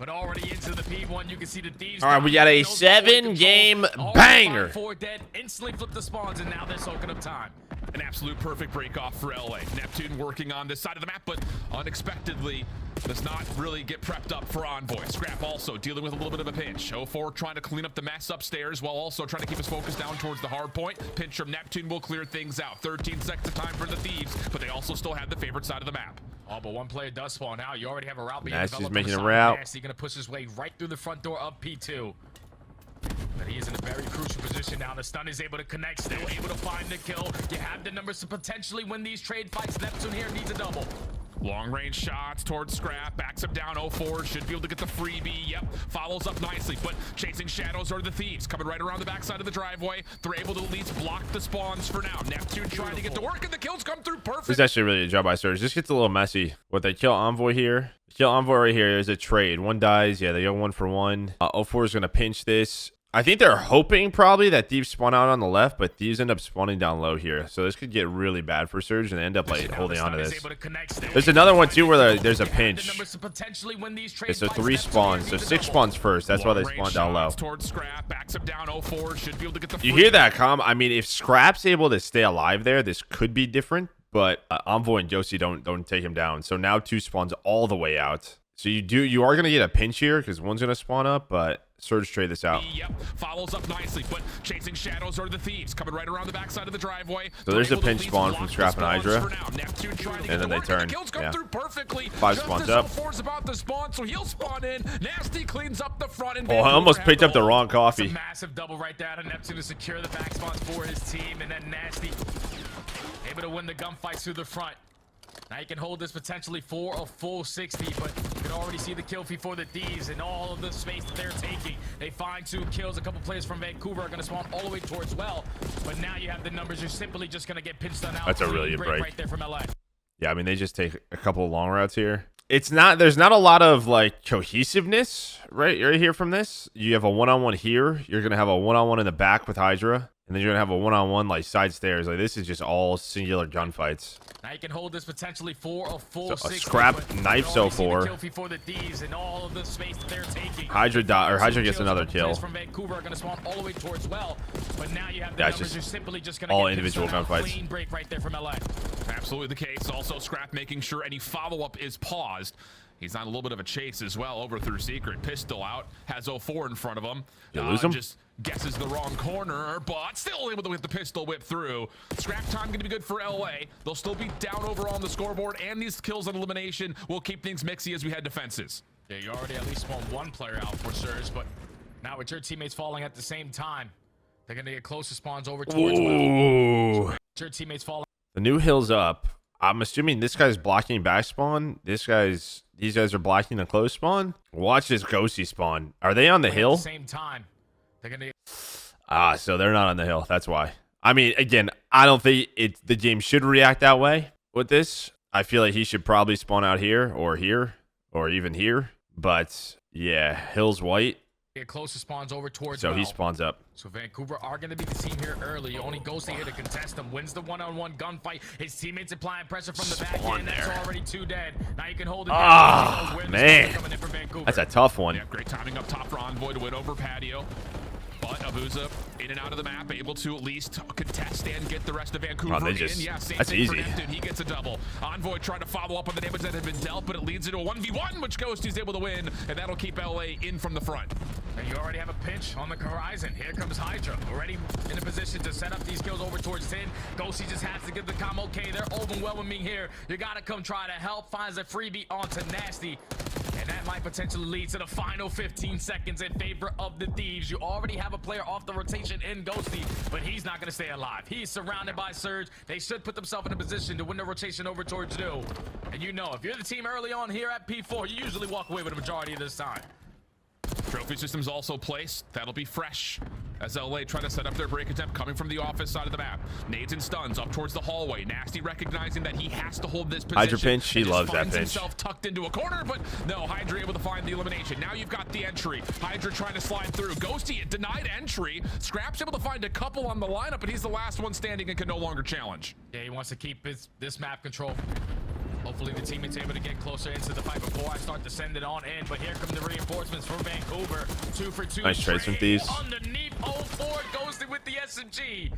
But already into the P1, you can see the Thieves. All right, we got a 7-game banger. 4 dead, instantly flip the spawns, and now they're soaking up time. An absolute perfect break off for LA. Neptune working on this side of the map, but unexpectedly does not really get prepped up for Envoy. Scrap also dealing with a little bit of a pinch. 04 trying to clean up the mess upstairs while also trying to keep his focus down towards the hard point. Pinch from Neptune will clear things out. 13 seconds of time for the Thieves, but they also still have the favorite side of the map. Oh, but one player does spawn out. You already have a route being Nasty's developed. making a route. Nasty gonna push his way right through the front door of P2. But he is in a very crucial position now. The stun is able to connect, still able to find the kill. You have the numbers to potentially win these trade fights. Neptune here needs a double. Long range shots towards Scrap, backs him down. 04 should be able to get the freebie. Yep, follows up nicely, but chasing shadows are the Thieves coming right around the backside of the driveway. They're able to at least block the spawns for now. Neptune trying to get to work, and the kills come through perfect. This is actually really a job by Surge. This gets a little messy. What, they kill Envoy here? Kill Envoy right here. There's a trade. One dies. Yeah, they go 1 for 1. 04 is going to pinch this. I think they're hoping probably that Thieves spawn out on the left, but Thieves end up spawning down low here. So this could get really bad for Surge and they end up like holding on to this. There's another one too where there's a pinch. Okay, so 3 spawns. So 6 spawns first. That's why they spawn down low. You hear that, Com? I mean, if Scrap's able to stay alive there, this could be different. But Envoy and Josie don't take him down. So now 2 spawns all the way out. So you are gonna get a pinch here because one's gonna spawn up, but Surge trade this out. Yep, follows up nicely, but chasing shadows are the Thieves coming right around the backside of the driveway. So there's a pinch spawn from Scrap and Hydra, and then they turn. Yeah. 5 spawns up. About to spawn, so he'll spawn in. Nasty cleans up the front. And I almost picked up the wrong coffee. It's a massive double right there to Neptune to secure the back spawns for his team, and then Nasty able to win the gunfights through the front. Now you can hold this potentially for a full 60, but you can already see the kill feed for the Thieves and all of the space that they're taking. They find 2 kills. A couple players from Vancouver are going to spawn all the way towards well, but now you have the numbers. You're simply just going to get pinched on out. That's a really good break right there from LA. Yeah, I mean, they just take a couple of long routes here. There's not a lot of like cohesiveness right here from this. You have a one-on-one here. You're going to have a one-on-one in the back with Hydra. And then you're going to have a one-on-one like side stairs. Like this is just all singular gunfights. Now you can hold this potentially for a full 60, Scrap knife so far. Hydra gets another kill. From Vancouver are going to spawn all the way towards well, but now you have the numbers. You're simply just going to all get individual gunfights. Clean break right there from LA. Absolutely the case. Also Scrap making sure any follow-up is paused. He's on a little bit of a chase as well over through Secret. Pistol out, has 04 in front of him. You lose him? Just guesses the wrong corner, but still able to get the pistol whip through. Scrap time going to be good for LA. They'll still be down overall on the scoreboard, and these kills on elimination will keep things mixy as we head defenses. Yeah, you already at least spawned 1 player out for Surge, but now with your teammates falling at the same time, they're going to get closer spawns over towards well. Your teammates falling. The new hill's up. I'm assuming this guy's blocking back spawn. These guys are blocking the close spawn. Watch this ghosty spawn. Are they on the hill? At the same time, they're gonna. So they're not on the hill. That's why. I mean, again, I don't think the game should react that way with this. I feel like he should probably spawn out here, or even here. But yeah, hill's white. Get closer spawns over towards so he spawns up. So Vancouver are going to be the team here early. Only Ghosty here to contest him. Wins the one-on-one gunfight. His teammates applying pressure from the back end. That's already 2 dead. Now you can hold it down. Man. That's a tough one. Yeah, great timing up top for Envoy to win over Patio. But Abuza in and out of the map, able to at least contest and get the rest of Vancouver in. Yeah, same that's thing easy. For Neptune. He gets a double. Envoy trying to follow up on the damage that had been dealt, but it leads into a 1v1, which Ghosty's able to win, and that'll keep LA in from the front. And you already have a pinch on the horizon. Here comes Hydra, already in a position to set up these kills over towards 10. Ghosty just has to give the comm okay. They're overwhelming here. You got to come try to help. Finds a freebie onto Nasty. And that might potentially lead to the final 15 seconds in favor of the Thieves. You already have a player off the rotation in Ghosty, but he's not going to stay alive. He's surrounded by Surge. They should put themselves in a position to win the rotation over towards you. And you know, if you're the team early on here at P4, you usually walk away with a majority of this time. Trophy systems also placed. That'll be fresh as LA try to set up their break attempt coming from the office side of the map. Nades and stuns up towards the hallway. Nasty recognizing that he has to hold this position. Hydra pinch, he loves that pinch. Himself tucked into a corner, but no, Hydra able to find the elimination. Now you've got the entry. Hydra trying to slide through. Ghosty denied entry. Scrap's able to find a couple on the lineup, but he's the last one standing and can no longer challenge. Yeah, he wants to keep this map control. Hopefully the teammate's able to get closer into the fight before I start to send it on in, but here come the reinforcements. reinforcements for Vancouver. 2 for 2. Nice trades from Thieves. Underneath 04, ghosted with the SMG.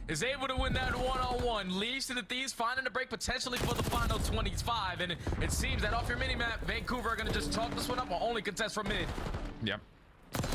Is able to win that one-on-one. Leads to the Thieves finding a break potentially for the final 25. And it seems that off your mini-map, Vancouver are going to just chalk this one up or only contest from mid. Yep.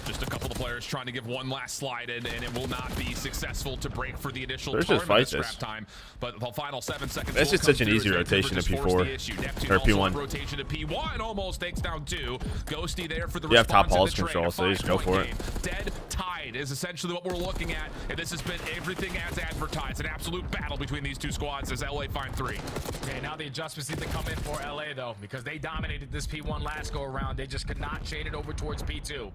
Just a couple of players trying to give one last slide in, and it will not be successful to break for the initial Let's just fight this. time. But the final 7 seconds. This is such an easy rotation to P4 or P1. Rotation to P1 almost takes down 2. Ghosty there for the You have top response pulse in the control, so you just go for it. Dead tied is essentially what we're looking at, and this has been everything as advertised. An absolute battle between these two squads as LA find 3. Okay, now the adjustments need to come in for LA though, because they dominated this P1 last go around. They just could not chain it over towards P2.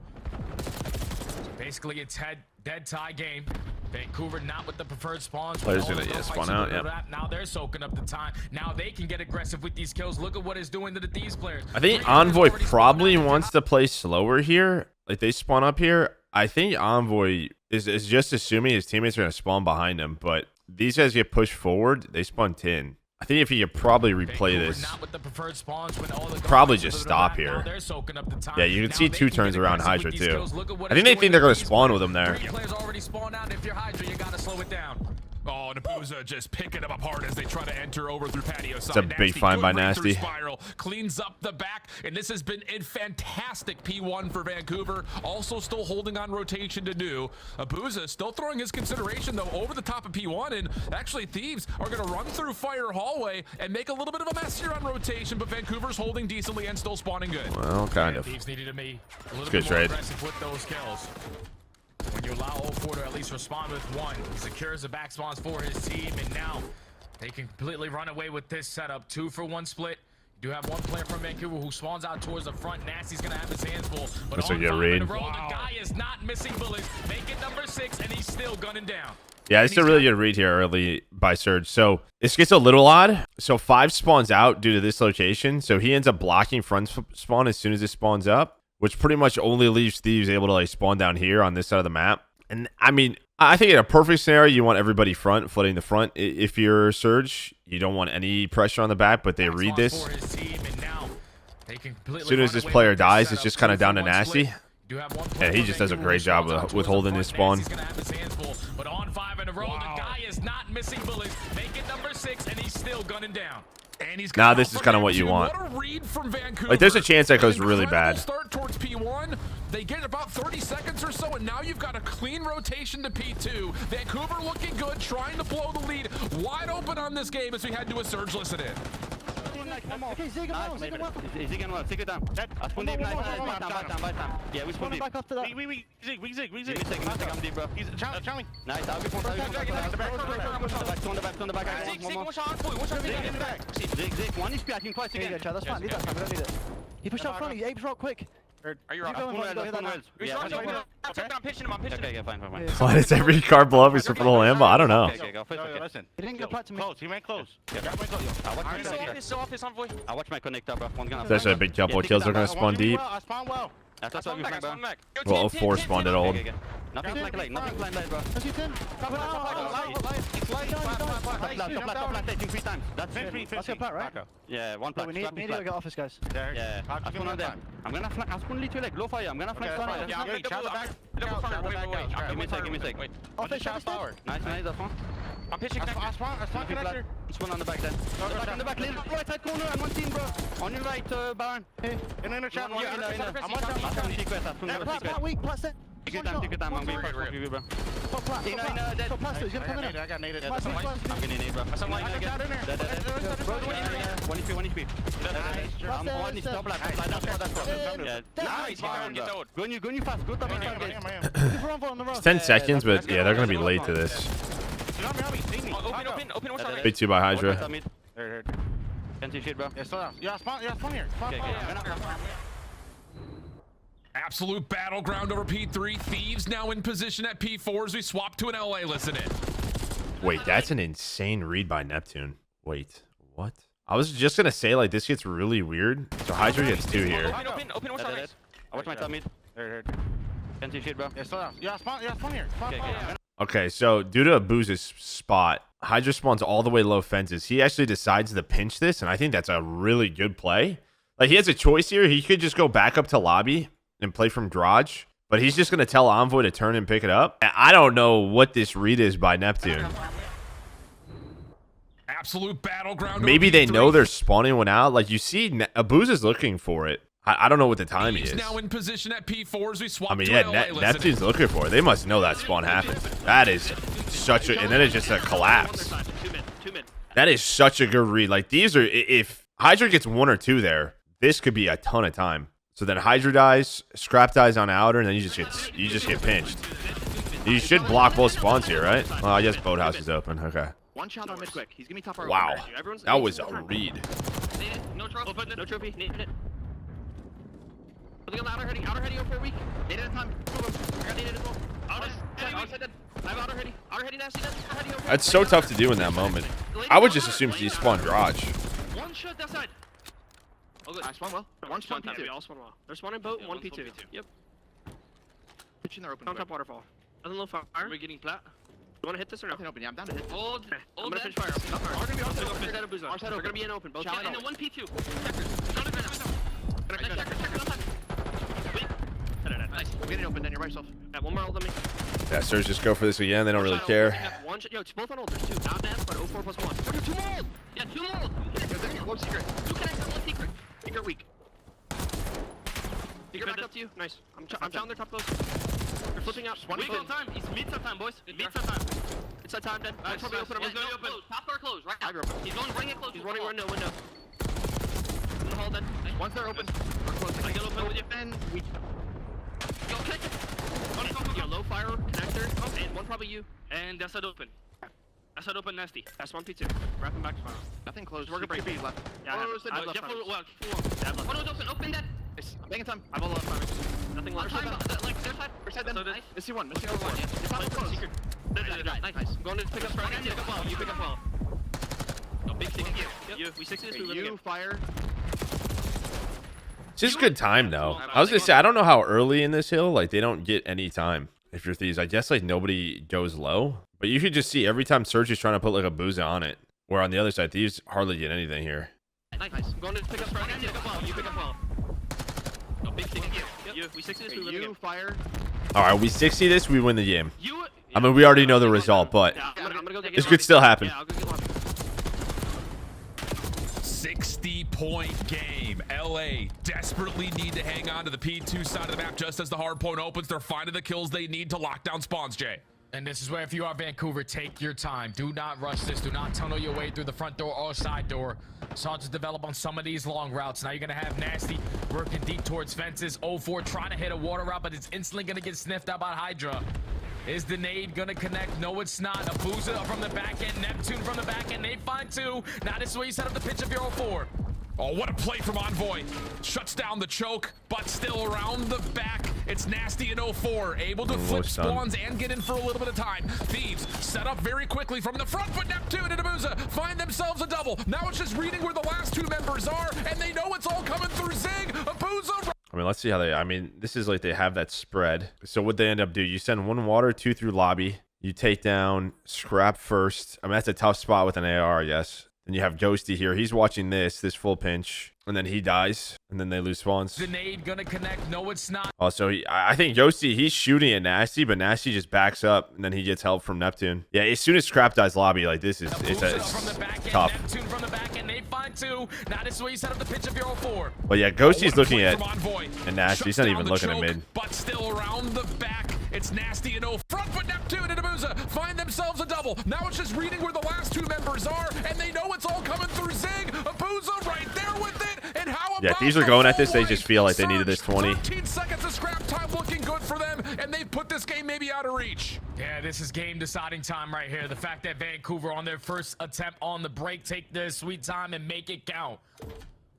Basically, it's dead tie game. Vancouver not with the preferred spawns. Players gonna spawn out. Yeah. Now they're soaking up the time. Now they can get aggressive with these kills. Look at what it's doing to the Thieves players. I think Envoy probably wants to play slower here. Like they spawn up here. I think Envoy is just assuming his teammates are gonna spawn behind him, but these guys get pushed forward. They spawn 10. I think if he could probably replay this, probably just stop here. Yeah, you can see 2 turns around Hydra too. I think they think they're going to spawn with him there. Oh, Nabuza just picking them apart as they try to enter over through patio side. It's a big find by Nasty. Spiral cleans up the back, and this has been a fantastic P1 for Vancouver. Also still holding on rotation to do. Abuza still throwing his consideration though over the top of P1, and actually Thieves are going to run through Fire Hallway and make a little bit of a mess here on rotation, but Vancouver's holding decently and still spawning good. Well, kind of. Thieves needed to be a little Good bit more trade. aggressive with those kills. When you allow 04 to at least respond with 1, he secures the back spawns for his team, and now they can completely run away with this setup. 2 for 1 split. You do have one player from Vancouver who spawns out towards the front. Nasty's gonna have his hands full. But That's on a good 5 read. in a row, the guy is not missing bullets. Make it number 6, and he's still gunning down. Yeah, it's a really good read here early by Surge. So this gets a little odd. So 5 spawns out due to this location. So he ends up blocking front spawn as soon as it spawns up, which pretty much only leaves Thieves able to like spawn down here on this side of the map. And I mean, I think in a perfect scenario, you want everybody front, flooding the front. If you're Surge, you don't want any pressure on the back, but they read this. As soon as this player dies, it's just kind of down to Nasty. And he just does a great job with holding his spawn. But on 5 in a row, the guy is not missing bullets. Make it number 6, and he's still gunning down. And he's now this is kind of what you want. What a read from Vancouver. Like there's a chance that goes really bad. Start towards P1. They get about 30 seconds or so, and now you've got a clean rotation to P2. Vancouver looking good, trying to blow the lead. Wide open on this game as we head to a Surge. Listen in. Okay, Zigan well. Take it down. Aspoň deep, nice. Yeah, we spawn deep. Back after that. We zig. I'm deep, bro. He's challenging. Nice, I'll be on the back. Zig, one is cracking twice again. That's fine, leave that time, we don't need it. He pushed out front, he apes rock quick. Are you right? Okay, fine. Why does every car blow up except for the Lambo? I don't know. Okay, go first. He didn't get back to me. He went close. I watch my connector, bro. One's gonna There's a big couple of kills. They're going to spawn deep. I spawn well. That's what we flank, bro. Well, 04 spawned at old. Nothing flank late, bro. Does he turn? Top left, taking 3 times. That's your plat, right? Yeah, one No, plat. we need to get office, guys. Yeah, I spawn on there. I'm gonna flank. I spawn literally like low fire. I'm gonna flank fire. Give me a sec. Office, shots power. Nice, that's one. I'm pitching connector. Spawn connector. Spawn on the back then. On the back, little right side corner and one team, bro. On your right, Baron. In the inner chat. I'm secret. Plat weak, plat set. Take your time. I'm going for you, bro. Top plat, he's gonna come in. I got naded. Plat, I'm gonna need, bro. One HP. I'm on this top left. Nice. Go you fast. Go top left. It's 10 seconds, but yeah, they're going to be late to this. Open. What's that? Big 2 by Hydra. Can't see shit, bro. Yeah, spawn here. Absolute battleground over P3. Thieves now in position at P4 as we swap to an LA. Listen in. Wait, that's an insane read by Neptune. Wait, what? I was just going to say, like, this gets really weird. So Hydra gets 2 here. Open. What's that? I watch my top mid. Can't see shit, bro. Yeah, spawn here. Okay, so due to Abuza's spot, Hydra spawns all the way low fences. He actually decides to pinch this, and I think that's a really good play. Like, he has a choice here. He could just go back up to lobby and play from garage, but he's just going to tell Envoy to turn and pick it up. I don't know what this read is by Neptune. Absolute battleground. Maybe they OP3. know they're spawning one out. Like, you see, Abuza's looking for it. I don't know what the timing He's is. now in position at P4 as we swap I mean, to yeah, LA. Listen. Neptune's looking for it. They must know that spawn happened. That is such a... And then it's just a collapse. Two mid. That is such a good read. Like, these are... If Hydra gets 1 or 2 there, this could be a ton of time. So then Hydra dies, Scrap dies on outer, and then you just get pinched. You should block both spawns here, right? Well, I guess Boathouse is open. Okay. One shot on mid quick. He's gonna be top right. Wow. That was a read. No trophy. No trophy. Need it. Looking on the outer heady over a week. Need it in time. I got needed as well. I have outer heady nasty. That's so tough to do in that moment. I would just assume he spawned garage. One shot that side. Oh good. I spawn well. One spawn P2. We all spawn well. They're spawning boat, one P2. Yep. Pitching their open. On top waterfall. Nothing low fire. We're getting flat. You want to hit this or no? Nothing open. Yeah, I'm down to hit. Hold. I'm Hold gonna that. finish fire. Not fire. Are gonna be on They're open. gonna They're open. gonna be in open. Both. Challenge And then open. one P2. Nice. We're getting open. Then you're right, self. Yeah, one more hold on me. Yeah, Surge just go for this again. They don't really care. One shot. Yo, it's both on hold. There's two. Not that, but 04 plus 1. We're two more hold. Yeah, two more hold. One secret. Two connector, one secret. Secret weak. Secret back up to you. Nice. I'm chowing their top close. They're flipping out. Weak on time. He's mid time, boys. Mid time. It's that time, then. Nice, Probably nice. open. He's Going open. Top door closed. Right now. He's going bring it close. He's running window. In the hall, then. Once they're open, we're closing. I get open with you. And we Yo, connector. Yo, low fire connector. And one probably you. And that side open. That side open nasty. That's one P2. Wrapping back to fire. nothing closed. We're gonna break Be left. Yeah, I have left. definitely. Well, keep along. Yeah, one was open. Open that. I'm making time. I have a lot of time. Nothing left. Their side. Like their side. We're side then. So nice. Missing one. Missing over one. Yeah. You're probably close. Secret. Nice. I'm going to pick up front. You pick up well. You pick up well. No, big thing. You. We 60 this. We win You again. fire. It's just good time, though. I was going to say, I don't know how early in this hill, like, they don't get any time if you're Thieves. I guess, like, nobody goes low. But you could just see every time Surge is trying to put, like, a Booza on it. Where on the other side, Thieves hardly get anything here. Nice. I'm going to pick up front. You pick up well. You pick up well. No, big thing. You. We 60 this. We win You again. fire. All right, we 60 this, we win the game. You. I mean, we already know the result, but Yeah, I'm gonna go get this could still happen. Yeah, I'll go get lobby. 60-point game. LA desperately need to hang on to the P2 side of the map just as the hard point opens. They're finding the kills they need to lock down spawns, Jay. And this is where, if you are Vancouver, take your time. Do not rush this. Do not tunnel your way through the front door or side door. Saw to develop on some of these long routes. Now you're going to have Nasty working deep towards fences. 04 trying to hit a water route, but it's instantly going to get sniffed out by Hydra. Is the nade going to connect? No, it's not. Abuza from the back end. Neptune from the back end. They find two. Now this is where you set up the pitch of your 04. Oh, what a play from Envoy. Shuts down the choke, but still around the back. It's Nasty in 04, able to flip spawns and get in for a little bit of time. Thieves set up very quickly from the front, but Neptune and Abuza find themselves a double. Now it's just reading where the last two members are, and they know it's all coming through Zig. Abuza. I mean, let's see how they... I mean, this is like they have that spread. So what they end up do, you send one water, 2 through lobby. You take down Scrap first. I mean, that's a tough spot with an AR, I guess. Then you have Ghosty here. He's watching this full pinch. And then he dies. And then they lose spawns. The nade going to connect? No, it's not. Also, I think Ghosty, he's shooting at Nasty, but Nasty just backs up. And then he gets help from Neptune. Yeah, as soon as Scrap dies lobby, like, this is from the back end, tough. Neptune from the back end. They find two. Now this is where you set up the pitch of your 04. But yeah, Ghosty's looking at and Nasty. He's not even looking at mid. But still around the back. It's Nasty and 0 front, but Neptune and Abuza find themselves a double. Now it's just reading where the last two members are, and they know it's all coming through Zig. Abuza right there with it. And how about These are going at this. They just feel like they needed this 20. 13 seconds of scrap time looking good for them, and they've put this game maybe out of reach. Yeah, this is game deciding time right here. The fact that Vancouver on their first attempt on the break take their sweet time and make it count.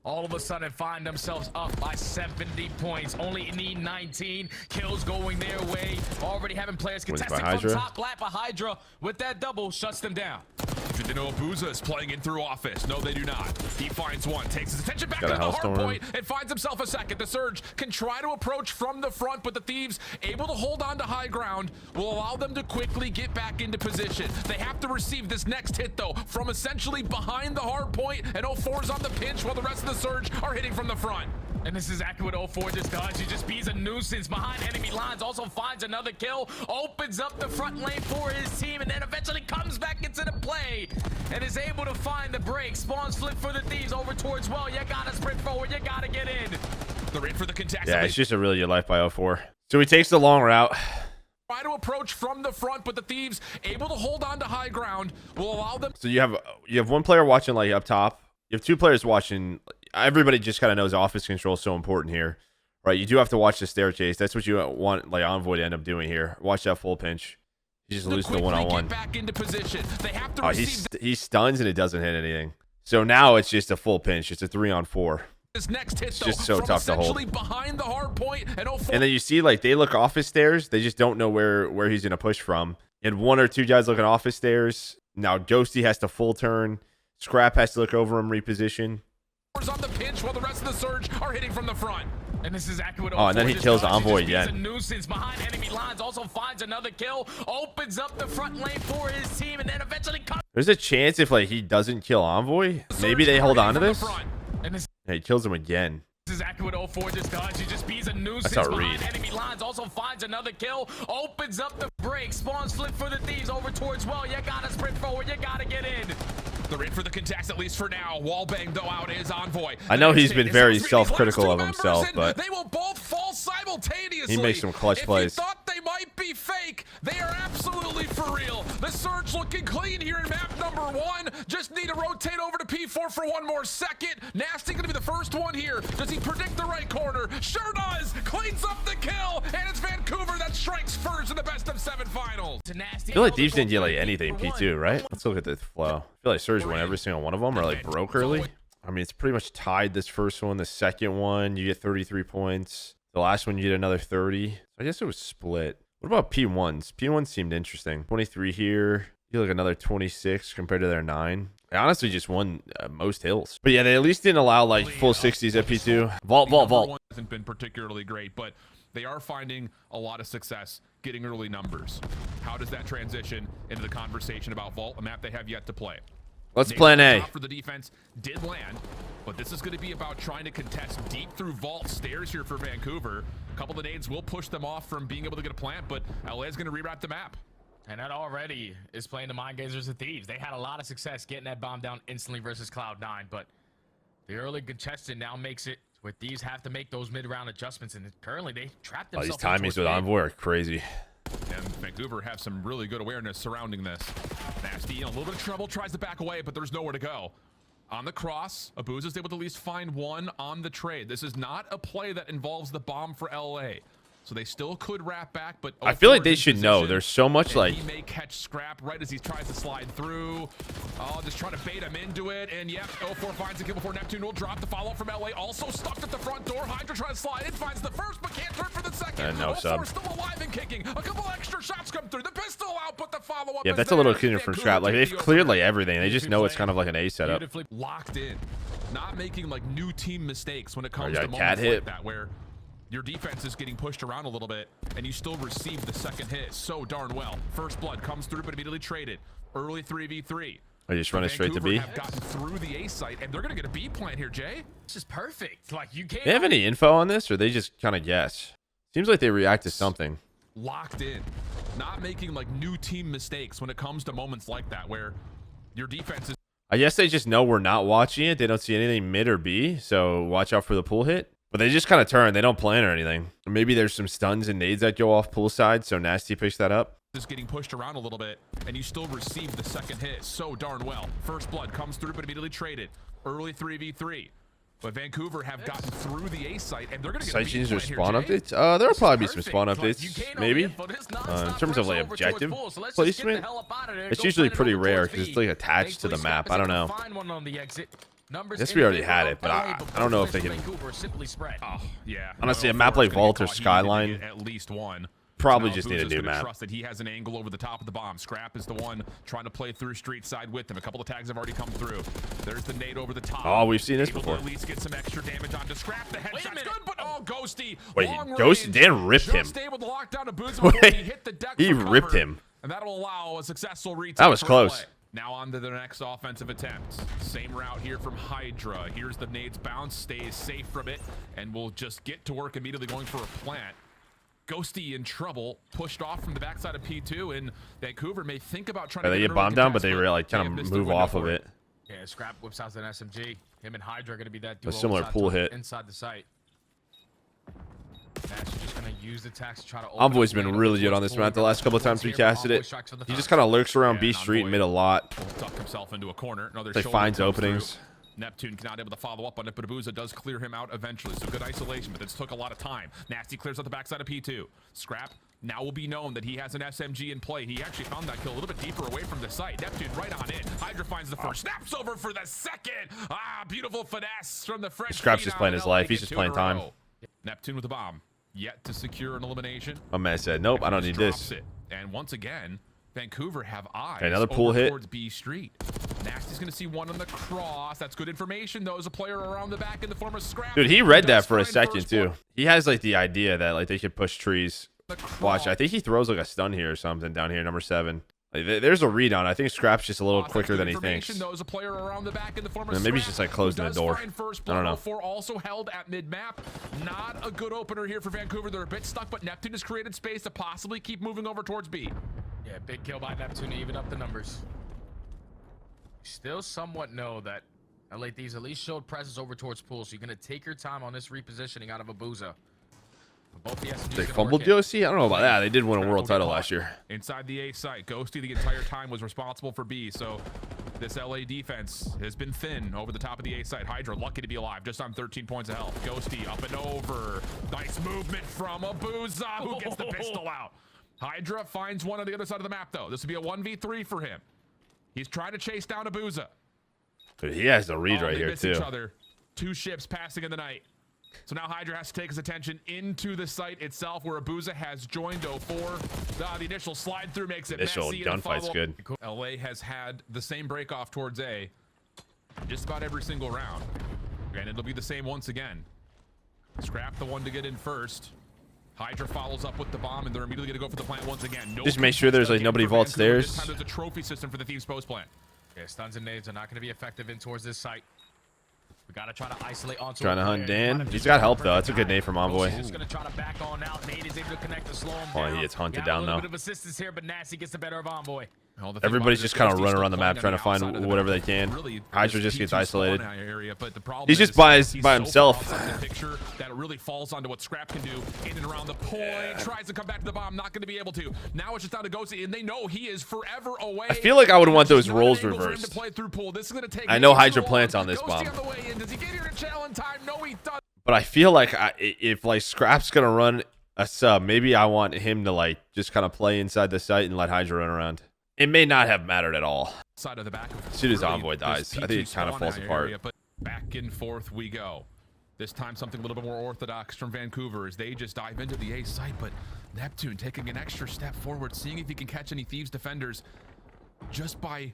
All of a sudden find themselves up by 70 points. Only need 19 kills going their way. Already having players contesting from top lap. But Hydra with that double shuts them down. Did they know Abuza is playing in through office? No, they do not. He finds one, takes his attention back to the hard point, and finds himself a second. The Surge can try to approach from the front, but the Thieves, able to hold on to high ground, will allow them to quickly get back into position. They have to receive this next hit, though, from essentially behind the hard point, and 04's on the pinch while the rest of the Surge are hitting from the front. And this is exactly what 04 just does. He just beats a nuisance behind enemy lines, also finds another kill, opens up the front lane for his team, and then eventually comes back into the play and is able to find the break. Spawns flip for the Thieves over towards well. You gotta sprint forward. You gotta get in. They're in for the contest. Yeah, it's just a really good life by 04. So he takes the long route. Try to approach from the front, but the Thieves able to hold on to high ground will allow them. So you have one player watching like up top. You have two players watching. Everybody just kind of knows office control is so important here, right? You do have to watch the staircase. That's what you want like Envoy to end up doing here. Watch that full pinch. He's just losing the one-on-one. Back into position. They have to he stuns and it doesn't hit anything. So now it's just a full pinch. It's a 3-on-4. This next hit, though, just so tough to hold. Behind the hard point and 04. And then you see like they look office stairs. They just don't know where he's gonna push from. And one or two guys looking office stairs. Now Ghosty has to full turn. Scrap has to look over him, reposition. On the pinch while the rest of the Surge are hitting from the front. And this is exactly what and then he kills Envoy again. A nuisance behind enemy lines, also finds another kill, opens up the front lane for his team, and then eventually comes. There's a chance if like he doesn't kill Envoy, maybe they hold on to this. And this Yeah, he kills him again. is exactly what 04 just does. He just beats a nuisance That's a behind read. enemy lines, also finds another kill, opens up the break, spawns flip for the Thieves over towards well. You gotta sprint forward. You gotta get in. They're in for the contest, at least for now. Wallbang, though, out is Envoy. I know he's been very self-critical of himself, but they will both fall simultaneously. he makes some clutch plays. If you thought they might be fake, they are absolutely for real. The Surge looking clean here in map number 1. Just need to rotate over to P4 for one more second. Nasty gonna be the first one here. Does he predict the right corner? Sure does. Cleans up the kill, and it's Vancouver that strikes first in the best of 7 finals. I feel like Thieves didn't get like anything P2, right? Let's look at the flow. I feel like Surge won every single one of them, or like broke early. I mean, it's pretty much tied this first one. The second one, you get 33 points. The last one, you get another 30. I guess it was split. What about P1s? P1 seemed interesting. 23 here. You get like another 26 compared to their 9. I honestly just won most hills. But yeah, they at least didn't allow like full 60s at P2. Vault. Hasn't been particularly great, but they are finding a lot of success getting early numbers. How does that transition into the conversation about Vault, a map they have yet to play? Let's plan A. For the defense did land, but this is going to be about trying to contest deep through Vault stairs here for Vancouver. A couple of nades will push them off from being able to get a plant, but LA is going to rewrap the map. And that already is playing the mind gazers of Thieves. They had a lot of success getting that bomb down instantly versus Cloud9, but the early contestant now makes it where Thieves have to make those mid-round adjustments, and currently they trapped themselves. These timings with Envoy are crazy. And Vancouver have some really good awareness surrounding this. Nasty in a little bit of trouble, tries to back away, but there's nowhere to go. On the cross, Abuz is able to at least find one on the trade. This is not a play that involves the bomb for LA. So they still could wrap back, but I feel like they should know. There's so much like he may catch Scrap right as he tries to slide through. Oh, just trying to bait him into it. And yep, 04 finds a kill before Neptune will drop the follow from LA. Also stuck at the front door. Hydra tries to slide in, finds the first, but can't turn for the second. And no 04 sub. still alive and kicking. A couple extra shots come through. The pistol out, but the follow up. Yeah, that's a little cleaner from Scrap. Like they've cleared like everything. They just know it's kind of like an A setup. Beautifully locked in, not making like new team mistakes when it comes to cat moments hit. like that where your defense is getting pushed around a little bit, and you still receive the second hit so darn well. First blood comes through, but immediately traded. Early 3v3. I just run it straight to B. Have gotten through the A site, and they're gonna get a B plant here, Jay. This is perfect. Like you can't. They have any info on this, or they just kind of guess? Seems like they react to something. Locked in, not making like new team mistakes when it comes to moments like that where your defense is. I guess they just know we're not watching it. They don't see anything mid or B, so watch out for the pool hit. But they just kind of turn. They don't plan or anything. Maybe there's some stuns and nades that go off poolside, so Nasty picks that up. Is getting pushed around a little bit, and you still receive the second hit so darn well. First blood comes through, but immediately traded. Early 3v3. But Vancouver have gotten through the A site, and they're going to get Site a B changes or plant spawn here, Jay. updates? There'll probably be some spawn Like, updates, you gain all maybe. the info. This In nonstop terms of like pressure over towards objective full, so let's just get the placement, hell up out of there. it's Go usually find it pretty over rare towards because it's B. like attached to the Thankfully, map. Scrap I is don't able know. to find one on the exit. Numbers Guess in we already favor had of it, but LA, I don't know if they Vancouver can. Vancouver simply spread. Oh, yeah. Honestly, a 04 map is like gonna Vault get or caught. He needed to Skyline, get at least one. probably Now just Booz need a is new gonna map. Trust that he has an angle over the top of the bomb. Scrap is the one trying to play through street side with him. A couple of tags have already come through. There's the nade over the top. Oh, we've seen this Able to before. At least get some extra damage onto Scrap. The headshot's good, but Ghosty. Wait, long Ghost range, Dan ripped him. just able to lock down a Booz before he hit the deck He for ripped cover, him. and that'll allow a successful retake. That was for close. LA. Now on to the next offensive attempt. Same route here from Hydra. Here's the nades bounce, stays safe from it, and we'll just get to work immediately going for a plant. Ghosty in trouble, pushed off from the backside of P2, and Vancouver may think about trying to They get get bombed down, but they really really kind of move off of it. Yeah, Scrap whips out an SMG. Him and Hydra are going to be that duo. A similar inside pool top- hit. inside the site. Nash is just going to use the tax to try to open Envoy's up been lane really over good on towards this map. The pool. last couple of times we Here, casted Envoy it, strikes from the he just front. kind of lurks around Yeah, B and Street Envoy mid a lot. will duck himself into a corner. Another They shoulder finds comes openings. through. Neptune not able to follow up on it, but Abuza does clear him out eventually. So good isolation, but this took a lot of time. Nasty clears out the backside of P2. Scrap now will be known that he has an SMG in play. He actually found that kill a little bit deeper away from the site. Neptune right on in. Hydra finds the first. Snaps over for the second. Ah, beautiful finesse from the French. Scrap's just phenom, playing and his LA life. He's get just two playing in a time. row. Neptune with the bomb. Yet to secure an elimination. My man said, nope, I don't need Drops this. it. And once again, Vancouver have eyes Okay, another pool over hit. towards B Street. Nasty's going to see one on the cross. That's good information, though, as a player around the back in the form of Scrap. Dude, he read that Does for a find second, first too. blood. He has, like, the idea that, like, they should push trees. The Watch, cross. I think he throws, like, a stun here or something down here, number 7. Like, there's a read on. I think Scrap's just a little That's quicker good than he information, thinks. though, as a player around the back in the form of And maybe he's Scrap, just, like, who closing the does door. find first I don't blood. know. 04 also held at mid-map. Not a good opener here for Vancouver. They're a bit stuck, but Neptune has created space to possibly keep moving over towards B. Yeah, big kill by Neptune to even up the numbers. Still somewhat know that LA Thieves at least showed presence over towards pool, so you're going to take your time on this repositioning out of Abuza. Both the SMGs They gonna fumbled work it. DOC? I don't know about that. They did win a world Will get title caught. last year. Inside the A site, Ghosty the entire time was responsible for B, so this LA defense has been thin over the top of the A site. Hydra lucky to be alive, just on 13 points of health. Ghosty up and over. Nice movement from Abuza, who gets the pistol out. Hydra finds one on the other side of the map, though. This would be a 1v3 for him. He's trying to chase down Abuza. Dude, he has the read right They here, miss too. each other. Two ships passing in the night. So now Hydra has to take his attention into the site itself, where Abuza has joined 04. The initial slide through makes it Initial messy. and the gunfight's follow- good. LA has had the same break off towards A just about every single round. And it'll be the same once again. Scrap the one to get in first. Hydra follows up with the bomb, and they're immediately going to go for the plant once again. No Just make sure there's, like, game nobody for vaults Vancouver. stairs. This time there's a trophy system for the Thieves post plant. Yeah, stuns and nades are not going to be effective in towards this site. We got to try to isolate onto Trying to a hunt player. Dan. He's got help, though. That's a good nade from Envoy. He's just going to try to back on out. Nade is able to connect to slow him Oh, down. he gets hunted Got down, a little though. bit of assistance here, but Nasty gets the better of Envoy. Well, the thing Everybody's about it just is kind of Ghosty's running still around the map playing trying to on the find outside of the whatever map. they can. Really, Hydra this just gets P2 isolated. spawn area, but the problem He's just is by he's so himself. far outside the picture that it really falls onto what Scrap can do in and around the point. Tries to come back to the bomb, not going to be able to. Now it's just down to Ghosty, and they know he is forever away. I feel like I would want those Not an roles angle for him to reversed. play through pool. This is going to take I know way too Hydra long. plants on this Ghosty bomb. on the way in. Does he get here to challenge in time? No, he doesn't. But I feel like if, like, Scrap's going to run a sub, maybe I want him to, like, just kind of play inside the site and let Hydra run around. It may not have mattered at all. Side of the back. As soon as Really, Envoy dies, this I think it P2 kind of spawn falls area, apart. but back and forth we go. This time something a little bit more orthodox from Vancouver as they just dive into the A site, but Neptune taking an extra step forward, seeing if he can catch any Thieves defenders just by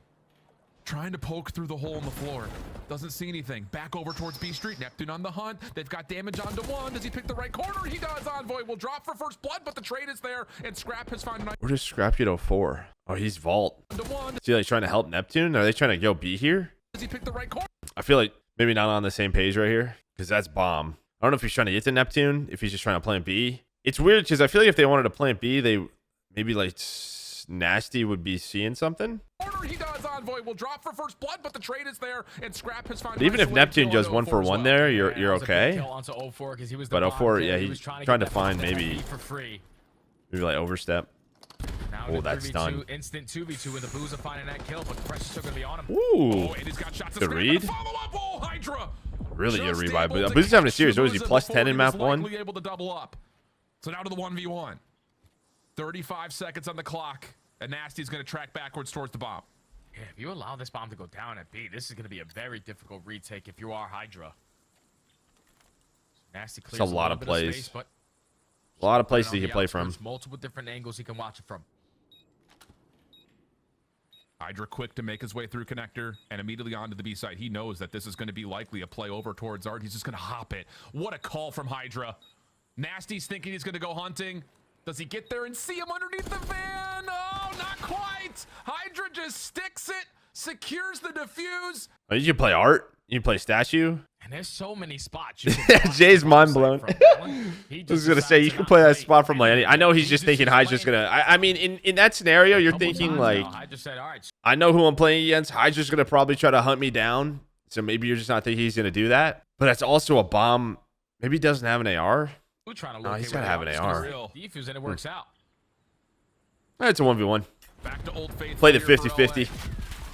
trying to poke through the hole in the floor. Doesn't see anything. Back over towards B Street. Neptune on the hunt. They've got damage onto one. Does he pick the right corner? He does. Envoy will drop for first blood, but the trade is there, and Scrap has found a Where does Scrap get 04? Oh, he's Vault. to one. Is he, like, trying to help Neptune? Are they trying to go B here? Does he pick the right corner? I feel like maybe not on the same page right here, because that's bomb. I don't know if he's trying to get to Neptune, if he's just trying to plant B. It's weird, because I feel like if they wanted to plant B, they maybe, like, Nasty would be seeing something. He does. Envoy will drop for first blood, but the trade is there, and Scrap has found. But even if Neptune does 1 for 1 there, you're That was a big okay. kill onto 04 'cause he was the But bomb 04, killer. yeah, He he's was trying trying to get that find bomb maybe- for free. Maybe like overstep. Now Oh, the that's 3v2, done. Instant 2v2 with the Booza finding that kill, but the pressure's still gonna be on him. Ooh, Oh, and he's got shots to the Scrap, read. and follow up. Oh, Hydra. Really good Just revive. able to But he's having a catch series. What was he, Abuza plus before 10 in he map was 1? likely able to double up. So now to the 1v1. 35 seconds on the clock, and Nasty's going to track backwards towards the bomb. Yeah, if you allow this bomb to go down at B, this is gonna be a very difficult retake if you are Hydra. Nasty clears a lot little of bit plays. space, but A lot of on places he the can play from. outskirts, multiple different angles he can watch it from. Hydra quick to make his way through connector and immediately onto the B side. He knows that this is going to be likely a play over towards Art. He's just going to hop it. What a call from Hydra. Nasty's thinking he's going to go hunting. Does he get there and see him underneath the van? Oh, not quite. Hydra just sticks it. secures the defuse. Oh, you can play art. You can play statue. And there's so many spots. You can watch Jay's the mind website blown. from that one. He I was just gonna say decides you to can not play that play. spot from like any. I know he's He just thinking Hydra's playing gonna. I mean, in that scenario, you're couple thinking times like, now. I just said, all right, I know who I'm playing against. Hydra's gonna probably try to hunt me down. So maybe you're just not thinking he's gonna do that. But that's also a bomb. Maybe he doesn't have an AR. we're trying to No, locate he's where gotta they have are. an Just AR. gonna defuse and it works out. It's a 1v1. Back to Old Faithful. Played it here for 50-50. LA.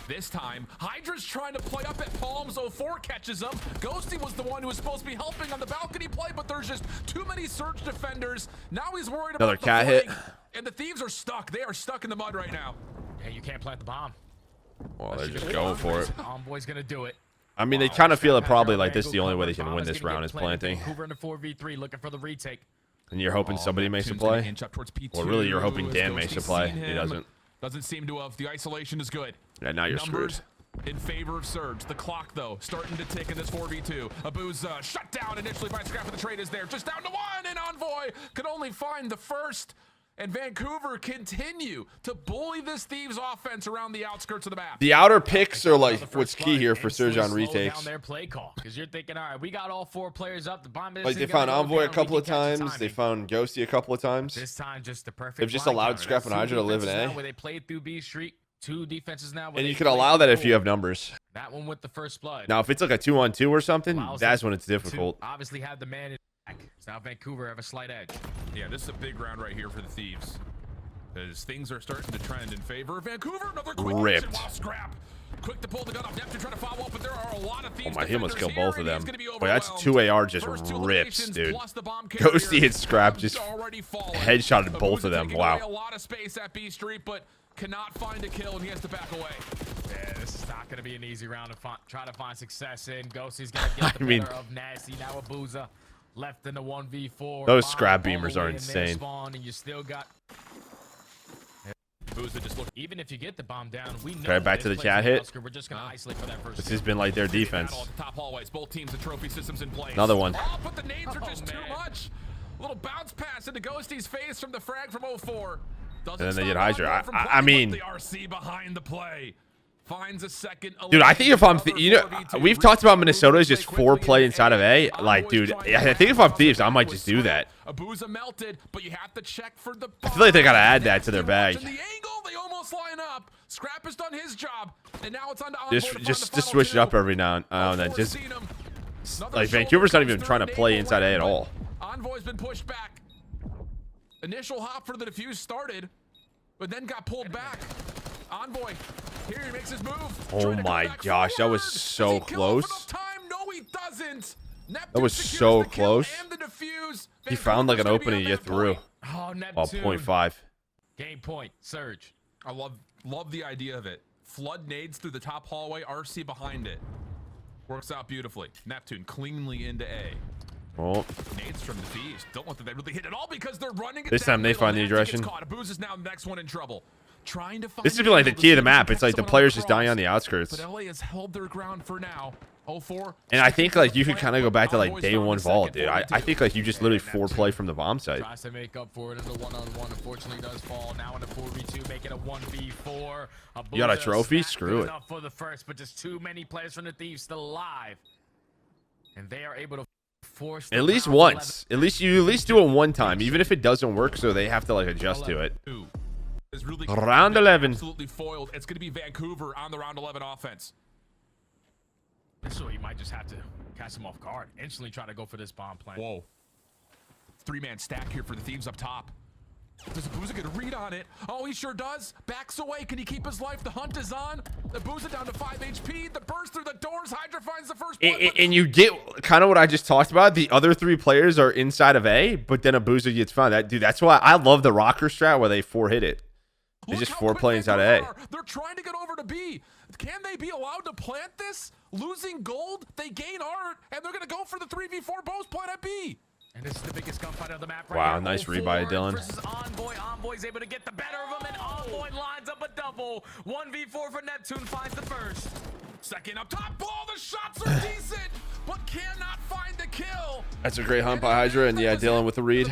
This time, Hydra's trying to play up at Palms. 04 catches him. Ghosty was the one who was supposed to be helping on the balcony play, but there's just too many Surge defenders. Now he's worried Another about the cat hit. flank, and the Thieves are stuck. They are stuck in the mud right now. Yeah, you can't plant the bomb. Well, they're just going for it. Envoy's gonna do it. I mean, they kind of feel it probably like this is the only way they can win this round is planting. Vancouver in the 4v3 looking for the retake. And you're hoping somebody makes a Neptune's gonna play. inch up towards P2 Well, really, you're hoping as Dan makes a Ghosty's play. seen He him. doesn't. Doesn't seem to have. The isolation is good. Yeah, now you're Numbers screwed. in favor of Surge. The clock, though, starting to tick in this 4v2. Abu's shut down initially by Scrap, and the trade is there. Just down to one, and Envoy could only find the first. And Vancouver continue to bully this Thieves offense around the outskirts of the map. The outer picks are like Another first what's key blood. here for Surge on Instantly slow retakes. down their play call because you're thinking, all right, we got all 4 players up. The bomb Like they found Envoy a couple of times. They found Ghosty a couple of times. This time, just the perfect. They've just blind allowed counter. Scrap and That's Hydra to live in defenses A. now Where they played through B Street. 2 defenses now. where And they you can play allow that through if you four. have numbers. That one with the first blood. Now, if it's like a 2-on-2 or something, Allows that's them when it's difficult. to obviously have the man in back. So now Vancouver have a slight edge. Yeah, this is a big round right here for the Thieves. As things are starting to trend in favor of Vancouver. Another quick Ripped. mission while Scrap. Quick to pull the gun off. Neptune trying to follow up, but there are a lot of Thieves. Oh my, he almost defenders killed both here, of and he's them. gonna be Boy, that's overwhelmed. 2 AR just First 2 rips, eliminations dude. plus the bomb carrier. Ghosty and Scrap just Already fallen. headshotted both Abu's of them. taking Wow. away a lot of space at B Street, but cannot find a kill, and he has to back away. Yeah, this is not going to be an easy round to try to find success in. Ghosty's going to get the I mean- better of Nasty. Now Abuza left in the 1v4. Those Bomb scrap all the beamers way are in their insane. Spawn, and you still got. Abu's just looking. Even if you get the bomb down, we know. Okay, back this to the plays chat in hit. Oscar. We're just going to isolate for that first. This kill. has been like their defense. Battle at the top hallways. Both teams, the trophy systems in place. Another one. Oh, but the nades are just too man. much. Little bounce pass into Ghosty's face from the frag from 04. Doesn't And then they stop get Hydra. Envoy from I playing, mean- but the RC behind the play. Finds a second. Dude, I think if I'm, Another you know, 4v2. we've talked about Minnesota as Play just quickly 4 play inside of A. Envoy's Like, dude, trying I to think if I'm back Thieves, I might with just do that. Abuza melted, but you have to check for the. I feel like they gotta add that to their bag. The angle, they almost line up. Scrap has done his job, and now it's on to Envoy to find the Just final switch it up 2. every now and then. Just Seen him. Another like shoulder Vancouver's not comes even through, trying to play enable inside A at win, all. but Envoy's been pushed back. Initial hop for the defuse started, but then got pulled back. Envoy, here he makes his move. Oh trying to come my back gosh, that was forward. so Does he kill off close. enough time? No, he doesn't. Neptune That was secures so the kill close. and the defuse. He found like an Vancouver's gonna opening be to on get that through. point. Oh, Oh, Neptune. 0.5. Game point. Surge. I love the idea of it. Flood nades through the top hallway, RC behind it. Works out beautifully. Neptune cleanly into A. Well, Nades from the Thieves. Don't want them to really hit at all because they're running it This down time they middle. find the Nasty gets aggression. caught. Abuz is now the next one in trouble. Trying to find this has been like the kill. key of the Thieves map. can It's like catch the someone players just across. dying on the outskirts. But LA has held their ground for now. 04. And I think like you could kind of go back to like Envoy's day found 1 the vault, second dude. I 42. think like you just literally 4 play from the bomb site. Tries to make up for it in the 1-on-1. Unfortunately, does fall. Now in the 4v2, make it a 1v4. You got a Abuza trophy? snap, Screw good it. enough for the first, but just too many players from the Thieves still alive. And they are able to force the At least round once. At least you do it one time, even if it doesn't work, so they have to like adjust to it. Is really Round 11. Absolutely foiled. It's going to be Vancouver on the round 11 offense. So he might just have to catch him off guard. Instantly try to go for this bomb plant. Whoa. 3-man stack here for the Thieves up top. Does Abuza get a read on it? Oh, he sure does. Backs away. Can he keep his life? The hunt is on. Abuza down to 5 HP. The burst through the doors. Hydra finds the first point. And you get kind of what I just talked about. The other 3 players are inside of A, but then Abuza gets found. That dude, that's why I love the rocker strat where they 4-hit it. They Look just how 4 quick play inside of Vancouver A. are. They're trying to get over to B. Can they be allowed to plant this? Losing gold, they gain art, and they're going to go for the 3v4 both plant at B. And this is the biggest gunfight of the map right Wow, here. nice read by 04 Dylan. versus Envoy. Envoy's able to get the better of him, and Envoy lines up a double. 1v4 for Neptune finds the first. Second up top. All the shots are decent, but cannot find the kill. That's a great hunt by Hydra, and yeah, Dylan with the read.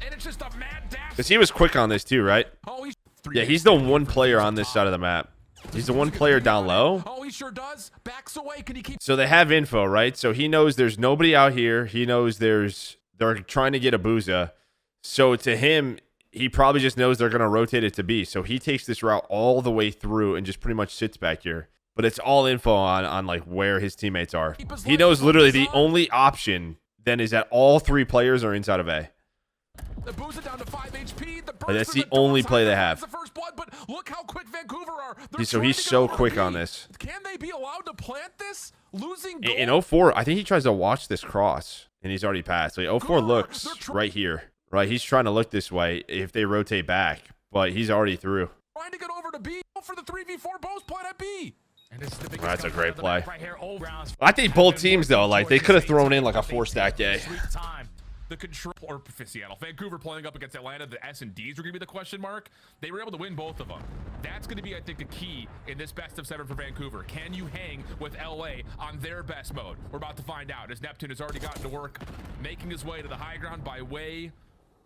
And it's just a mad dash. Because he was quick on this too, right? Oh, Yeah, he's the one player on this side of the map. He's the one player down low. Oh, he sure does. Backs away. Can he keep? So they have info, right? So he knows there's nobody out here. He knows they're trying to get a Booza. So to him, he probably just knows they're going to rotate it to B. So he takes this route all the way through and just pretty much sits back here. But it's all info on like where his teammates are. He knows literally the only option then is that all 3 players are inside of A. The Booza down to 5 HP. That's the only play they have. The first blood, but look how quick Vancouver are. So he's so quick on this. Can they be allowed to plant this? Losing goal? In 04, I think he tries to watch this cross, and he's already passed. So 04 looks right here, right? He's trying to look this way if they rotate back, but he's already through. Trying to get over to B for the 3v4 both plant at B. And this is the That's a great play. right here. I think both teams, though, like they could have thrown in like a 4-stack A. The Control or Seattle, Vancouver playing up against Atlanta, the SnDs are going to be the question mark. They were able to win both of them. That's going to be, I think, the key in this best of 7 for Vancouver. Can you hang with LA on their best mode? We're about to find out as Neptune has already gotten to work, making his way to the high ground by way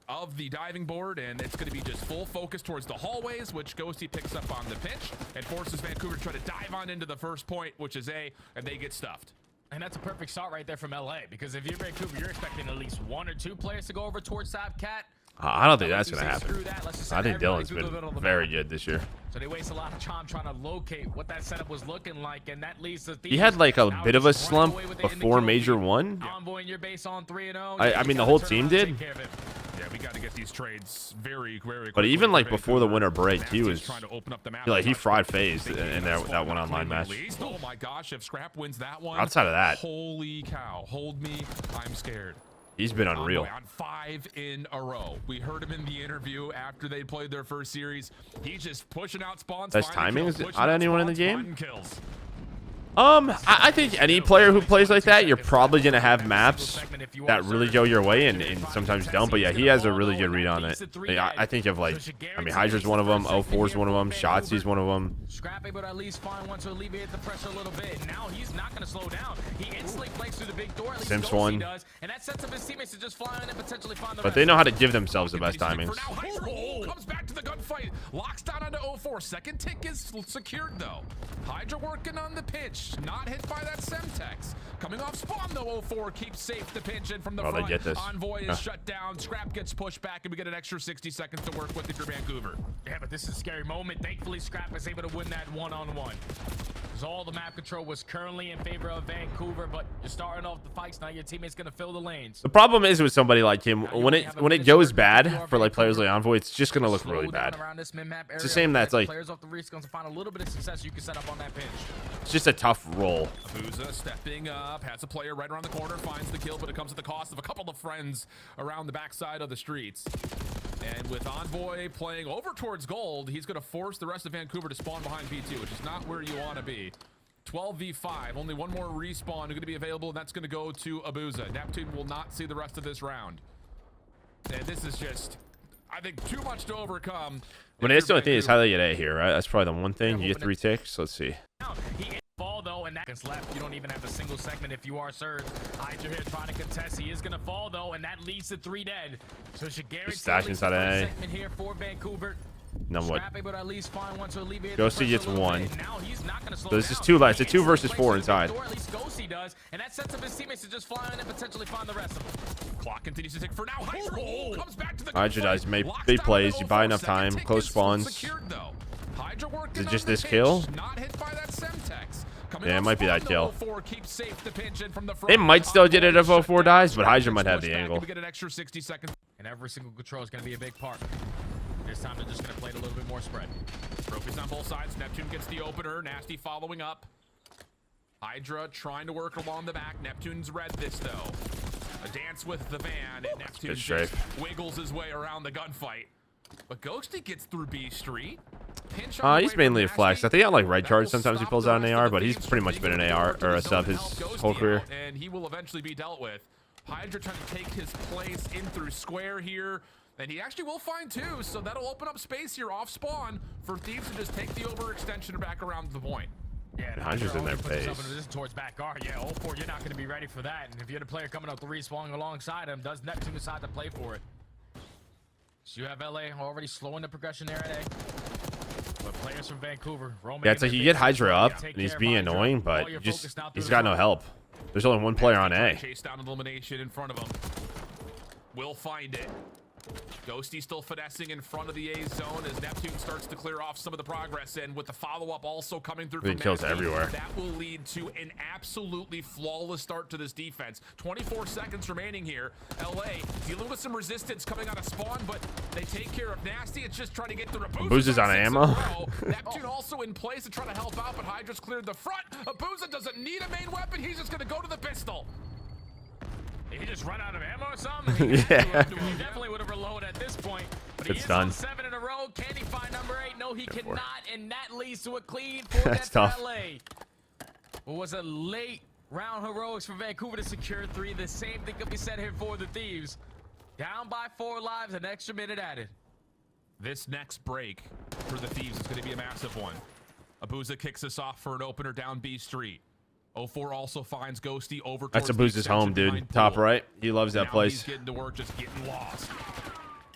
of the diving board, and it's going to be just full focus towards the hallways, which Ghosty picks up on the pitch and forces Vancouver to try to dive on into the first point, which is A, and they get stuffed. And that's a perfect shot right there from LA, because if you're Vancouver, you're expecting at least 1 or 2 players to go over towards Cat. I don't think that's going to happen. I think Dylan's been very good this year. So they waste a lot of time trying to locate what that setup was looking like, and that leads to he had like a bit of a slump before Major 1. I mean, the whole team did. Yeah, we got to get these trades very quickly. But even like before the winter break, he was trying to open up the map. Like he fried FaZe in that one online match. Oh my gosh, if Scrap wins that one. Outside of that, holy cow, hold me, I'm scared. He's been unreal. On 5 in a row. We heard him in the interview after they played their first series. He's just pushing out spawns. Best timing is out of anyone in the game. I think any player who plays like that, you're probably gonna have maps that really go your way and sometimes don't. But yeah, he has a really good read on it. I think of like, I mean, Hydra's one of them, 04's one of them, Shotzi's one of them. Scrap able to at least find one to alleviate the pressure a little bit. Now he's not gonna slow down. He instantly plays through the big door. At least Simps one. does, and that sets up his teammates to just fly in and potentially find the But they know how to give themselves the best timings. Comes back to the gunfight, locks down onto 04. Second tick is secured though. Hydra working on the pitch, not hit by that Semtex. Coming off spawn though, 04 keeps safe the pinch in from the front. They get this. Envoy is shut down. Scrap gets pushed back, and we get an extra 60 seconds to work with if you're Vancouver. Yeah, but this is a scary moment. Thankfully, Scrap is able to win that one-on-one. Because all the map control was currently in favor of Vancouver, but you're starting off the fights now. Your teammate's gonna fill the lanes. The problem is with somebody like him, when it goes bad for like players like Envoy, it's just gonna look really bad. It's the same that's like players off the respawn to find a little bit of success you can set up on that pinch. It's just a tough roll. Booza stepping up, has a player right around the corner, finds the kill, but it comes at the cost of a couple of friends around the backside of the streets. And with Envoy playing over towards gold, he's going to force the rest of Vancouver to spawn behind P2, which is not where you want to be. 12v5, only one more respawn going to be available, and that's going to go to Abuza. Neptune will not see the rest of this round. And this is just, I think, too much to overcome. I mean, that's the only thing is how they get A here, right? That's probably the one thing. You get 3 ticks. Let's see. Fall though, and that's left. You don't even have a single segment if you are Surge. Hydra here trying to contest. He is gonna fall though, and that leads to 3 dead. So Shigeri stash inside A. Segment here for Vancouver. Now what? Able to at least find one to alleviate Ghosty gets 1. Now he's not gonna slow so this is 2 left. It's a 2 versus 4 inside. At least Ghosty does, and that sets up his teammates to just fly in and potentially find the rest of them. Clock continues to tick for now. Hydra comes back to the Hydra does make big plays. You buy enough time. Close spawns. Is it just this kill? Not hit by that Semtex. Yeah, it might be that kill. They might still get it if 04 dies, but Hydra might have the angle. We get an extra 60 seconds. And every single control is going to be a big part. This time they're just going to play it a little bit more spread. Trophies on both sides. Neptune gets the opener. Nasty following up. Hydra trying to work along the back. Neptune's read this, though. A dance with the van, and Neptune just wiggles his way around the gunfight. But Ghosty gets through B Street. He's mainly a flex. I think on like right charge sometimes he pulls out an AR, but he's pretty much been an AR or a sub his whole career. And he will eventually be dealt with. Hydra trying to take his place in through square here. And he actually will find 2, so that'll open up space here off spawn for Thieves to just take the overextension back around the point. Yeah, Hydра's in their face. Towards back guard. Yeah, 04, you're not going to be ready for that. And if you're the player coming up the respawn alongside him, does Neptune decide to play for it? So you have LA already slowing the progression there at A. But players from Vancouver, Roman, Yeah, it's like you get Hydra up, and he's being annoying, but he's got no help. There's only one player on A. Chase down elimination in front of him. Will find it. Ghosty still finessing in front of the A zone as Neptune starts to clear off some of the progress, and with the follow-up also coming through from kills Nasty, everywhere. that will lead to an absolutely flawless start to this defense. 24 seconds remaining here. LA dealing with some resistance coming out of spawn, but they take care of Nasty. It's just trying to get through. Abuza's on ammo. Neptune also in place to try to help out, but Hydra's cleared the front. Abuza doesn't need a main weapon. He's just going to go to the pistol. He just run out of ammo or something? Yeah. He definitely would have reloaded at this point. But he It's is done. on 7 in a row. Can he find number 8? No, he Go for it. cannot, and that leads to a clean for That's that tough. LA. It was a late round heroics for Vancouver to secure 3. The same thing could be said here for the Thieves. Down by 4 lives, an extra minute added. This next break for the Thieves is going to be a massive one. Abuza kicks us off for an opener down B Street. 04 also finds Ghosty over That's towards the Abuza's home, extension dude. behind Top Pool. right. He loves that Now place. He's getting to work, just getting lost.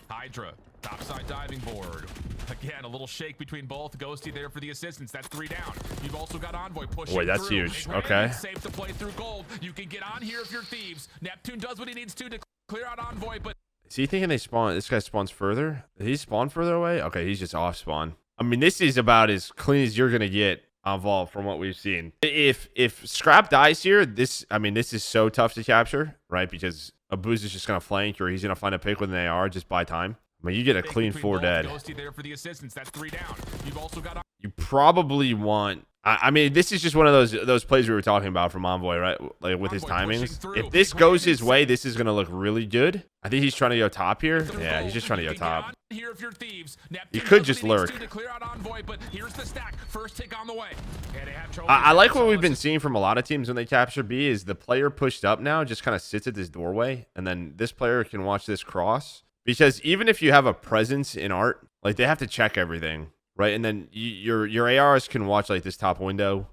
Hydra, topside diving board. Again, a little shake between both. Ghosty there for the assistance. That's 3 down. You've also got Envoy pushing Boy, that's through. huge. Granted, Okay. it's safe to play through gold. You can get on here if you're Thieves. Neptune does what he needs to clear out Envoy, but Is he thinking they spawn? This guy spawns further? Did he spawn further away? Okay, he's just off spawn. I mean, this is about as clean as you're gonna get on Vault from what we've seen. If Scrap dies here, this is so tough to capture, right? Because Abuza's just gonna flank, or he's gonna find a pick with an AR just by time. I mean, you get a clean between 4 both. dead. Ghosty there for the assistance. That's 3 down. You've also got You probably want. I mean, this is just one of those plays we were talking about from Envoy, right? Like with his Envoy pushing timings. through. If this goes his way, this is gonna look really good. I think he's trying to go top here. Yeah, he's just trying to go top. Here if you're Thieves. He Neptune could does just what he needs lurk. to clear out Envoy, but here's the stack. First tick on the way. Yeah, they have trophies. I like what So we've let's been just- seeing from a lot of teams when they capture B is the player pushed up now just kind of sits at this doorway, and then this player can watch this cross. Because even if you have a presence in art, like they have to check everything, right? And then your ARs can watch like this top window,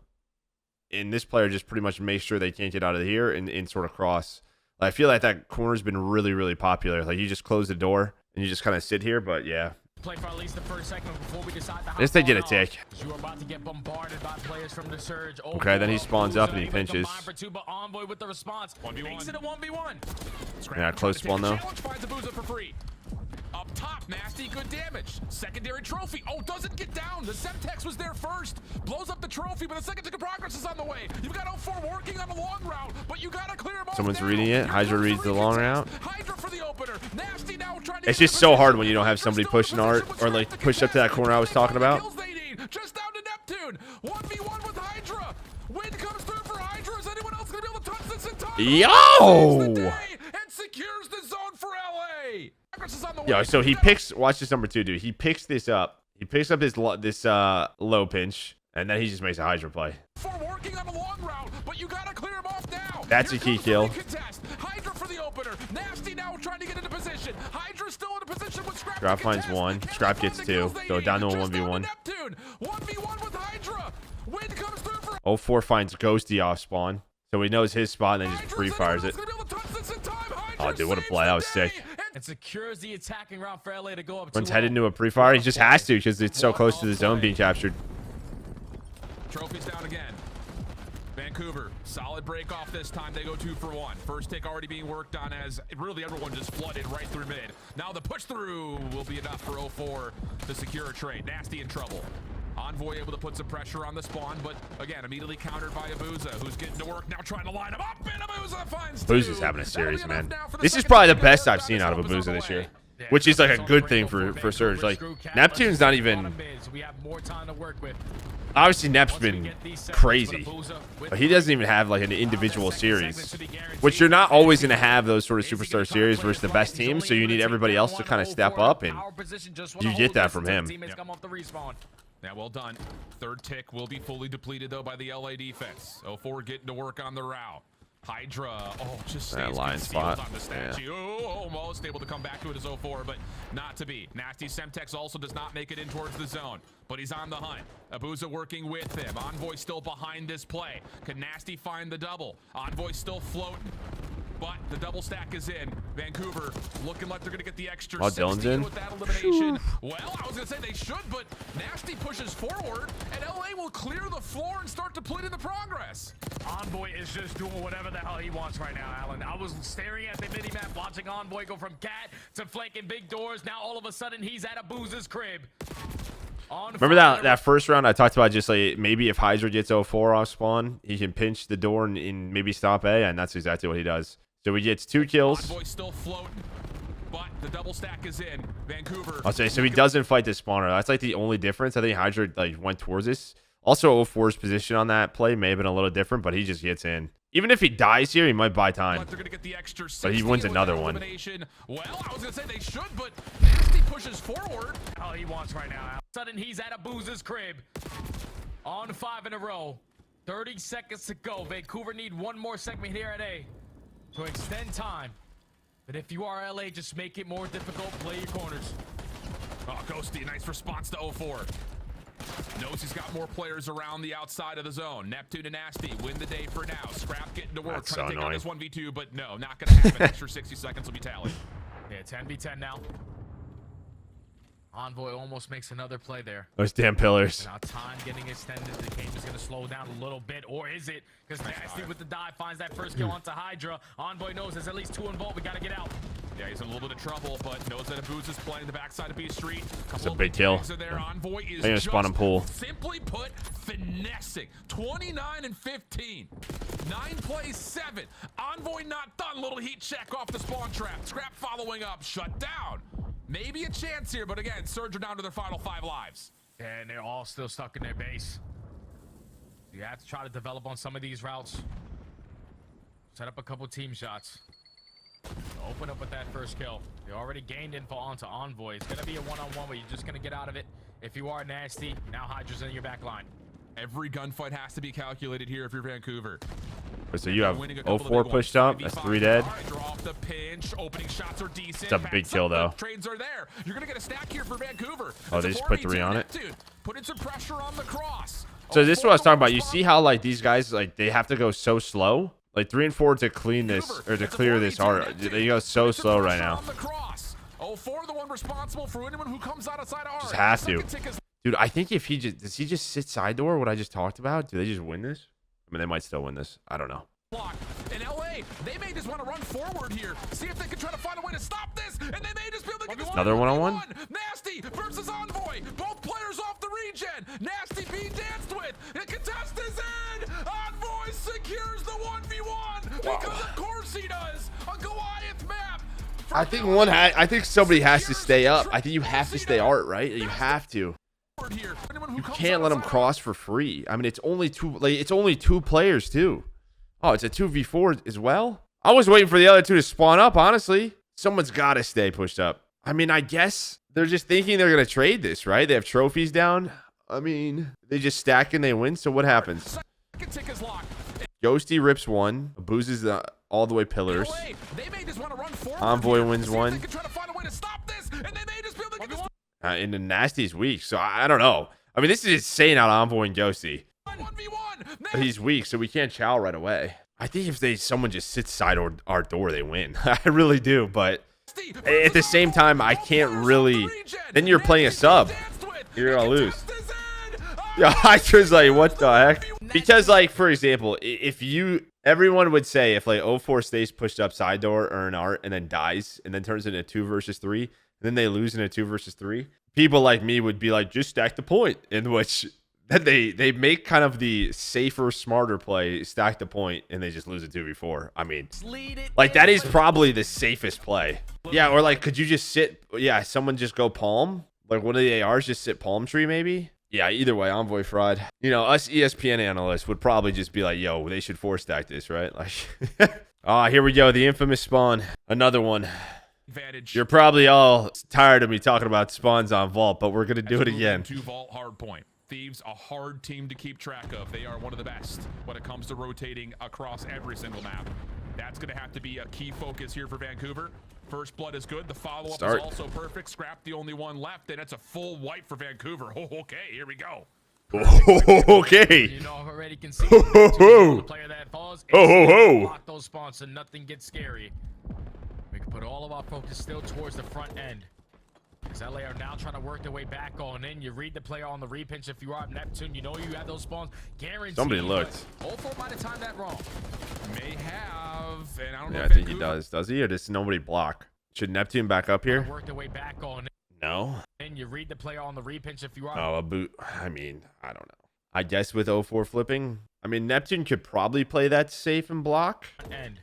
and this player just pretty much makes sure they can't get out of here and sort of cross. I feel like that corner's been really, really popular. Like you just close the door and you just kind of sit here, but yeah. Play for at least the first segment before we decide to hop Guess they get on a tick. off. You are about to get bombarded by players from the Surge. Okay, then he spawns up and he pinches. For 2, but Envoy with the response. 1v1. Makes it a 1v1. Yeah, close spawn though. Challenge finds Abuza for free. Up top, Nasty, good damage. Secondary trophy. Oh, doesn't get down. The Semtex was there first. Blows up the trophy, but the second tick of progress is on the way. You've got 04 working on the long route, but you gotta clear him off. Someone's now. reading it. Here Hydra comes reads the long recontest. route. Hydra for the opener. Nasty now trying to It's get just in so position. hard when you don't have somebody Hydra's pushing still in art position or with like Scrap push up to that contest. corner I was They talking find the about. kills they need. Just down to Neptune. 1v1 with Hydra. Wind comes through for Hydra. Is anyone else gonna be able to touch this in time? Yo! Saves the day and secures the zone for LA. Progress is on the way. Yo, so he picks. Watch this number 2, dude. He picks this up. He picks up this low pinch, and then he just makes a Hydra play. For working on the long route, but you gotta clear him off now. That's Here a key comes the kill. recontest. Hydra for the opener. Nasty now trying to get into position. Hydra's still in a position with Scrap. Scrap to finds contest. 1. Can they Scrap find gets the 2. kills they So need? down to a Just 1v1. Neptune. 1v1 with Hydra. Wind comes through for 04 finds Ghosty off spawn, so he knows his spot and then just Hydra. free Is fires anyone it. else gonna be able to touch this in time? Hydra Oh, dude, what a saves play. the That was day. sick. It secures the attacking round for LA to go up One's 2-0. headed into a pre-fire. He just has to because it's so close to the zone being captured. Trophies down again. Vancouver, solid break off this time. They go 2 for 1. First tick already being worked on as really everyone just flooded right through mid. Now the push through will be enough for 04 to secure a trade. Nasty in trouble. Envoy able to put some pressure on the spawn, but again, immediately countered by Abuza, who's getting to work now trying to line him up, and Abuza finds 2. Abuza's having a That'll series, be man. enough now for the This is second probably the tick. best I've Got seen his out of help is Abuza on the this way. year, which is like a good thing for Surge. Like Neptune's not even. We have more time to work with. Obviously, Nep's been crazy, but he doesn't even have like an individual series, which you're not always going to have those sort of superstar series versus the best team. So you need everybody else to kind of step up, and you get that from him. Yeah, well done. Third tick will be fully depleted, though, by the LA defense. 04 getting to work on the route. Hydra, just That stays line concealed spot. on the statue. Oh, almost able to come back to it as 04, but not to be. Nasty Semtex also does not make it in towards the zone, but he's on the hunt. Abuza working with him. Envoy still behind this play. Can Nasty find the double? Envoy still floating. But the double stack is in. Vancouver looking like they're going to get the extra Oh, Dylan's in. with that elimination. Well, I was going to say they should, but Nasty pushes forward, and LA will clear the floor and start depleting the progress. Envoy is just doing whatever the hell he wants right now, Alan. I was staring at the mini-map, watching Envoy go from cat to flanking big doors. Now all of a sudden he's at a Booz's crib. Remember that first round I talked about, just like maybe if Hydra gets 0-4 off spawn, he can pinch the door and maybe stop A, and that's exactly what he does. So he gets 2 kills. Envoy still floating, but the double stack is in. Vancouver. I'll say, so he doesn't fight the spawner. That's like the only difference. I think Hydra like went towards this. Also, 0-4's position on that play may have been a little different, but he just gets in. Even if he dies here, he might buy time. But he wins another one. Well, I was going to say they should, but Nasty pushes forward. All he wants right now. Sudden he's at a Booz's crib. On 5 in a row. 30 seconds to go. Vancouver need one more segment here at A to extend time. But if you are LA, just make it more difficult. Play your corners. Oh, Ghosty, nice response to 0-4. Knows he's got more players around the outside of the zone. Neptune and Nasty win the day for now. Scrap getting to work. That's trying so to take annoying. on this 1v2, but no, not going to happen. Extra 60 seconds will be tallied. Yeah, 10v10 now. Envoy almost makes another play there. Those damn pillars. Now time getting extended. The game is going to slow down a little bit, or is it? Because Nasty with the dive finds that first kill onto Hydra. Envoy knows there's at least 2 involved. We got to get out. Yeah, he's in a little bit of trouble, but knows that Abuz is playing the backside of B Street. That's a big kill. There. Envoy is gonna spawn and pull. Simply put, finessing. 29 and 15. 9 plays 7. Envoy not done. Little heat check off the spawn trap. Scrap following up. Shut down. Maybe a chance here, but again, Surge are down to their final 5 lives. And they're all still stuck in their base. You have to try to develop on some of these routes. Set up a couple team shots. Open up with that first kill. You already gained info onto Envoy. It's going to be a one-on-one, but you're just going to get out of it. If you are Nasty, now Hydra's in your back line. Every gunfight has to be calculated here if you're Vancouver. So you have 0-4 pushed up. That's 3 dead. Draw off the pinch. Opening shots are decent. It's a big kill, though. Trades are there. You're going to get a stack here for Vancouver. Oh, they just put 3 on it. Putting some pressure on the cross. So this is what I was talking about. You see how like these guys, like they have to go so slow? Like 3 and 4 to clean this, or to clear this art. They go so slow right now. 0-4, the one responsible for anyone who comes outside of Just has to. Dude, I think if he just, does he just sit side door, what I just talked about? Do they just win this? I mean, they might still win this. I don't know. In LA, they may just want to run forward here. See if they can try to find a way to stop this, and they may just be able to get this another one-on-one. Nasty versus Envoy. Both players off the regen. Nasty being danced with. The contest is in. Envoy secures the 1v1 because of course he does. A Goliath map. I think I think somebody has to stay up. I think you have to stay art, right? You have to. You can't let them cross for free. I mean, it's only 2. Like, it's only 2 players too. Oh, it's a 2v4 as well. I was waiting for the other 2 to spawn up. Honestly, someone's got to stay pushed up. I mean, I guess they're just thinking they're gonna trade this, right? They have trophies down. I mean, they just stack and they win. So what happens? Ghosty rips 1. Boozes all the way pillars. Envoy wins 1. And the Nasty's weak, so I don't know. I mean, this is insane out Envoy and Ghosty. He's weak, so we can't chow right away. I think if someone just sits side our door, they win. I really do, but at the same time, I can't really. Then you're playing a sub. You're gonna lose. Yeah, Hydra's like, what the heck? Because, like, for example, if everyone would say if like 0-4 stays pushed up side door or an art and then dies and then turns into 2 versus 3, and then they lose in a 2 versus 3, people like me would be like, just stack the point, in which then they make kind of the safer, smarter play, stack the point, and they just lose a 2v4. I mean, like, that is probably the safest play. Yeah, or like, could you just sit? Yeah, someone just go palm. Like one of the ARs just sit palm tree, maybe. Yeah, either way, Envoy fraud. You know, us ESPN analysts would probably just be like, yo, they should 4-stack this, right? Like, here we go. The infamous spawn. Another one. You're probably all tired of me talking about spawns on Vault, but we're going to do it again. To Vault Hardpoint. Thieves, a hard team to keep track of. They are one of the best when it comes to rotating across every single map. That's going to have to be a key focus here for Vancouver. First blood is good. The follow-up is also perfect. Scrap the only one left, and it's a full wipe for Vancouver. Oh, okay, here we go. Okay. You know, I've already conceded the player that falls. Block those spawns so nothing gets scary. We can put all of our focus still towards the front end. As LA are now trying to work their way back on in. You read the player on the repinch. If you are Neptune, you know you have those spawns guaranteed. Somebody looked. 04 might have timed that wrong. May have, and I don't know. Yeah, I if think he Vancouver- does. Does he? Or does nobody block? Should Neptune back up here? Work their way back on No. in. You read the player on the repinch. If you are Oh, a boot. I mean, I don't know. I guess with 04 flipping, I mean, Neptune could probably play that safe and block. end.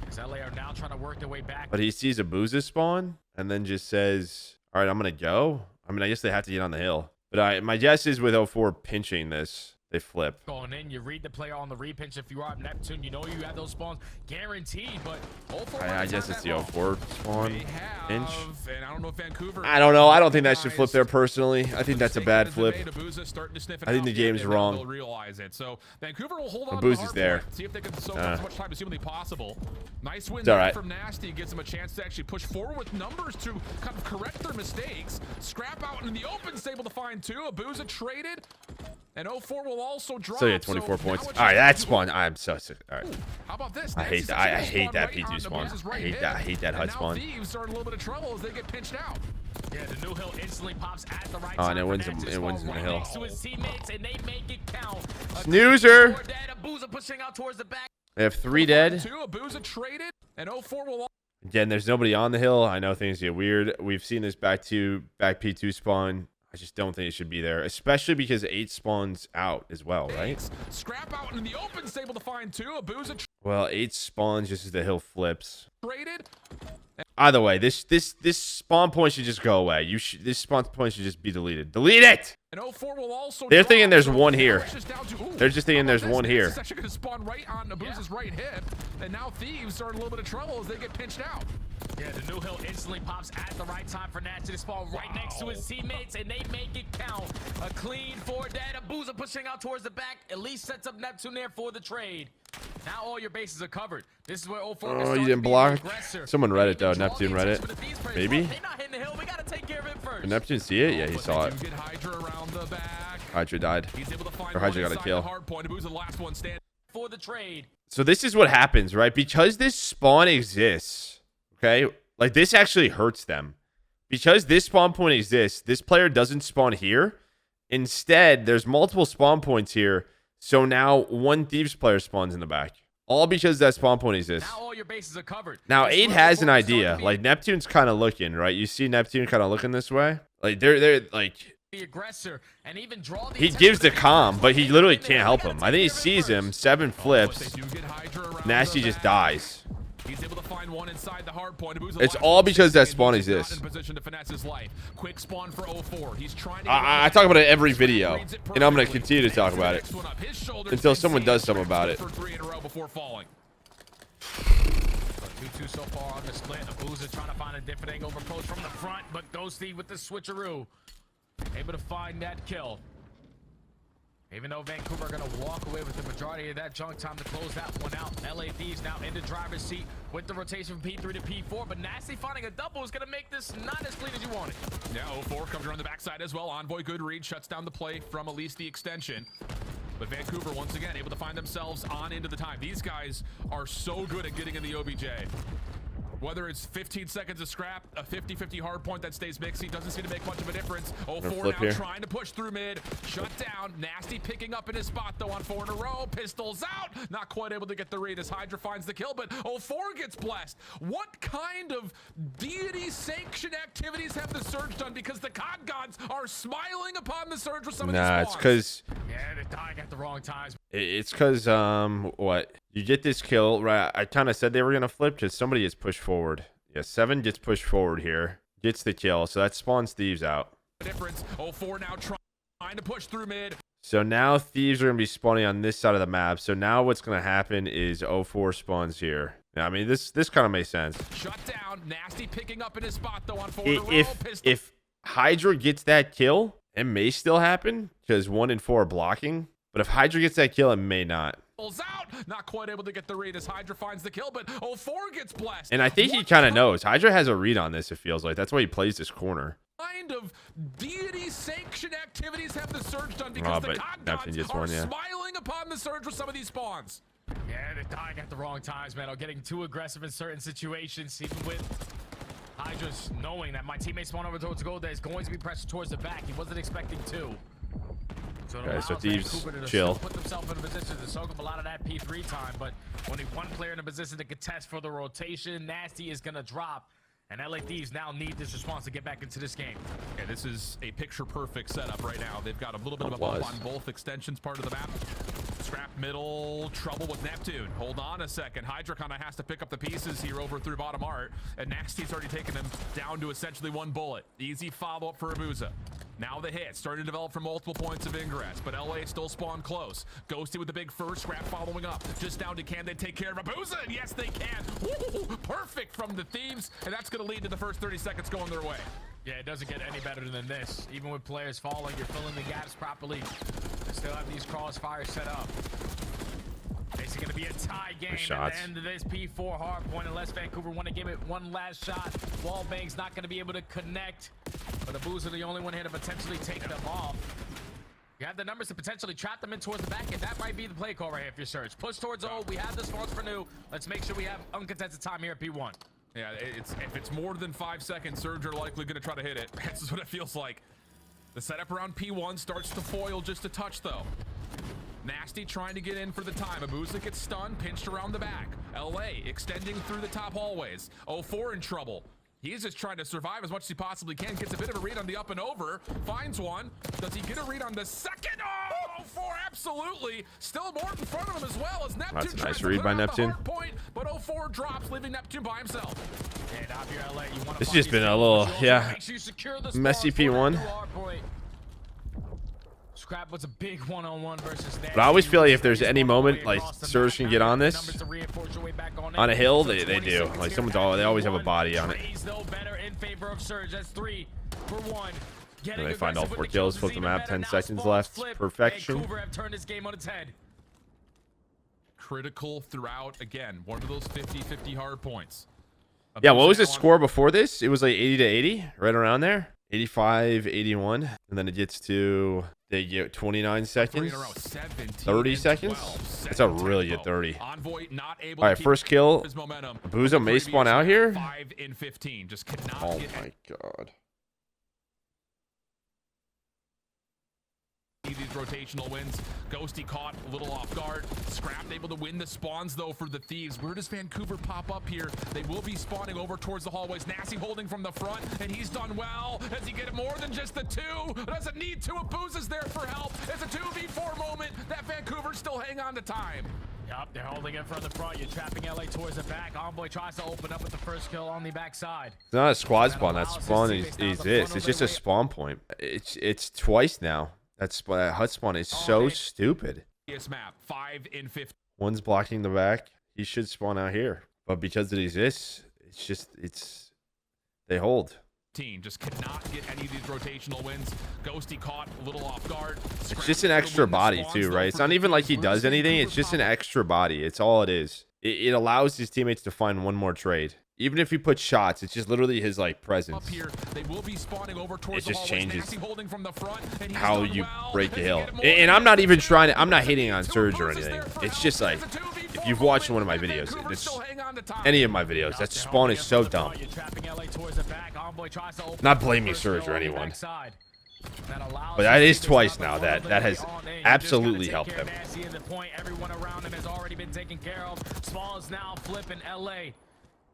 As LA are now trying to work their way back. But he sees a Booza spawn and then just says, all right, I'm going to go. I mean, I guess they have to get on the hill. But my guess is with 04 pinching this, they flip. Going in, you read the player on the repinch. If you are Neptune, you know you have those spawns guaranteed. But 04 I guess it's the 04 spawn May have, pinch. and I don't know if Vancouver. I don't know. I don't think that should flip there personally. I think that's a bad flip. I think the game's wrong. They'll realize it. So Vancouver will hold on. Booz to is the there. hard point, see if they can soak up as much time as humanly possible. Nice win It's all right. from Nasty. Gives them a chance to actually push forward with numbers to kind of correct their mistakes. Scrap out in the open, is able to find two. Abuza traded. And 04 will also drop. So yeah, 24 so points. now it's All right, just- that spawn. I'm so sick. All right. How about this? I hate Nancy's that. I actually hate that spawned P2 right spawn. on Abuza's right I hate hip. that. I hate that And HUD now spawn. Thieves are in a little bit of trouble as they get pinched out. Yeah, the new hill instantly pops at the right Oh, time. and it for wins Ned him- to it spawn wins him the right hill. next to his teammates, and they make it count. Snoozer. Abuza pushing out towards the back. They have 3 dead. Two, Abuza traded, and 04 will. Again, there's nobody on the hill. I know things get weird. We've seen this back P2 spawn. I just don't think it should be there, especially because 8 spawns out as well, right? Scrap out in the open, is able to find two. Abuza Well, 8 spawns just as the hill flips. traded. Either way, this spawn point should just go away. This spawn point should just be deleted. Delete it! And 04 will also. They're drop, thinking there's so one now here. it's just down to- ooh, They're just thinking how about there's this? one here. It's actually going to spawn right on Abuza's right hip, and now Thieves are in a little bit of trouble as they get pinched out. Yeah, the new hill instantly pops at the right time for Nat to spawn right next to his teammates, and they make it count. A clean 4 dead. Abuza pushing out towards the back. At least sets up Neptune there for the trade. Now all your bases are covered. This is where 04 can Oh, start you to didn't be the block? aggressor. Someone read it, though. They can draw Neptune the read attention it. of the Thieves players. Maybe? They're not hitting the hill. We got to take care of it first. Did Neptune see it? Yeah, he But saw they it. do get Hydra around the back. Hydra died. He's able to find Or Hydra one got a inside kill. the hard point. Abuza the last one standing. For the trade. So this is what happens, right? Because this spawn exists, okay? Like, this actually hurts them. Because this spawn point exists, this player doesn't spawn here. Instead, there's multiple spawn points here. So now one Thieves player spawns in the back. All because that spawn point exists. Now all your bases are covered. Now, This is 8 where has 04 an can start to idea. be Like, Neptune's kind of looking, right? You see Neptune kind of looking this way? Like, they're like... the aggressor and even draw the He attention gives of the Thieves calm, players. but he They literally get in can't there. help They him. gotta I think he take care of it sees him, first. 7 But flips. they do get Hydra around Nasty the just back. dies. He's able to find one inside the hard point. Abuza It's last all one because that standing. spawn He's not exists. in position to finesse his life. Quick spawn for 04. He's trying to I talk about it every video, and I'm going to continue to talk about it until someone does something about it. For 3 in a row before falling. 2-2 so far on the split. Abuza trying to find a different angle of approach from the front, but Ghosty with the switcheroo. Able to find that kill. Even though Vancouver are going to walk away with the majority of that junk, time to close that one out. LA Thieves now in the driver's seat with the rotation from P3 to P4, but Nasty finding a double is going to make this not as clean as you wanted. Now 04 comes around the backside as well. Envoy good read, shuts down the play from at least the extension. But Vancouver once again able to find themselves on into the time. These guys are so good at getting in the OBJ. Whether it's 15 seconds of scrap, a 50-50 hard point that stays mixy, doesn't seem to make much of a difference. 04 flip now here. trying to push through mid, shut down. Nasty picking up in his spot though on 4 in a row. Pistols out, not quite able to get the read as Hydra finds the kill, but 04 gets blessed. What kind of deity sanctioned activities have the Surge done? Because the COD gods are smiling upon the Surge with some of these Nah, spawns. it's because... Yeah, they're dying at the wrong times. It's because, what? You get this kill, right? I kind of said they were going to flip because somebody gets pushed forward. Yeah, 7 gets pushed forward here. Gets the kill, so that spawns Thieves out. Difference. 04 now trying to push through mid. So now Thieves are going to be spawning on this side of the map. So now what's going to happen is 04 spawns here. Yeah, I mean, this kind of makes sense. Shut down. Nasty picking up in his spot though on 4 in a row. If Hydra gets that kill, it may still happen because 1 and 4 are blocking. But if Hydra gets that kill, it may not. Out, not quite able to get the read as Hydra finds the kill, but 04 gets blessed. And I think he kind of knows. Hydra has a read on this, it feels like. That's why he plays this corner. Kind of deity-sanctioned activities have the Surge done? Because the but God Neptune gods gets are one, yeah. smiling upon the Surge with some of these spawns. Yeah, they're dying at the wrong times, man. Or getting too aggressive in certain situations, even with Hydra's knowing that my teammate spawned over towards gold. That is going to be pressed towards the back. He wasn't expecting to. So it allows Thieves Vancouver to chill. put themselves in a position to soak up a lot of that P3 time, but only one player in a position to contest for the rotation. Nasty is gonna drop, and LA Thieves now need this response to get back into this game. Yeah, this is a picture-perfect setup right now. They've got a little bit of a bump on both extensions part of the map. Scrap middle, trouble with Neptune. Hold on a second. Hydra kind of has to pick up the pieces here over through bottom art, and Nasty's already taken him down to essentially one bullet. Easy follow-up for Abuza. Now the hit starting to develop from multiple points of ingress, but LA still spawned close. Ghosty with the big first, Scrap following up. Just down to can they take care of Abuza? And yes, they can. Woo, perfect from the Thieves, and that's going to lead to the first 30 seconds going their way. Yeah, it doesn't get any better than this. Even with players falling, you're filling the gaps properly. They still have these crossfires set up. Basically going to be a tie game at the end of this P4 hardpoint unless Vancouver want to give it one last shot. Wallbang's not going to be able to connect, but Abuza the only one here to potentially take them off. You have the numbers to potentially trap them in towards the back, and that might be the play call right here if you're Surge. Push towards O. We have the spawns for new. Let's make sure we have uncontested time here at P1. Yeah, if it's more than 5 seconds, Surge are likely going to try to hit it. That's what it feels like. The setup around P1 starts to foil just a touch, though. Nasty trying to get in for the time. Abuza gets stunned, pinched around the back. LA extending through the top hallways. 04 in trouble. He's just trying to survive as much as he possibly can. Gets a bit of a read on the up and over. Finds one. Does he get a read on the second? Oh, 04 absolutely. Still more in front of him as well as Neptune. That's a nice tries to read put by out the Neptune. hard point, but 04 drops, leaving Neptune by himself. And out here, LA, you want It's just been a little, messy P1. Scrap was a big one-on-one versus that. But I always feel like if there's any moment like Surge can get on this on a hill, they do. Like they always have a body on it. And they find all 4 kills, flip the map, 10 seconds left, perfection. Vancouver have turned this game on its head. Critical throughout, again, one of those 50-50 hard points. Yeah, what was the score before this? It was like 80 to 80, right around there. 85, 81, and then it gets to, they get 29 seconds, 30 seconds. That's a really good 30. All right, first kill. Abuza may spawn out here. 5 in 15. Just cannot Oh get my god. these rotational wins. Ghosty caught a little off guard. Scrapped able to win the spawns though for the Thieves. Where does Vancouver pop up here? They will be spawning over towards the hallways. Nasty holding from the front, and he's done well. Does he get more than just the 2? Doesn't need to. Abuza's there for help. It's a 2v4 moment that Vancouver still hang on to time. Yup, they're holding it from the front. You're trapping LA towards the back. Envoy tries to open up with the first kill on the backside. It's not a squad spawn. That spawn is this. It's just a spawn point. It's twice now. That hut spawn is so stupid. Yes, map 5 in 15. One's blocking the back. He should spawn out here, but because it exists, they hold. Just cannot get any of these rotational wins. Ghosty caught a little off guard. It's just an extra body too, right? It's not even like he does anything. It's just an extra body. It's all it is. It allows his teammates to find one more trade. Even if he puts shots, it's just literally his like presence. Up here, they will be spawning over towards it just changes from the front, how you break the hill. And I'm not even trying to, I'm not hating on Surge or anything. It's just like, if you've watched one of my videos, any of my videos, that spawn is so dumb. Not blaming Surge or anyone. But that is twice now. That has absolutely helped him. Everyone around him has already been taken care of. Small is now flipping LA.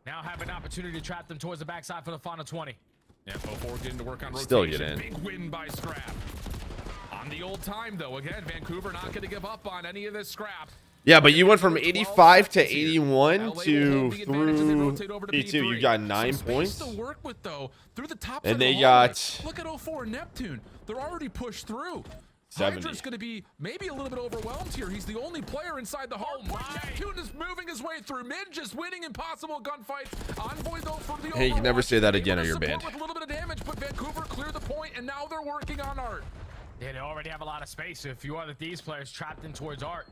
Now have an opportunity to trap them towards the backside for the final 20. Yeah, 04 getting to work on rotation. Still get in. Big win by Scrap. On the old time, though, again, Vancouver not going to give up on any of this scrap. Yeah, but you went from 85 to 81 to through P2. You got 9 points. To work with, though, through the top and they got... Look at 04 Neptune. They're already pushed through. 70. Hydra's going to be maybe a little bit overwhelmed here. He's the only player inside the home. Neptune is moving his way through mid, just winning impossible gunfights. Envoy though for the Hey, you can never say that again or you're banned. With a little bit of damage, but Vancouver cleared the point, and now they're working on Art. Yeah, they already have a lot of space. So if you are these players trapped in towards Art,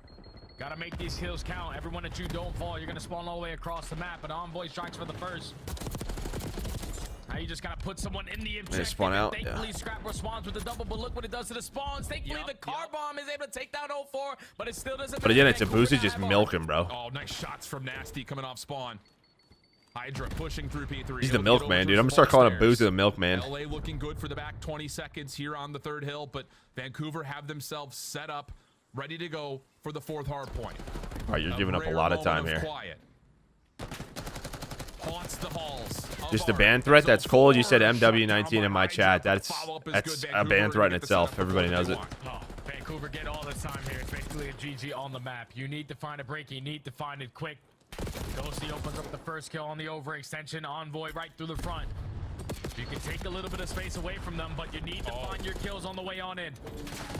gotta make these kills count. Everyone that you don't fall, you're gonna spawn all the way across the map. But Envoy strikes for the first. you just gotta put someone in the objective. spawn out, Thankfully, yeah. Scrap responds with the double, but look what it does to the spawns. Thankfully, the car bomb is able to take down 04, but it still doesn't. But again, it's a boost. It's just milking, bro. Oh, nice shots from Nasty coming off spawn. Hydra pushing through P3. He's the milkman, dude. I'm gonna start calling him Boozy the milkman. LA looking good for the back 20 seconds here on the third hill, but Vancouver have themselves set up, ready to go for the fourth hard point. All right, you're giving up a lot of time here. Quiet. Haunts the halls. Just a ban threat. That's cold. You said MW19 in my chat. That's a ban threat in itself. Everybody knows it. Oh, Vancouver get all the time here. It's basically a GG on the map. You need to find a break. You need to find it quick. Ghosty opens up the first kill on the overextension. Envoy right through the front. You can take a little bit of space away from them, but you need to find your kills on the way on in.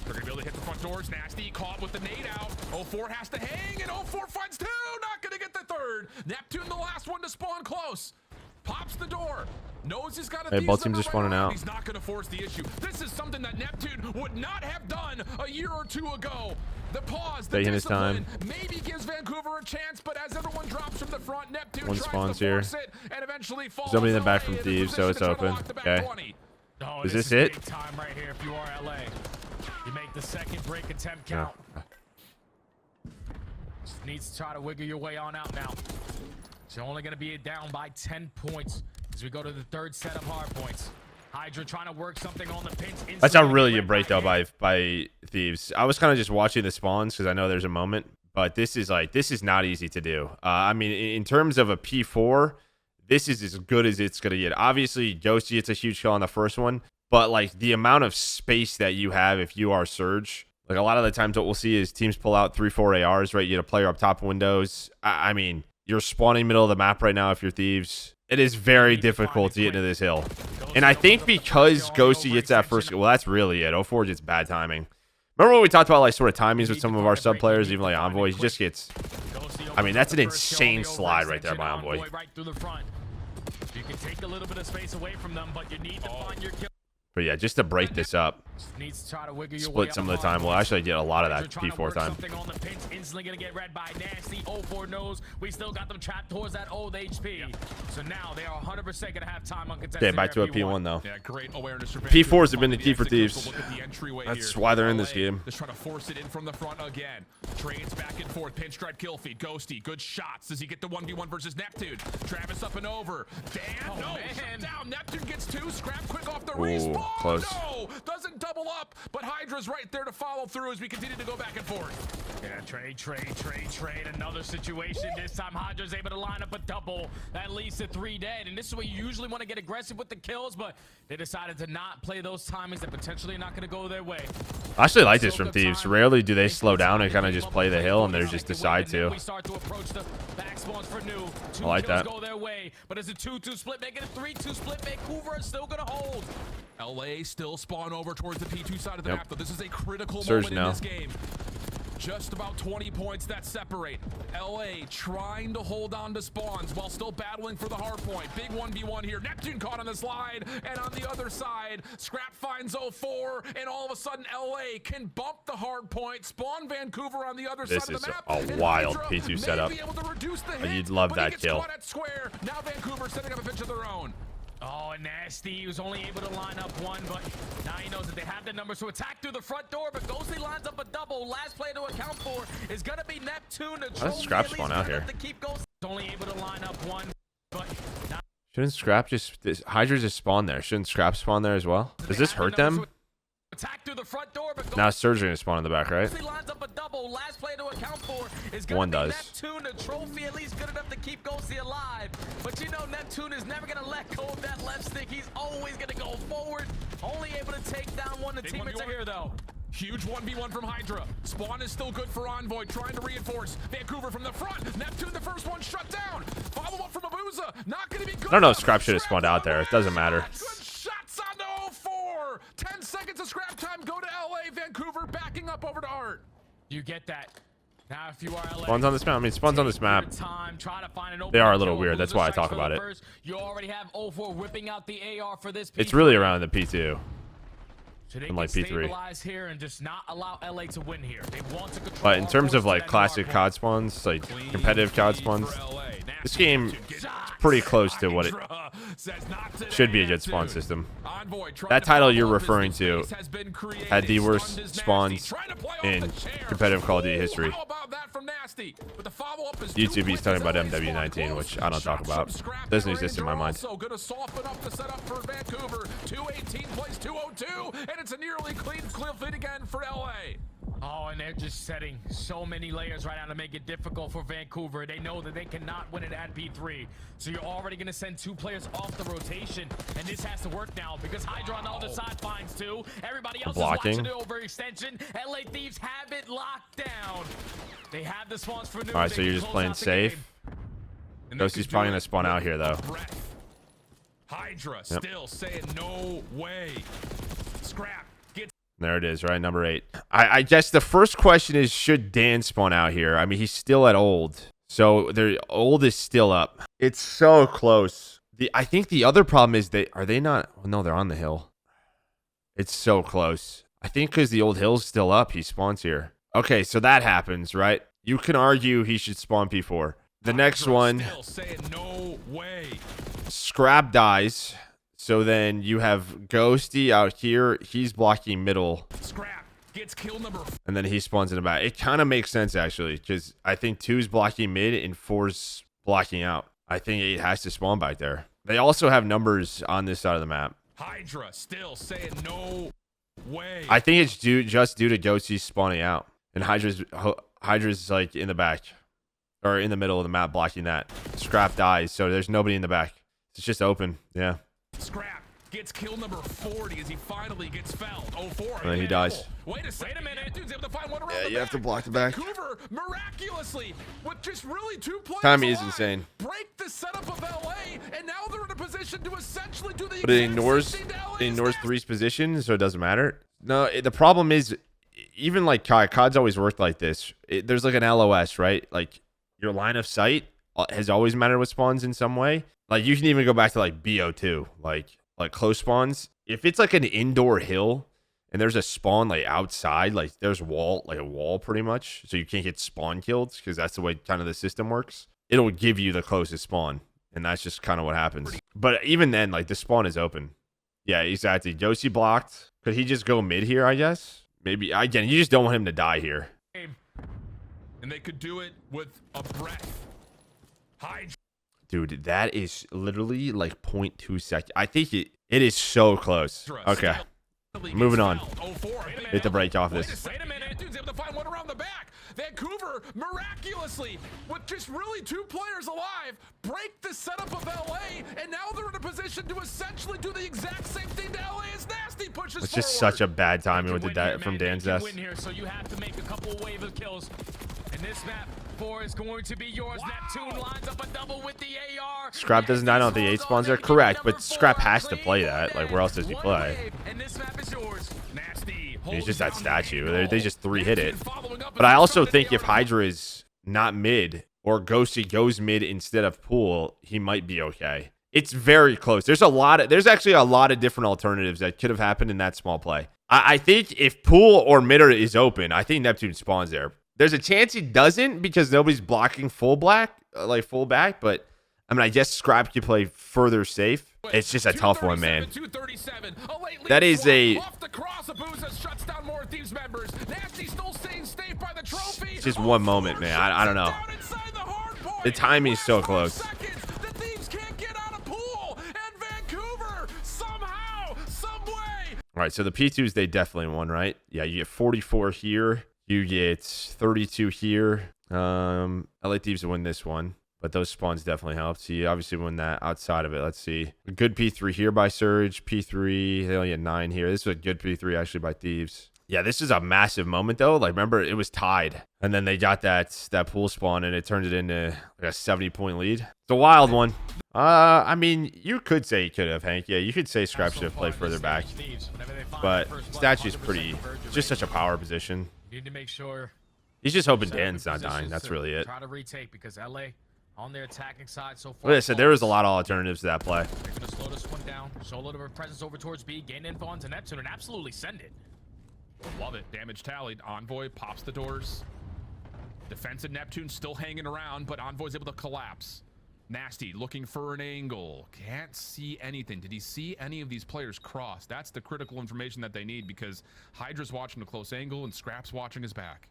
They're gonna be able to hit the front doors. Nasty caught with the nade out. 04 has to hang, and 04 finds two. Not gonna get the third. Neptune, the last one to spawn close. Pops the door. Knows he's got a Hey, both teams are spawning out. He's not gonna force the issue. This is something that Neptune would not have done a year or two ago. The pause, the Taking his discipline, time. maybe gives Vancouver a chance, but as everyone drops from the front, Neptune One tries spawns to here. force it and eventually falls Somebody in the back away from in Thieves, so it's position to try to open. lock the back Okay. 20. Oh, Is this it? big time right here if you are LA. You make the second break attempt count. Just needs to try to wiggle your way on out now. So only going to be down by 10 points as we go to the third set of hard points. Hydra trying to work something on the pinch. That's a really good break though by Thieves. I was kind of just watching the spawns because I know there's a moment, but this is not easy to do. I mean, in terms of a P4, this is as good as it's gonna get. Obviously, Ghosty, it's a huge kill on the first one, but like the amount of space that you have if you are Surge, like a lot of the times what we'll see is teams pull out 3-4 ARs, right? You get a player up top windows. I mean, you're spawning middle of the map right now if you're Thieves. It is very difficult to get into this hill. And I think because Ghosty gets that first, well, that's really it. 04 gets bad timing. Remember when we talked about like sort of timings with some of our sub players, even like Envoy, he just gets, I mean, that's an insane slide right there by Envoy. Right through the front. You can take a little bit of space away from them, but you need to find your kill. But yeah, just to break this up, Needs to try to wiggle your split way some up of the time. We'll actually get a lot of that Hydra trying to P4 work time. something on the pinch, instantly gonna get read by Nasty. 04 knows we still got them trapped towards that old HP. So now they are 100% gonna have time on contested. Okay, back to a P1 though. Yeah, great awareness. P4s have been the key for Thieves. Look at the entryway That's here. why they're in this LA game. Just trying to force it in from the front again. Trades back and forth. Pinch strike kill feed. Ghosty. Good shots. Does he get the 1v1 versus Neptune? Travis up and over. Dan. No. Shut down. Neptune gets two. Scrap quick off the respawn. Close. No. Doesn't double up. But Hydra's right there to follow through as we continue to go back and forth. Yeah, trade. Another situation. This time Hydra's able to line up a double. That leads to 3 dead. And this is where you usually want to get aggressive with the kills, but they decided to not play those timings that potentially are not going to go their way. I actually like this from Thieves. Rarely do they slow down and kind of just play the hill, and they just decide to. We start to approach the back spawns for new. Two I like kills that. go their way, but it's a 2-2 split, making a 3-2 split. Vancouver is still going to hold. LA still spawn over towards the P2 side of the Yep. map, though. This is a critical Surge moment now. in this game. Just about 20 points that separate. LA trying to hold on to spawns while still battling for the hard point. Big 1v1 here. Neptune caught on the slide, and on the other side, Scrap finds 04, and all of a sudden LA can bump the hard point, spawn Vancouver on the other This side of the is map. a and wild Hydra P2 may setup. be able to reduce the hit, You'd love but he that gets kill. caught at square. Now Vancouver setting up a pitch of their own. Oh, and Nasty, he was only able to line up one, but now he knows that they have the numbers to attack through the front door, but Ghosty lines up a double. Last player to account for is going to be Neptune. That's Scrap spawn out here. To keep Ghosty. Only able to line up one, but now Shouldn't Scrap just... Hydra just spawn there. Shouldn't Scrap spawn there as well? Does this hurt them? attack through the front door, but Now Surge going to spawn in the back, right? Ghosty lines up a double. Last player to account for is going One to be does. Neptune. A trophy at least good enough to keep Ghosty alive. But you know Neptune is never going to let go of that left stick. He's always going to go forward. Only able to take down one. The Big teammates 1v1. are here, though. Huge 1v1 from Hydra. Spawn is still good for Envoy, trying to reinforce. Vancouver from the front. Neptune, the first one, shut down. Follow up from Abuza. Not going to be good. I don't know if enough. Scrap should have spawned out there. It doesn't matter. Good shots on the 04. 10 seconds of scrap time. Go to LA. Vancouver backing up over to Art. You get that. Now, if you are LA, Spawns on this map. I mean, spawns on this map. Try to find an They are a open little kill. weird. That's Loser why I strikes talk for the about it. first. You already have 04 whipping out the AR for this. It's P3. really around the P2. So they in like can P3. stabilize here and just not allow LA to win here. They want to control. But in terms of like that classic hardpoint. COD spawns, like competitive COD spawns, For LA. this game is pretty close to what it Hydra says not today, should be a good spawn Neptune. system. Envoy trying That to title follow you're up as referring new to space has been created. had the worst Stunned is Nasty, spawns trying to play off in the chair. competitive Call of Duty Ooh, history. how about that from Nasty? But the follow-up is YouTube, he's talking about LA MW19, spawn which I don't talk close. about. Shots from Scrap Doesn't and exist in my Ranger mind. Also gonna soften up the setup for Vancouver. 218 plays 202, and it's a nearly clean feed again for LA. Oh, and they're just setting so many layers right now to make it difficult for Vancouver. They know that they cannot win it at P3. So you're already going to send 2 players off the rotation. And this has to work now because Hydra on the other side finds 2. Everybody else Blocking. is watching the overextension. LA Thieves have it locked down. They have the spawns for new. All right, so you're just playing safe. And they Ghosty's could probably do gonna it spawn out with here, though. breath. Hydra still saying no way. Scrap gets There it is, right? Number 8. I guess the first question is, should Dan spawn out here? I mean, he's still at old. So their old is still up. It's so close. I think the other problem is are they not? Well, no, they're on the hill. It's so close. I think because the old hill's still up, he spawns here. Okay, so that happens, right? You can argue he should spawn P4. The next Hydra one, still saying no way. Scrap dies. So then you have Ghosty out here. He's blocking middle. Scrap gets kill number And then he spawns in the back. It kind of makes sense, actually, because I think 2's blocking mid and 4's blocking out. I think 8 has to spawn back there. They also have numbers on this side of the map. Hydra still saying no way. I think it's just due to Ghosty spawning out. And Hydra's like in the back. Or in the middle of the map blocking that. Scrap dies, so there's nobody in the back. It's just open. Yeah. Scrap gets kill number 40 as he finally gets felled. 04. And then he dies. Wait a second. Wait a minute. Dude's able to find one around Yeah, the you have to back. block the back. Vancouver miraculously with just really 2 players Timing is alive, insane. break the setup of LA, and now they're in a position to essentially do the But it exact same thing to LA's ignores next. 3's position, so it doesn't matter. No, the problem is, even like COD's always worked like this. There's like an LOS, right? Like your line of sight has always mattered with spawns in some way. Like you can even go back to like BO2, like close spawns. If it's like an indoor hill and there's a spawn like outside, like there's a wall pretty much, so you can't get spawn killed because that's the way kind of the system works. It'll give you the closest spawn, and that's just kind of what happens. But even then, like the spawn is open. Yeah, exactly. Josie blocked. Could he just go mid here, I guess? Maybe. Again, you just don't want him to die here. And they could do it with a breath. Hydra. Dude, that is literally like 0.2 seconds. I think it is so close. Okay. Moving on. Hit the break off this. Wait a minute. Dude's able to find one around the back. Vancouver miraculously, with just really 2 players alive, break the setup of LA, and now they're in a position to essentially do the exact same thing to LA as Nasty pushes It's just forward. such a bad timing with Win the here, from man. Dan's They can death. win here, so you have to make a couple wave of kills. And this map 4 is going to be yours. Neptune lines up a double with the AR. Scrap doesn't die on the 8 spawns there. Correct, but Scrap has to play that. Like, where else does he play? And this map is yours. Nasty. He's just that holds statue. down They just 3-hit it. Neptune following up But I as also they think if are- Hydra is not mid or Ghosty goes mid instead of Pool, he might be okay. It's very close. There's actually a lot of different alternatives that could have happened in that small play. I think if Pool or midder is open, I think Neptune spawns there. There's a chance he doesn't because nobody's blocking full back, but I mean, I guess Scrap could play further safe. It's just a tough one, man. 237, a late lead That is swap. a- Off the cross, Abuza shuts down more Thieves members. Nasty still staying safe by the trophy. It's just one moment, man. I don't know. Down inside the hard point. The timing is so Last 5 close. seconds, the Thieves can't get out of Pool, and Vancouver somehow, some way. All right, so the P2s, they definitely won, right? Yeah, you get 44 here. You get 32 here. LA Thieves win this one, but those spawns definitely helped. So you obviously win that outside of it. Let's see. A good P3 here by Surge. P3, they only had 9 here. This was a good P3 actually by Thieves. Yeah, this is a massive moment, though. Like, remember, it was tied. And then they got that pool spawn, and it turned it into like a 70-point lead. It's a wild one. I mean, you could say he could have, Hank. Yeah, you could say Scrap should have played further back. But Statue's pretty... just such a power position. You need to make sure He's just hoping Dan's not dying. That's really it. Try to retake because LA on their attacking side so far. Like I said, there was a lot of alternatives to that play. They're going to slow this one down, show a little bit of presence over towards B, gain info onto Neptune, and absolutely send it. Love it. Damage tallied. Envoy pops the doors. Defensive Neptune still hanging around, but Envoy's able to collapse. Nasty looking for an angle. Can't see anything. Did he see any of these players cross? That's the critical information that they need, because Hydra's watching a close angle and Scrap's watching his back.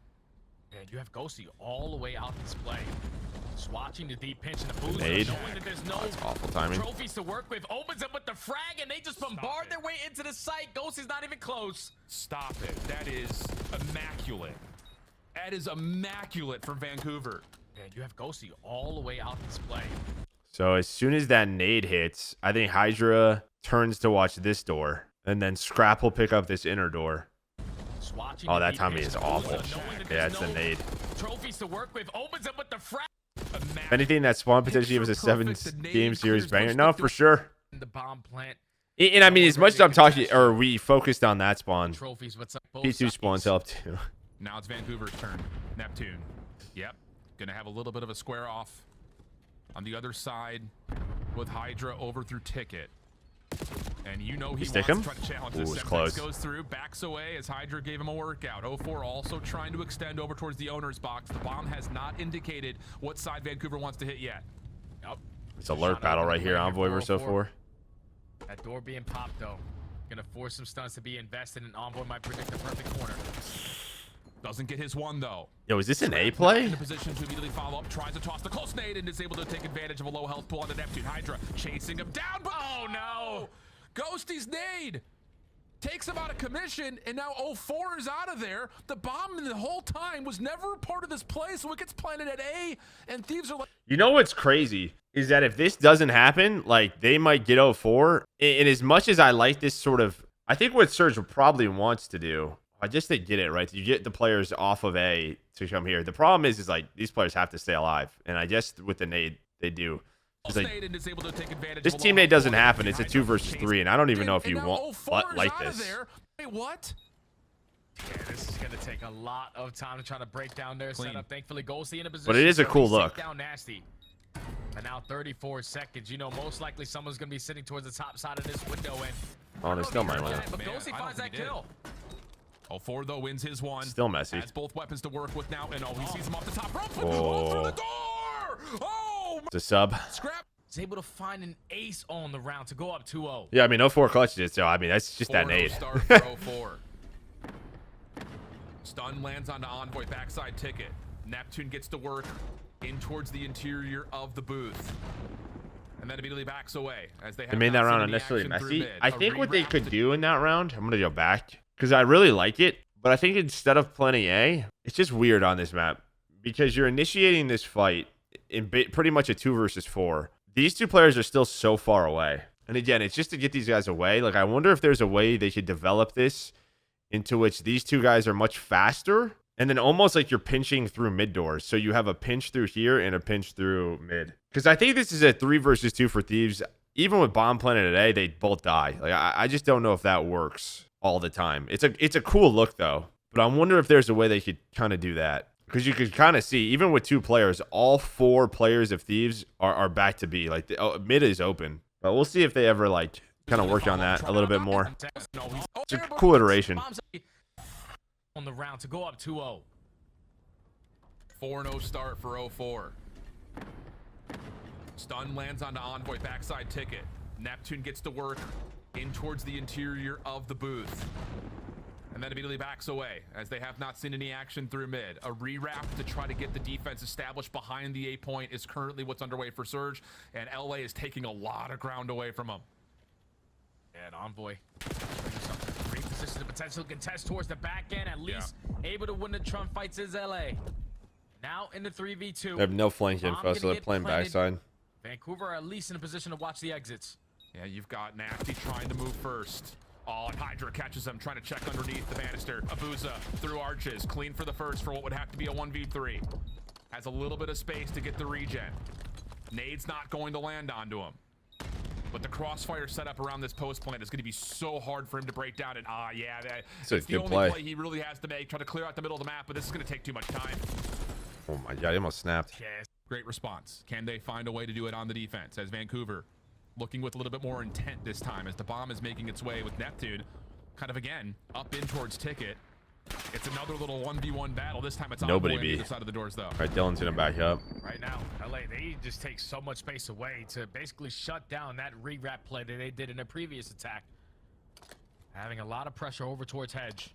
And you have Ghosty all the way out this play. Just watching the deep pinch and the boost, Nade. knowing that there's no That's awful timing. trophies to work with. Opens up with the frag, and they just bombard their way into the site. Ghosty's not even close. Stop it. That is immaculate. That is immaculate for Vancouver. And you have Ghosty all the way out this play. So as soon as that nade hits, I think Hydra turns to watch this door, and then Scrap will pick up this inner door. Oh, that timing is awful. Yeah, it's the nade. Trophies to work with. Opens up with the frag. If anything, that spawn potentially was a 7-game series banger. No, for sure. The bomb plant. And I mean, as much as I'm talking, or we focused on that spawn, Trophies. What's up? P2 spawns help too. Now it's Vancouver's turn. Neptune. Yep. Gonna have a little bit of a square off on the other side with Hydra over through Ticket. And you know he wants stick to him? try to challenge Ooh, this. it's Semtex close. goes through, backs away as Hydra gave him a workout. 04 also trying to extend over towards the owner's box. The bomb has not indicated what side Vancouver wants to hit yet. Yep. It's a lurk battle right here, Envoy versus 04. That door being popped though. Gonna force some stunts to be invested, and Envoy might predict the perfect corner. Doesn't get his one though. Yo, is this an A In play? a position to immediately follow up, tries to toss the close nade and is able to take advantage of a low health pull on the Neptune. Hydra chasing him down, but oh no! Ghosty's nade takes him out of commission, and now 04 is out of there. The bomb the whole time was never a part of this play, so it gets planted at A, and Thieves are like, You know what's crazy is that if this doesn't happen, like they might get 04. And as much as I like this sort of, I think what Surge probably wants to do, I just they get it right. You get the players off of A to come here. The problem is like these players have to stay alive, and I guess with the nade they do. It's like, nade and is able to take advantage this of a team low nade doesn't health pull. happen. It's a 2 versus 3, and I don't even know if And you now want 04 is like out of this. there. Wait, what? Yeah, this is gonna take a lot of time to try to break down their Clean. setup. Thankfully, Ghosty in a position. But it is a where cool he sent look. Down Nasty. And now 34 seconds. You know, most likely someone's gonna be sitting towards the top side of this window, and Oh, they still might win. but Man, Ghosty I don't finds that think he did. kill. 04 though wins his one. Still messy. Has both weapons to work with now, and he sees him off the top rope. Oh. Through the door! Oh, It's a sub. Scrap. He's able to find an ace on the round to go up 2-0. Yeah, I mean 04 clutches it, so I mean that's just that 4-0 nade. start for 04. Stun lands onto Envoy, backside Ticket. Neptune gets to work in towards the interior of the booth. And then immediately backs away as they have They made not that seen round any unnecessarily action through messy. mid. I A think what they rewrap could to- do in that round, I'm gonna go back because I really like it, but I think instead of playing A, it's just weird on this map because you're initiating this fight in pretty much a 2 versus 4. These two players are still so far away, and again, it's just to get these guys away. Like I wonder if there's a way they could develop this into which these two guys are much faster, and then almost like you're pinching through mid doors. So you have a pinch through here and a pinch through mid. Because I think this is a 3 versus 2 for Thieves. Even with Bomb Planet today, they both die. Like I just don't know if that works all the time. It's a cool look though, but I wonder if there's a way they could kind of do that. Because you could kind of see, even with 2 players, all 4 players of Thieves are back to B. Like mid is open, but we'll see if they ever like kind of work on that a little bit more. It's a cool iteration. On the round to go up 2-0. 4-0 start for 04. Stun lands onto Envoy, backside Ticket. Neptune gets to work in towards the interior of the booth. And then immediately backs away as they have not seen any action through mid. A rewrap to try to get the defense established behind the A point is currently what's underway for Surge, and LA is taking a lot of ground away from them. And Envoy. Great position to potentially contest towards the back end. At least able to win the Trump fights is LA. Now in the 3v2. They have no flank Bomb info, so gonna they're get playing planted. backside. Vancouver are at least in a position to watch the exits. Yeah, you've got Nasty trying to move first. Oh, and Hydra catches him, trying to check underneath the banister. Abuza through arches, clean for the first for what would have to be a 1v3. Has a little bit of space to get the regen. Nade's not going to land onto him. But the crossfire setup around this post plant is going to be so hard for him to break down. And It's a the good only play. he really has to make. Try to clear out the middle of the map, but this is going to take too much time. Oh my god, he almost snapped. Yes. Great response. Can they find a way to do it on the defense as Vancouver looking with a little bit more intent this time as the bomb is making its way with Neptune kind of again up in towards Ticket. It's another little 1v1 battle. This time it's Nobody on B. the other side of the doors though. All right, Dylan's gonna back up. Right now, LA, they just take so much space away to basically shut down that re-wrap play that they did in a previous attack. Having a lot of pressure over towards Hedge.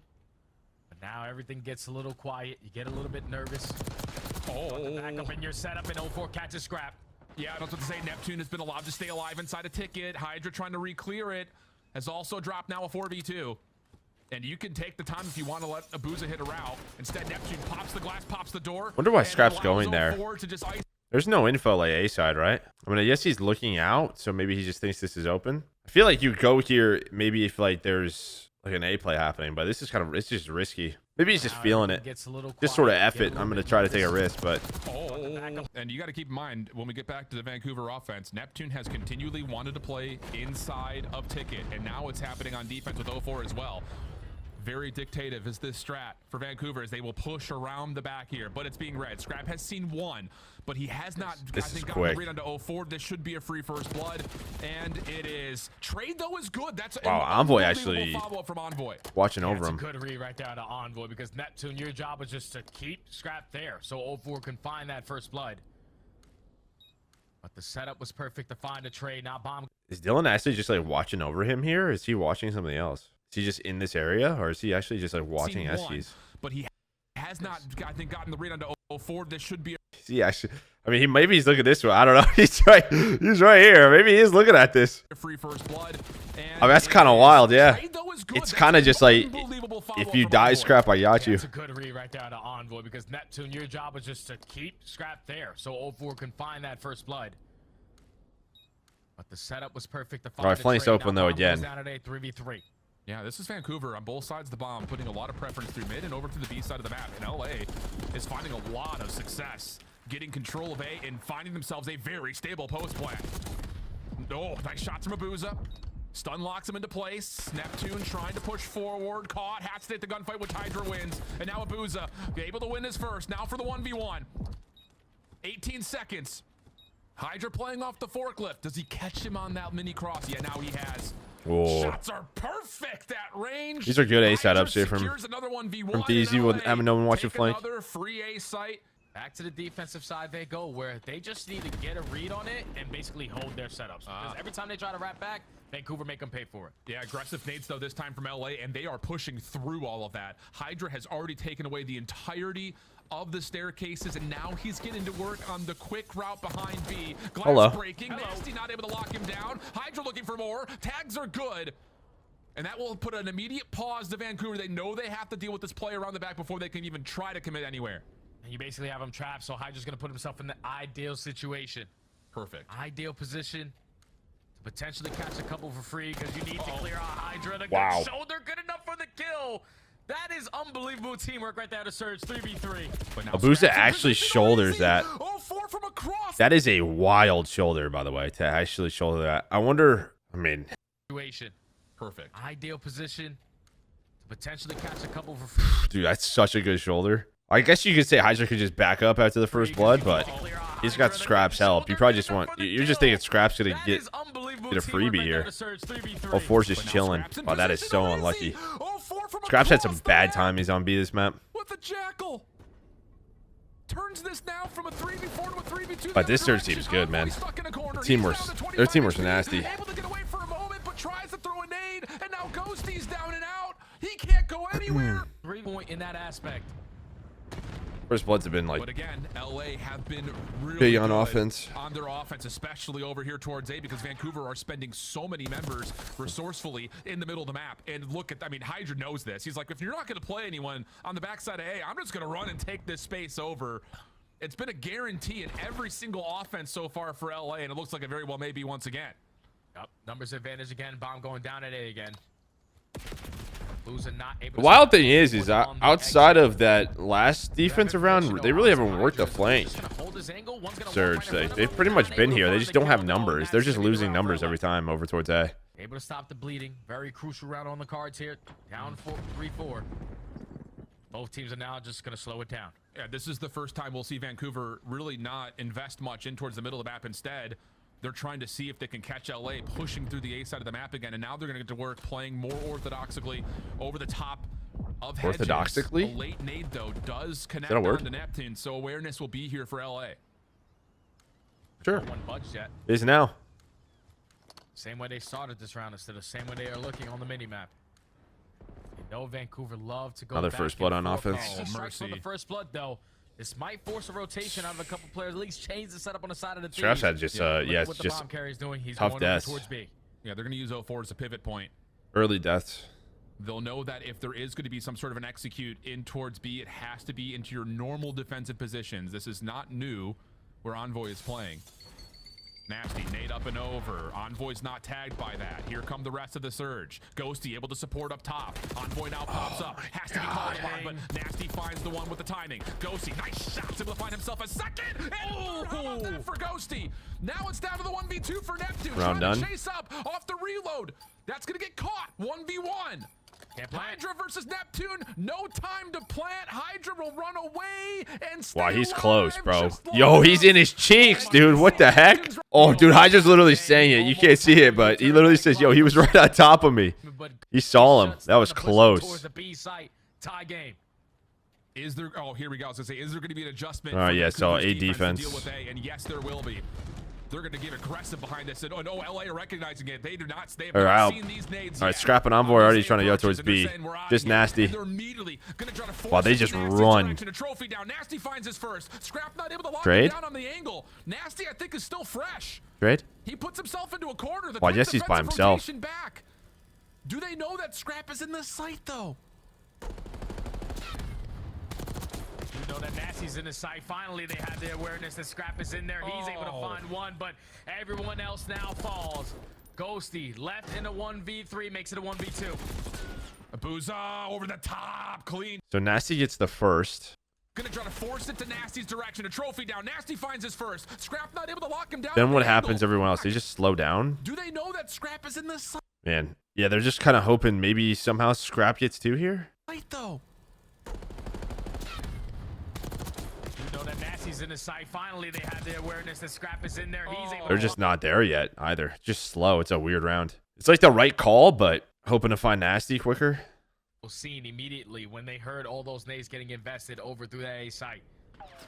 But now everything gets a little quiet. You get a little bit nervous. Oh, Back up in your setup and 04 catches scrap. yeah, I don't have to say Neptune has been allowed to stay alive inside a Ticket. Hydra trying to re-clear it has also dropped now a 4v2. And you can take the time if you want to let Abuza hit a route. Instead, Neptune pops the glass, pops the door. Wonder why and Scrap's allows going there. 04 to just ice. There's no info like A side, right? I mean, I guess he's looking out, so maybe he just thinks this is open. I feel like you go here maybe if like there's like an A play happening, but this is kind of, it's just risky. Maybe he's just feeling it. Just sort of F it. I'm going to try to take a risk, but And you got to keep in mind, when we get back to the Vancouver offense, Neptune has continually wanted to play inside of Ticket, and now it's happening on defense with 04 as well. Very dictative is this strat for Vancouver as they will push around the back here, but it's being read. Scrap has seen one, but he has not, This I is think, gotten quick. the read onto 04. This should be a free first blood, and it is. Trade, though, is good. That's Wow, an Envoy unbelievable actually follow-up from Envoy. watching over It's a him. good read right there to Envoy because Neptune, your job was just to keep Scrap there so 04 can find that first blood. But the setup was perfect to find a trade. Now bomb. Is Dylan actually just like watching over him here? Or is he watching something else? Is he just in this area, or is he actually just like watching Seen one, SGs? but he has not, I think, gotten the read onto 04. This should be a Is he actually? I mean, maybe he's looking this way. I don't know. He's right. He's right here. Maybe he is looking at this. free first blood. And Oh, that's kind of wild. Yeah. trade, though, is good. It's That's kind of an just like unbelievable if follow-up you from die, Envoy. Scrap, I got you. It's a good read right there to Envoy because Neptune, your job was just to keep Scrap there so 04 can find that first blood. But the setup was perfect to find Alright, a flank's trade. open Now though bomb goes again. down at a 3v3. Yeah, this is Vancouver on both sides of the bomb, putting a lot of preference through mid and over to the B side of the map. And LA is finding a lot of success getting control of A and finding themselves a very stable post plan. Oh, nice shots from Abuza. Stun locks him into place. Neptune trying to push forward. Caught. Has to take the gunfight, which Hydra wins. And now Abuza able to win his first. Now for the 1v1. 18 seconds. Hydra playing off the forklift. Does he catch him on that mini cross? Yeah, now he has. Whoa. Shots are perfect at range. These are good A Hydra setups here from secures another 1v1 Thieves in with LA. having no one watching Take flank. Another free A site. Back to the defensive side they go, where they just need to get a read on it and basically hold their setups. Because every time they try to wrap back, Vancouver make them pay for it. Yeah, aggressive nades though this time from LA, and they are pushing through all of that. Hydra has already taken away the entirety of the staircases, and now he's getting to work on the quick route behind B. Glass Hello. breaking. Nasty not able to lock him down. Hydra looking for more. Tags are good. And that will put an immediate pause to Vancouver. They know they have to deal with this play around the back before they can even try to commit anywhere. And you basically have him trapped, so Hydra's going to put himself in the ideal situation. Perfect. Ideal position to potentially catch a couple for free because you need to clear out Hydra. The Wow. good shoulder, good enough for the kill. That is unbelievable teamwork right there to Surge 3v3. But now Abuza Scraps in actually position shoulders already. that. Oh, 4 from across. That is a wild shoulder, by the way, to actually shoulder that. I wonder, I mean, Situation. Perfect. Ideal position to potentially catch a couple for free. dude, that's such a good shoulder. I guess you could say Hydra could just back up after the first blood, but he's got Scrap's help. You probably just want, you're just thinking Scrap's gonna get a freebie here. Oh, 4's just chilling. Oh, that is so unlucky. Scraps had some bad timings on B this map. With the jackal. Turns this now from a 3v4 to a 3v2. But this Surge team is good, man. Their teamwork's nasty. Able to get away for a moment, but tries to throw a nade, and now Ghosty's down and out. He can't go anywhere. 3-point in that aspect. First bloods have been But like again, LA have been really big on good offense. on their offense, especially over here towards A, because Vancouver are spending so many members resourcefully in the middle of the map. And look at, I mean, Hydra knows this. He's like, if you're not going to play anyone on the backside of A, I'm just going to run and take this space over. It's been a guarantee in every single offense so far for LA, and it looks like it very well may be once again. Yep. Numbers advantage again. Bomb going down at A again. Losing not able The to wild stop thing it. is On the outside exit. of that last defensive round, they really haven't worked the flank. Just gonna hold his angle. One's gonna walk Surge, right in front of they've him. pretty much Not been able to here. They find just the don't have kill, though, and numbers. that's They're gonna just be the losing round numbers for every LA. time over towards A. Able to stop the bleeding. Very crucial round on the cards here. Down 3-4. Both teams are now just going to slow it down. Yeah, this is the first time we'll see Vancouver really not invest much in towards the middle of the map. Instead, they're trying to see if they can catch LA pushing through the A side of the map again. And now they're going to get to work playing more orthodoxically over the top of hedges. Orthodoxically? A late nade, though, does connect that a word? on to Neptune, so awareness will be here for LA. Sure. No one budged yet. Is now. Same way they started this round instead of same way they are looking on the mini-map. You know Vancouver love to go Another back first and blood on forth. offense. Easy strikes mercy. for the first blood, though. This might force a rotation out of a couple players, at least change the setup on the side of the team. Straps had just, Look yeah, at it's what the just bomb carrier's doing. He's tough going over deaths. towards B. Yeah, they're going to use 04 as a pivot point. Early deaths. They'll know that if there is going to be some sort of an execute in towards B, it has to be into your normal defensive positions. This is not new where Envoy is playing. Nasty, nade up and over. Envoy's not tagged by that. Here come the rest of the Surge. Ghosty able to support up top. Envoy now pops up. Has to be called upon, but Nasty finds the one with the timing. Ghosty, nice shots, able to find himself a second. And how about that for Ghosty? Now it's down to the 1v2 for Neptune. Round trying done. to chase up off the reload. That's going to get caught. 1v1. Hydra versus Neptune. No time to plant. Hydra will run away and stay Wow, he's alive. close, bro. Just Yo, long he's in his cheeks, dude. What the heck? Oh, dude, Hydra's literally saying it. You can't see it, but he literally says, yo, he was right on top of me. He saw him. That was close. The B site tie game. Is there? Oh, here we go. I was gonna say, is there going to be an adjustment? Oh, for yeah, so Vancouver's A to defense. deal with A, and yes, there will be. They're going to get aggressive behind this. And oh no, LA are recognizing it. They do not. They have They're not out. seen these nades All right, yet. Scrap and Envoy already trying to go towards And they're B. saying, "We're outta Just here." Nasty. And they're immediately going to try to force Wow, they it to just Nasty's run. direction. A trophy down. Nasty finds his first. Scrap not able to lock Trade? him down on the angle. Nasty, I think, is still fresh. Trade? He puts himself into a corner. The Well, I quick guess he's by defensive himself. rotation back. Do they know that Scrap is in this site though? You know that Nasty's in the site. Finally, they have the awareness that Scrap is in there. He's able to find one, but everyone else now falls. Ghosty left in a 1v3, makes it a 1v2. Abuza over the top, clean. So Nasty gets the first. Gonna try to force it to Nasty's direction. A trophy down. Nasty finds his first. Scrap not able to lock him down. Then on what the happens, angle. everyone else? They just slow down? Do they know that Scrap is in this site Man. Yeah, they're just kind of hoping maybe somehow Scrap gets two here. though? You know that Nasty's in the site. Finally, they have the awareness that Scrap is in there. He's able They're to just not there yet either. Just slow. It's a weird round. It's like the right call, but hoping to find Nasty quicker. seen immediately when they heard all those nades getting invested over through that A site.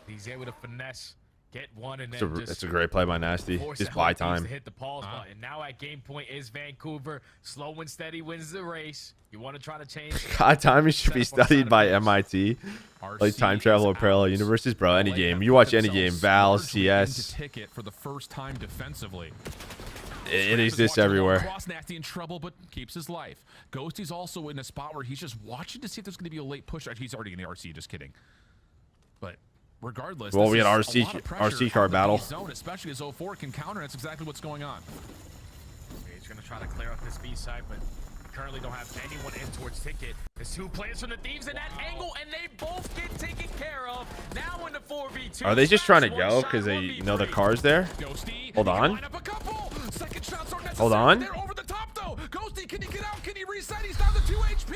He's able to finesse, get one, and then It's a great play by Nasty. force Just the buy whole teams time. to hit the pause button. Now at game point is Vancouver. Slow and steady wins the race. You want to try to change? God, timing should be studied by MIT. Like time travel or parallel universes, bro. Any game. You watch any game. Val, CS. Ticket for the first time defensively. It exists everywhere. Cross Nasty in trouble, but keeps his life. Ghosty's also in a spot where he's just watching to see if there's going to be a late push. He's already in the RC, just kidding. But regardless, Well, this we had is a lot of pressure RC car on the battle. B zone, especially as 04 can counter. That's exactly what's going on. He's going to try to clear up this B side, but currently don't have anyone in towards Ticket. There's two players from the Thieves in that angle, and they both get taken care of. Now in the 4v2. Are they just trying to go because they know the car's there? Ghosty, Hold he can on. line up a couple. Second shots are necessary. Hold on. They're over the top though. Ghosty, can he get out? Can he reset? He's down to 2 HP.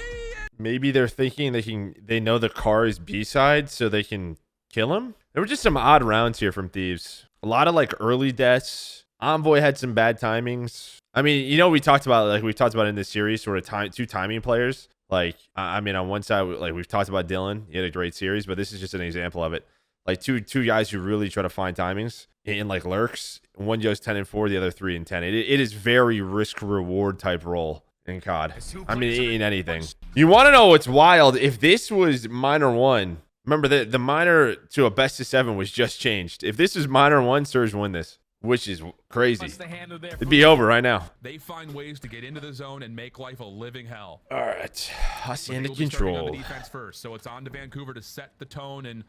Maybe they're thinking they know the car is B side, so they can kill him. There were just some odd rounds here from Thieves. A lot of like early deaths. Envoy had some bad timings. I mean, we talked about in this series, sort of two timing players. Like, I mean, on one side, like we've talked about Dylan, he had a great series, but this is just an example of it. Like two guys who really try to find timings in like lurks. One goes 10 and 4, the other 3 and 10. It is very risk reward type role in COD. I mean, in anything. You want to know what's wild? If this was minor 1, remember the minor to a best of 7 was just changed. If this is minor 1, Surge win this. Which is crazy. It'd be over right now. They find ways to get into the zone and make life a living hell. All right. Hacienda But they will be starting on Control. the defense first, so it's on to Vancouver to set the tone and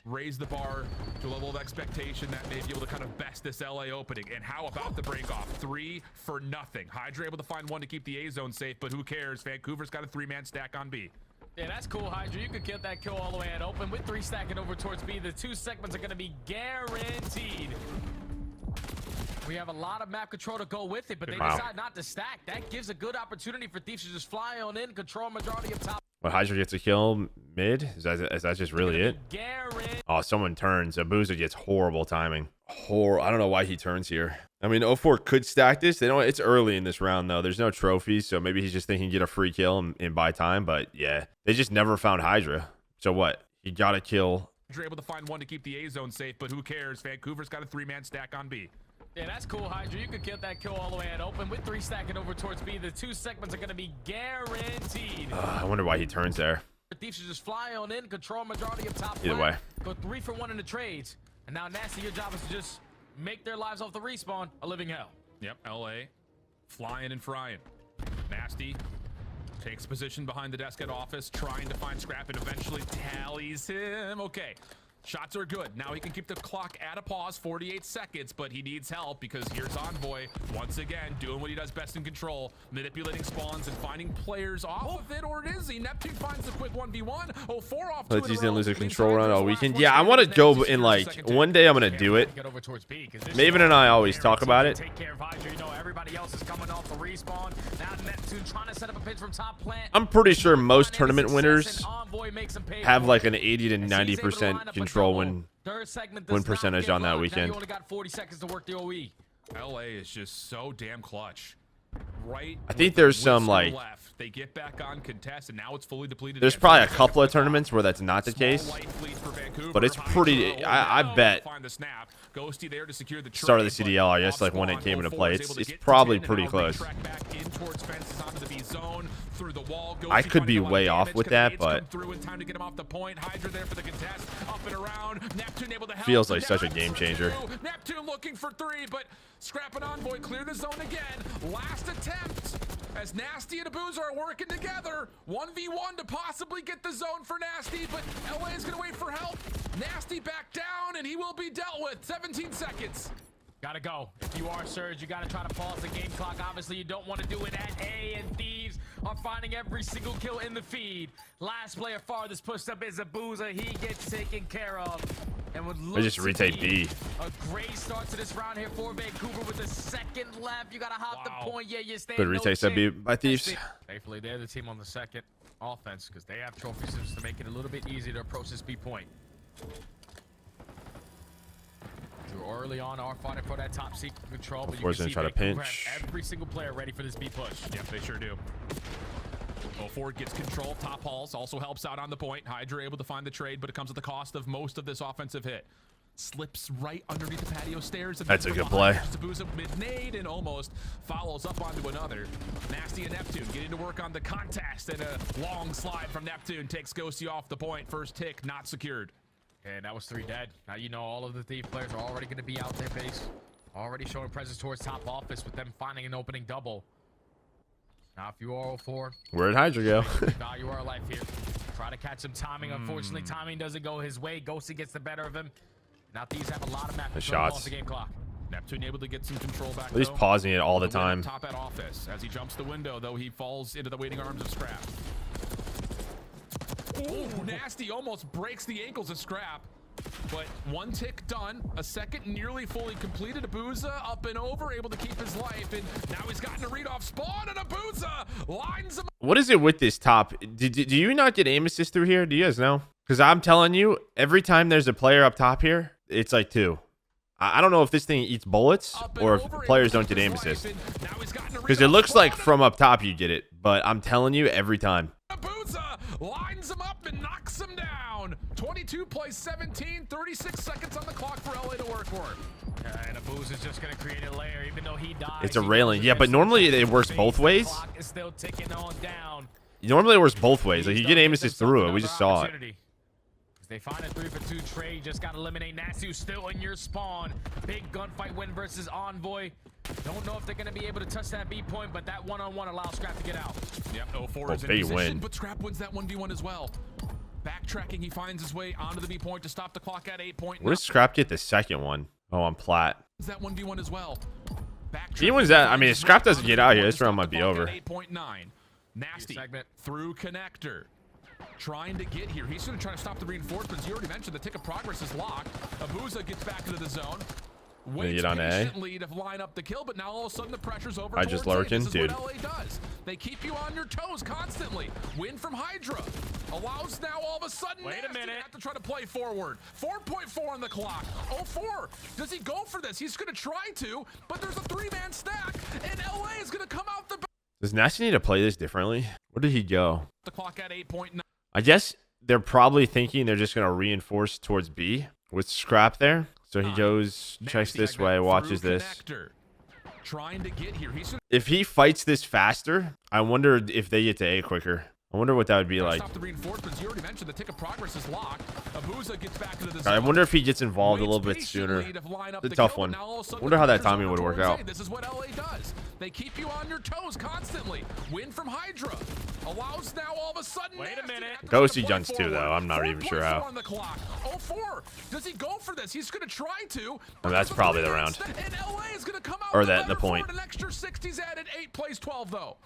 raise the bar to a level of expectation that may be able to kind of best this LA opening. And how about the break off? 3 for nothing. Hydra able to find one to keep the A zone safe, but who cares? Vancouver's got a 3-man stack on B. Yeah, that's cool, Hydra. You could get that kill all the way at open with 3 stacking over towards B. The 2 segments are going to be guaranteed. We have a lot of map control to go with it, but they Wow. decide not to stack. That gives a good opportunity for Thieves to just fly on in, control majority of top. What, Hydra gets a kill mid? Is that just really it? Garrett. Oh, someone turns. Abuza gets horrible timing. I don't know why he turns here. I mean, 04 could stack this. They don't. It's early in this round though. There's no trophies, so maybe he's just thinking get a free kill and buy time. But yeah, they just never found Hydra. So what? He got a kill. You're able to find one to keep the A zone safe, but who cares? Vancouver's got a 3-man stack on B. Yeah, that's cool, Hydra. You could get that kill all the way at open with 3 stacking over towards B. The 2 segments are going to be guaranteed. I wonder why he turns there. Thieves should just fly on in, control majority of top. Either way. Go 3 for 1 in the trades. And now, Nasty, your job is to just make their lives off the respawn a living hell. Yep, LA flying and frying. Nasty takes position behind the desk at office, trying to find Scrap, and eventually tallies him. Okay. Shots are good. Now he can keep the clock at a pause, 48 seconds, but he needs help because here's Envoy once again doing what he does best in control, manipulating spawns and finding players off of it, or is he? Neptune finds the quick 1v1. 04 off. Let's use lose a control run all weekend. Yeah, I want to go in like one day. I'm gonna do it. Maven and I always talk about it. Take care of Hydra. You know, everybody else is coming off the respawn. Now Neptune trying to set up a pitch from top plant. I'm pretty sure most tournament winners have like an 80 to 90% control win percentage on that weekend. You only got 40 seconds to work the OE. LA is just so damn clutch. Right. I think there's some like left. They get back on contest, and now it's fully depleted. There's probably a couple of tournaments where that's not the case, but it's pretty. I bet Ghosty there to secure the start of the CDL, I guess, like when it came into play, it's probably pretty close. I could be way off with that, but feels like such a game changer. Neptune looking for 3, but Scrap and Envoy clear the zone again. Last attempt as Nasty and Abuza are working together. 1v1 to possibly get the zone for Nasty, but LA is going to wait for help. Nasty back down, and he will be dealt with. 17 seconds. Gotta go. If you are Surge, you gotta try to pause the game clock. Obviously, you don't want to do it at A, and Thieves are finding every single kill in the feed. Last player farthest pushed up is Abuza. He gets taken care of. And would I just retake B. A great start to this round here for Vancouver with a second left. You gotta hop the point. Yeah, you stay. Good retake that B by Thieves. Thankfully, they're the team on the second offense because they have trophy systems to make it a little bit easier to approach this B point. Early on, are fighting for that top secret control, but you can see try to pinch. Every single player ready for this B push. Yep, they sure do. 04 gets control. Top halls also helps out on the point. Hydra able to find the trade, but it comes at the cost of most of this offensive hit. Slips right underneath the patio stairs. And that's a good play. Mid-nade and almost follows up onto another. Nasty and Neptune getting to work on the contest, and a long slide from Neptune takes Ghosty off the point. First tick not secured. And that was 3 dead. Now you know all of the Thief players are already going to be out there base. Already showing presence towards top office with them finding an opening double. Now if you are 04, where'd Hydra go? value our life here. Try to catch some timing. Unfortunately, timing doesn't go his way. Ghosty gets the better of him. Now Thieves have a lot of map control off the game clock. Neptune able to get some control back. He's pausing it all the time. Top at office as he jumps the window, though he falls into the waiting arms of Scrap. Ooh, Nasty almost breaks the ankles of Scrap, but 1 tick done. A second nearly fully completed. Abuza up and over, able to keep his life, and now he's gotten a read off spawn, and Abuza lines him. What is it with this top? Do you not get aim assist through here? Do you guys know? Because I'm telling you, every time there's a player up top here, it's like 2. I don't know if this thing eats bullets or if players don't get aim assist. Because it looks like from up top you get it, but I'm telling you, every time. Abuza lines him up and knocks him down. 22 plays 17, 36 seconds on the clock for LA to work for. And Abuza's just going to create a layer, even though he dies. It's a railing. Yeah, but normally it works both ways. Clock is still ticking on down. Normally it works both ways. Like you get aim assist through it. We just saw it. They find a 3-for-2 trade. Just got to eliminate Nasty, who's still in your spawn. Big gunfight win versus Envoy. Don't know if they're going to be able to touch that B point, but that one-on-one allows Scrap to get out. Yep, 04 is in position, but Scrap wins that 1v1 as well. Backtracking, he finds his way onto the B point to stop the clock at 8 point. Where does Scrap get the second one? Oh, on plat. That 1v1 as well. He wins that. I mean, if Scrap doesn't get out here, this round might be over. 8.9. Nasty through connector. Trying to get here. He's going to try to stop the reinforcements. You already mentioned the tick of progress is locked. Abuza gets back into the zone. Waits get on A. patiently to line up the kill, but now all of a sudden the pressure's over. I just towards A. lurking, This is dude. what LA does. They keep you on your toes constantly. Win from Hydra allows now all of a sudden. Wait a Nasty to minute. have to try to play forward. 4.4 on the clock. 0-4. Does he go for this? He's going to try to, but there's a 3-man stack, and LA is going to come out the Does Nasty need to play this differently? Where did he go? clock at 8.9. I guess they're probably thinking they're just going to reinforce towards B with Scrap there. So he goes, checks Nasty this got way, through watches this. connector. Trying to get here. He's If he fights this faster, I wonder if they get to A quicker. I wonder what that would be like. Stop the reinforcements. You already mentioned the tick of progress is locked. Abuza gets back into the I zone. wonder if he gets involved a Waits little bit sooner. patiently to line up It's a the tough kill, one. but now all of a sudden Wonder the how that pressure's timing over would work towards out. A. This is what LA does. They keep you on your toes constantly. Win from Hydra allows now all of a sudden. Wait a Nasty to minute. have to Ghosty play jumps too, forward. though. I'm not even sure 4.4 how. on the clock. 0-4. Does he go for this? He's going to try to. And that's probably the round. And LA is going to come out Or the that- the better point. for it. An extra 60s added. 8 plays 12 though.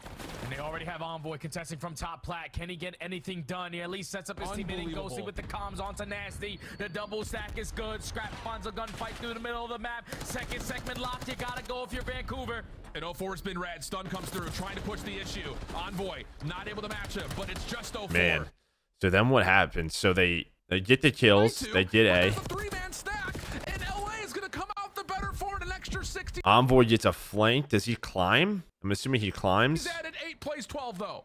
And they already have Envoy contesting from top plat. Can he get anything done? He at least sets up his teammate and Ghosty with the comms onto Nasty. The double stack is good. Scrap finds a gunfight through the middle of the map. Second segment locked. You gotta go if you're Vancouver. And 0-4's been red. Stun comes through, trying to push the issue. Envoy not able to match him, but it's just 0-4. Man. So then what happens? So they get the kills. They get But A. there's a 3-man stack, and LA is going to come out the better for it. An extra 60. Envoy gets a flank. Does he climb? I'm assuming he climbs. He's added 8 plays 12 though.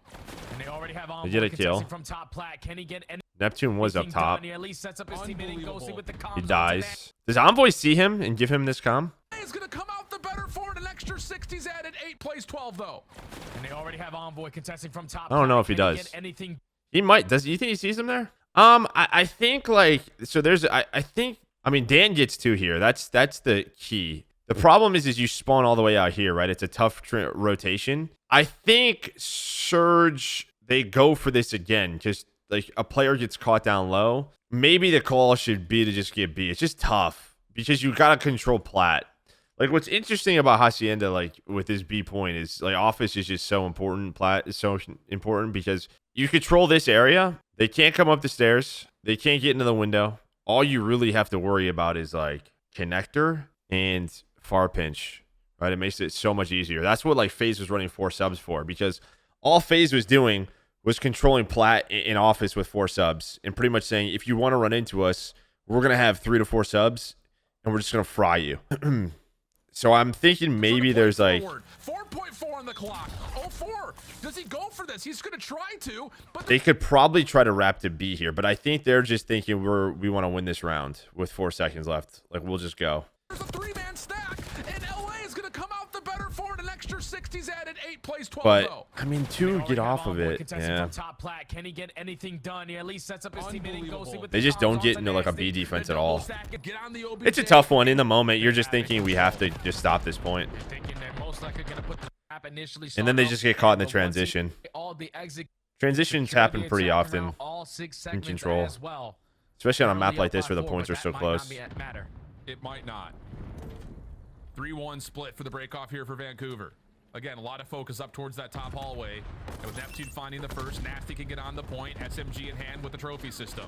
And they already have Envoy get a kill. contesting from top plat. Can he get anything Neptune was up top. done? He at least sets up his teammate and Ghosty with the comms He onto dies. Does Envoy see him and give him this comm? LA is going to come out the better for it. An extra 60s added. 8 plays 12 though. And they already have Envoy contesting from top. I don't know if he Can does. get anything? He might. Does you think he sees him there? I think like so. There's I think I mean Dan gets 2 here. That's the key. The problem is you spawn all the way out here, right? It's a tough rotation. I think Surge they go for this again. Just like a player gets caught down low. Maybe the call should be to just get B. It's just tough because you gotta control plat. Like what's interesting about Hacienda, like with this B point, is like office is just so important. Plat is so important because you control this area. They can't come up the stairs. They can't get into the window. All you really have to worry about is like connector and far pinch, right? It makes it so much easier. That's what like FaZe was running 4 subs for, because all FaZe was doing was controlling plat in office with 4 subs and pretty much saying, if you want to run into us, we're going to have 3 to 4 subs and we're just going to fry you. So I'm thinking maybe there's like 4.4 on the clock. 0-4. Does he go for this? He's going to try to, but they could probably try to wrap to B here, but I think they're just thinking we want to win this round with 4 seconds left. Like we'll just go. there's a 3-man stack, and LA is going to come out the better for it. An extra 60s added. 8 plays 12 But though. I mean, 2 get off of it. Contesting Yeah. from top plat. Can he get anything done? He at least sets up his teammate and Ghosty with They the just comms don't get onto into like a Nasty. B defense The at all. double stack is- Get on the OBJ. It's a tough one. In the moment, you're just thinking we have to just stop this point. Thinking they're most likely gonna put the trap initially. And then they start just off get caught in the but once transition. all the exit Transitions secure happen the pretty attack often, around all 6 in segments Control. as well. especially on a map Early like up this by where the 4, points but are so that might not close. matter. It might not. 3-1 split for the breakoff here for Vancouver. Again, a lot of focus up towards that top hallway. And with Neptune finding the first, Nasty can get on the point. SMG in hand with the trophy system.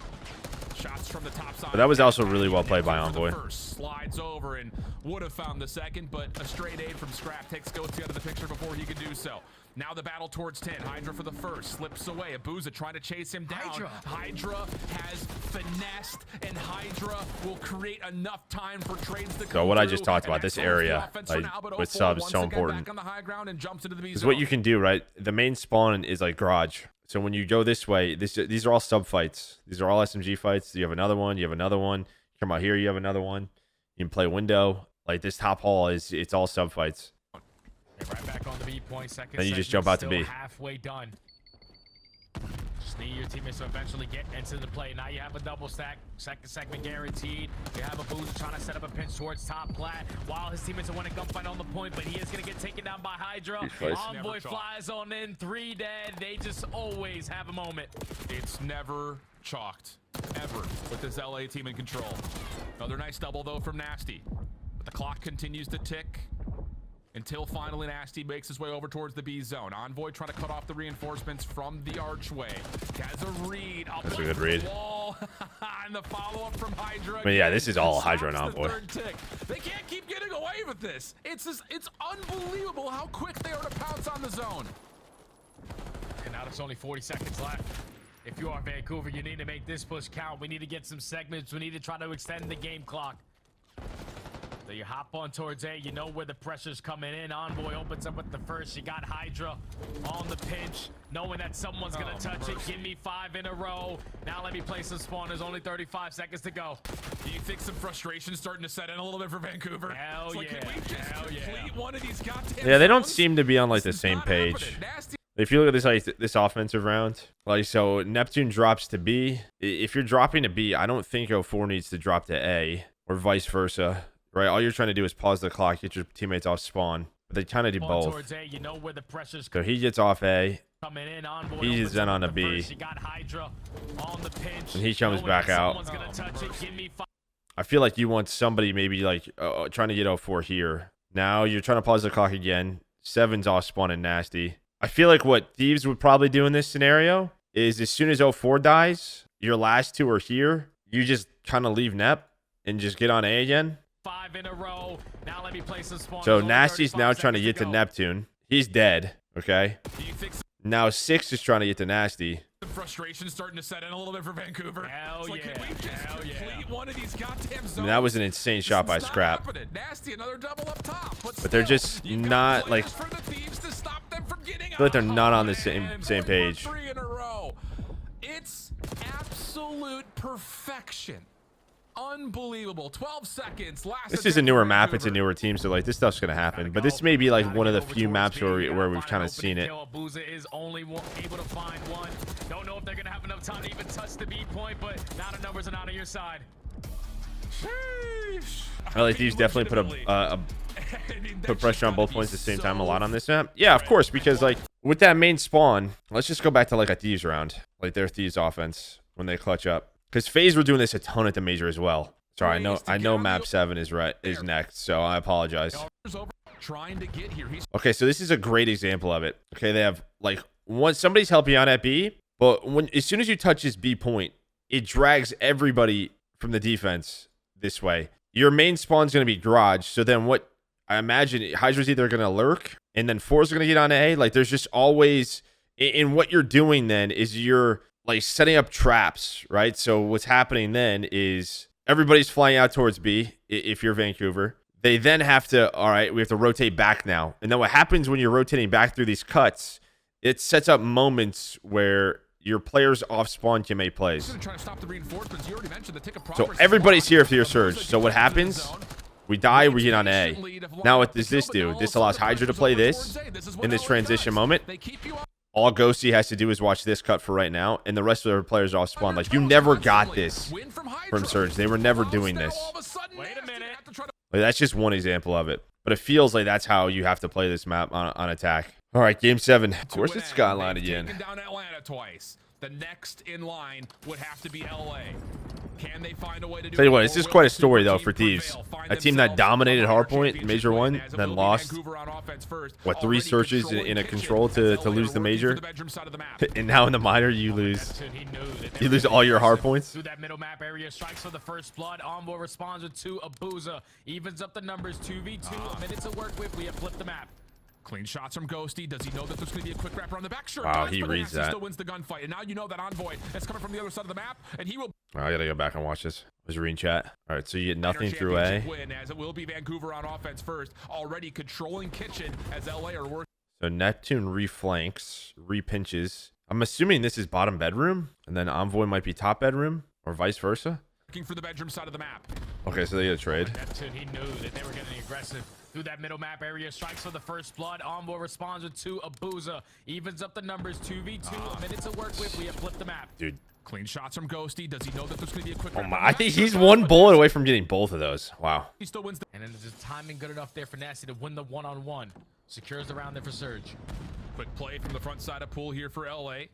Shots from the top side. But that was also really well played by Neptune for the Envoy. first. Slides over and would have found the second, but a straight aid from Scrap takes Ghosty out of the picture before he could do so. Now the battle towards 10. Hydra for the first. Slips away. Abuza trying to chase him down. Hydra has finessed, and Hydra will create enough time for trades to come So what I through, just talked and about, that this slows the area, offense like, for now, but with 0-4 subs, once so again important. back on the high ground and jumps into the B Is zone. what you can do, right? The main spawn is like garage. So when you go this way, these are all sub fights. These are all SMG fights. You have another one. You have another one. Come out here. You have another one. You can play window. Like this top hall it's all sub fights. Right back on the B point. Second Then you just segment jump out to still B. halfway done. Just need your teammates to eventually get into the play. Now you have a double stack. Second segment guaranteed. You have a boost trying to set up a pinch towards top plat while his teammates are winning gunfight on the point, but he is going to get taken down by Hydra. Envoy Never flies on in. 3 dead. They just always have a moment. It's never chalked, ever, with this LA team in control. Another nice double, though, from Nasty. But the clock continues to tick until finally Nasty makes his way over towards the B zone. Envoy trying to cut off the reinforcements from the archway. Has a read. That's a good read. Wall, And the follow-up from Hydra. But yeah, this is all Stops Hydra and the Envoy. third tick. They can't keep getting away with this. It's unbelievable how quick they are to pounce on the zone. And now there's only 40 seconds left. If you are Vancouver, you need to make this push count. We need to get some segments. We need to try to extend the game clock. So you hop on towards A. You know where the pressure's coming in. Envoy opens up with the first. You got Hydra on the pinch, knowing that someone's going to touch it. Give me 5 in a row. Now let me play some spawn. There's only 35 seconds to go. Do you think some frustration starting to set in a little bit for Vancouver? Hell It's like, yeah. can we just Hell yeah. complete one of these goddamn Yeah, they don't zones? seem to be on like the This is same not page. happening. Nasty. If you look at this like this offensive round, like so Neptune drops to B. If you're dropping to B, I don't think 04 needs to drop to A or vice versa. Right? All you're trying to do is pause the clock, get your teammates off spawn. But they kind of do On both. towards A. You know where the pressure's So he gets off A, coming in. Envoy He's opens then up on with a the B. first. You got Hydra on the pinch, and he comes knowing back that out. someone's gonna touch it. Give me 5. I feel like you want somebody maybe like trying to get 04 here. Now you're trying to pause the clock again. 7's off spawn and nasty. I feel like what Thieves would probably do in this scenario is as soon as 04 dies, your last 2 are here. You just kind of leave Nep and just get on A again. 5 in a row. Now let me play some spawn. So There's only Nasty's 35 now trying to seconds get to go. Neptune. He's dead. Okay. Do you think Now 6 is trying to get to Nasty. some frustration starting to set in a little bit for Vancouver? Hell It's like, yeah. can we just Hell yeah. complete one of these goddamn zones? I mean, that was an insane shot by It's not Scrap. happening. Nasty, another double up top. But they're still, just you've got not, players like- for the Thieves to stop them from getting feel like they're out. not on the Man, same going for page. 3 in a row. It's absolute perfection. Unbelievable. 12 seconds. Last This is a attempt newer for map. It's a Vancouver. newer team, so like this stuff's gonna happen. But this may be like one of the few maps where we've kind of seen it. Booza is only able to find one. Don't know if they're gonna have enough time to even touch the B point, but now the numbers are not on your side. Sheesh. I like Thieves definitely put pressure on both points at the same time a lot on this map. Yeah, of course, because like with that main spawn, let's just go back to like a Thieves round, like their Thieves offense when they clutch up. Because FaZe were doing this a ton at the major as well. Sorry, I know map 7 is next, so I apologize. Trying to get here. He's Okay, so this is a great example of it. Okay, they have like somebody's helping you out at B, but as soon as you touch this B point, it drags everybody from the defense this way. Your main spawn's gonna be garage, so then what I imagine Hydra's either gonna lurk and then 4's gonna get on A. Like there's just always in what you're doing then is you're like setting up traps, right? So what's happening then is everybody's flying out towards B if you're Vancouver. They then have to, all right, we have to rotate back now. And then what happens when you're rotating back through these cuts, it sets up moments where your players off spawn can make plays. gonna try to stop the reinforcements. You already mentioned the tick of So progress. everybody's here for your surge. So what happens? We die, we get on A. Now what does this do? This allows Hydra to play this in this transition moment. They keep you up. All Ghosty has to do is watch this cut for right now, and the rest of their players off spawn. Like, you never got this Win from Hydra. from Surge. They were never doing Now this. all of a sudden, Wait a Nasty minute. have to try to Like, that's just one example of it. But it feels like that's how you have to play this map on attack. All right, game 7. Of course, to it's an Skyline end. They've again. taken down Atlanta twice. The next in line would have to be LA. Can they find a way to do Tell you it, what, or this is will quite a the story, super though, team for Thieves. prevail, find A team that themselves dominated a minor Hardpoint, championship Major win, won, as it then will be lost. Vancouver on offense first. What, 3 Already searches controlling in a kitchen control as to LA lose are the working major? through the bedroom side of the map. And now in the minor, you lose. Neptune, he knew that they You were lose getting all your hard aggressive. points. Through that middle map area, strikes for the first blood. Envoy responds with 2. Abuza evens up the numbers. 2v2. A minute to work with. We have flipped the map. Clean shots from Ghosty. Does he know that there's going to be a quick wrap around the back? Sure. Wow, does, he but reads Nasty that. still wins the gunfight. And now you know that Envoy is coming from the other side of the map, and he will I gotta go back and watch this. Was reading chat. All right, so you get minor nothing through A. championship win, as it will be Vancouver on offense first, already controlling kitchen as LA are working So Neptune reflanks, repinches. I'm assuming this is bottom bedroom, and then Envoy might be top bedroom, or vice versa. for the bedroom side of the map. Okay, so they get a trade. Neptune, he knew that they were getting aggressive. Through that middle map area, strikes for the first blood. Envoy responds with 2. Abuza evens up the numbers. 2v2. A minute to work with. We have flipped the map. Dude, Clean shots from Ghosty. Does he know that there's going to be a quick oh wrap my, on I that? think Sure he's does, one but bullet away from getting both of those. Wow. He still wins the And then there's just timing good enough there for Nasty to win the one-on-one. Secures the round there for Surge. quick play from the front side of pool here for LA.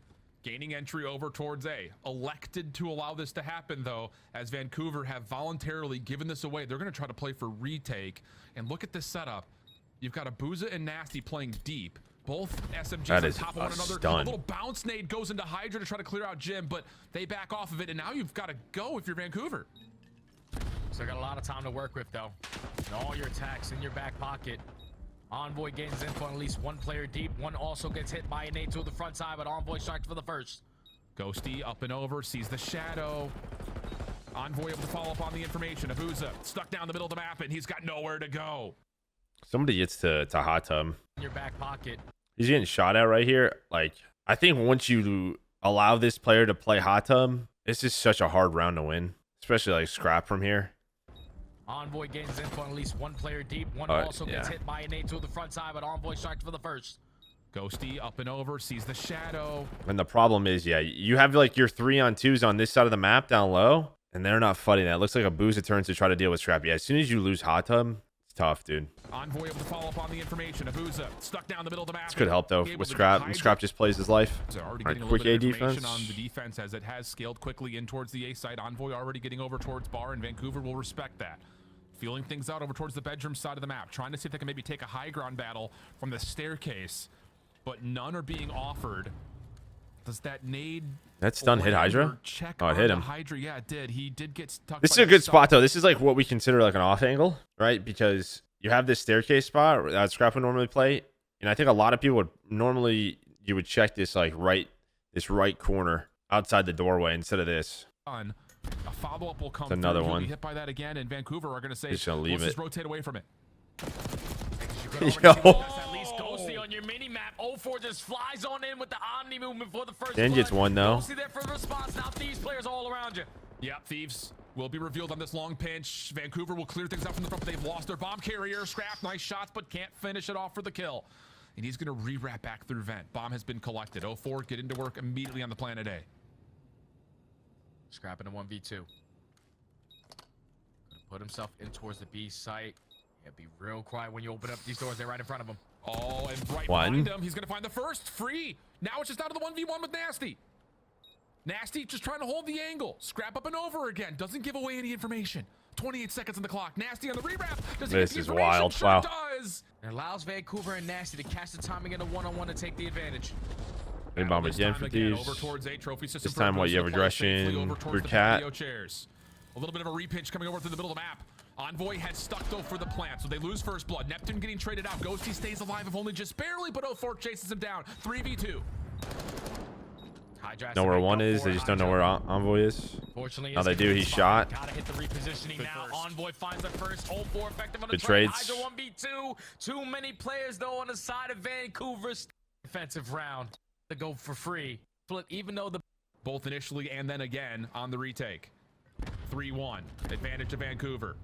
Gaining entry over towards A. Elected to allow this to happen, though, as Vancouver have voluntarily given this away. They're going to try to play for retake. And look at this setup. You've got Abuza and Nasty playing deep. Both SMGs That on is top of a one another. stun. A little bounce nade goes into Hydra to try to clear out Jim, but they back off of it, and now you've got to go if you're Vancouver. So got a lot of time to work with though. And all your attacks in your back pocket. Envoy gains info on at least one player deep. One also gets hit by a nade to the front side, but Envoy strikes for the first. Ghosty up and over, sees the shadow. Envoy able to follow up on the information. Abuza stuck down the middle of the map, and he's got nowhere to go. Somebody gets to hot tub. In your back pocket. He's getting shot at right here. Like, I think once you allow this player to play hot tub, this is such a hard round to win, especially like scrap from here. Envoy gains info on at least one player deep. One also gets hit by a nade to the front side, but Envoy strikes for the first. Ghosty up and over, sees the shadow. And the problem is, yeah, you have like your 3-on-2s on this side of the map down low, and they're not fighting that. It looks like Abuza turns to try to deal with Scrap. Yeah, as soon as you lose hot tub, it's tough, dude. Envoy able to follow up on the information. Abuza stuck down the middle of the map. This could help though with Scrap. And Scrap just plays his life. So already Right, getting a quick little A bit of information defense. on the defense as it has scaled quickly in towards the A side. Envoy already getting over towards Bar, and Vancouver will respect that. Feeling things out over towards the bedroom side of the map, trying to see if they can maybe take a high ground battle from the staircase, but none are being offered. Does that nade? That stun hit Hydra? Check Oh, it on hit the him. Hydra. Yeah, it did. He did get stuck. This is by a the good stun. spot though. This is like what we consider like an off angle, right? Because you have this staircase spot that Scrap would normally play, and I think a lot of people would normally you would check this like this right corner outside the doorway instead of this. A follow-up will come. It's another through. He'll one. be hit by that again, and Vancouver are going to say, Just gonna leave let's it. just rotate away from it. Yo. At least Ghosty on your mini map. 04 just flies on in with the Omni movement for the first. Dan gets one though. Ghosty there for the response. Now Thieves players all around you. Yeah, Thieves will be revealed on this long pinch. Vancouver will clear things up from the front, but they've lost their bomb carrier. Scrap, nice shots, but can't finish it off for the kill. And he's going to re-wrap back through vent. Bomb has been collected. 04 get into work immediately on the planet A. Scrapping a 1v2. Put himself in towards the B site. Yeah, be real quiet when you open up these doors. They're right in front of him. Oh, and right One. behind him, he's going to find the first. Free. Now it's just down to the 1v1 with Nasty. Nasty just trying to hold the angle. Scrap up and over again. Doesn't give away any information. 28 seconds on the clock. Nasty on the rewrap. Does he This get the is information? wild. Sure Wow. does. It allows Vancouver and Nasty to catch the timing in a one-on-one to take the advantage. Big bomb This again time for again, Thieves. over towards A trophy system. This time, what, you have aggression, brute cat. Chairs. A little bit of a repinch coming over through the middle of the map. Envoy had stuck though for the plant, so they lose first blood. Neptune getting traded out. Ghosty stays alive, if only just barely, but 04 chases him down. 3v2. Know where one is. They just don't know where Envoy is. Fortunately, Now they do. He's shot. Gotta hit the repositioning now. Envoy finds the first. 04 effective on the Good trade. trades. Hydra 1v2. Too many players though on the side of Vancouver's defensive round to go for free. Split, even though the Both initially and then again on the retake. 3-1. Advantage to Vancouver.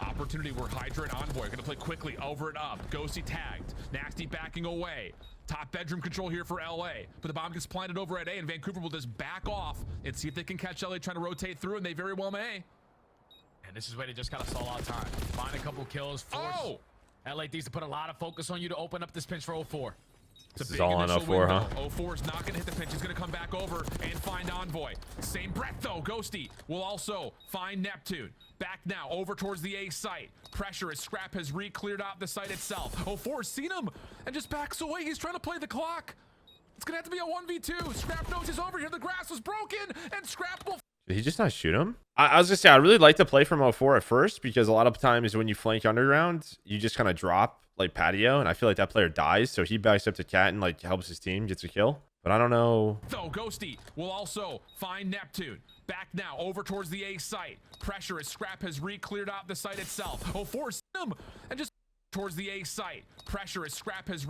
Opportunity where Hydra and Envoy are going to play quickly over and up. Ghosty tagged. Nasty backing away. Top bedroom control here for LA. But the bomb gets planted over at A, and Vancouver will just back off and see if they can catch LA trying to rotate through, and they very well may. and this is where they just gotta stall out time. Find a couple kills. Force LA Thieves to put a lot of focus on you to open up this pinch for 04. It's This is all on 04, huh? 04 is not going to hit the pinch. He's going to come back over and find Envoy. Same breath, though. Ghosty will also find Neptune. Back now, over towards the A site. Pressure as Scrap has re-cleared out the site itself. 04's seen him and just backs away. He's trying to play the clock. It's going to have to be a 1v2. Scrap knows he's over here. The grass was broken, and Scrap will... Did he just not shoot him? I was gonna say I really like to play from 04 at first because a lot of times when you flank underground, you just kind of drop like patio, and I feel like that player dies, so he backs up to Cat and like helps his team, gets a kill. But I don't know. Though Ghosty will also find Neptune. Back now, over towards the A site. Pressure as Scrap has re-cleared out the site itself. 04's seen him and just towards the A site. Pressure as Scrap has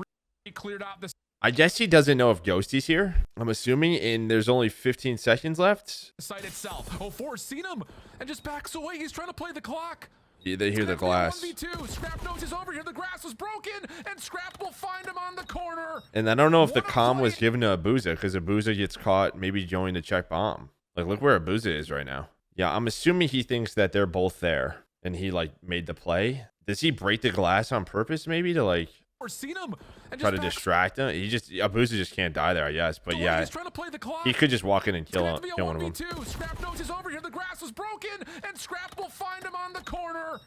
re-cleared out the I guess he doesn't know if Ghosty's here. I'm assuming, and there's only 15 seconds left. site itself. 04's seen him and just backs away. He's trying to play the clock. Yeah, they hear the glass. 1v2. Scrap knows he's over here. The grass was broken, and Scrap will find him on the corner. And I don't know if the What a comm was play. given to Abuza because Abuza gets caught maybe going to check bomb. Like, look where Abuza is right now. Yeah, I'm assuming he thinks that they're both there and he like made the play. Does he break the glass on purpose maybe to like Or seen him and try just to backs distract him? Abuza just can't die there, I guess. But away. yeah, He's trying to play the clock. he could just walk in and It's gonna kill have to be a kill one of them. 1v2. Scrap knows he's over here. The grass was broken, and Scrap will find him on the corner.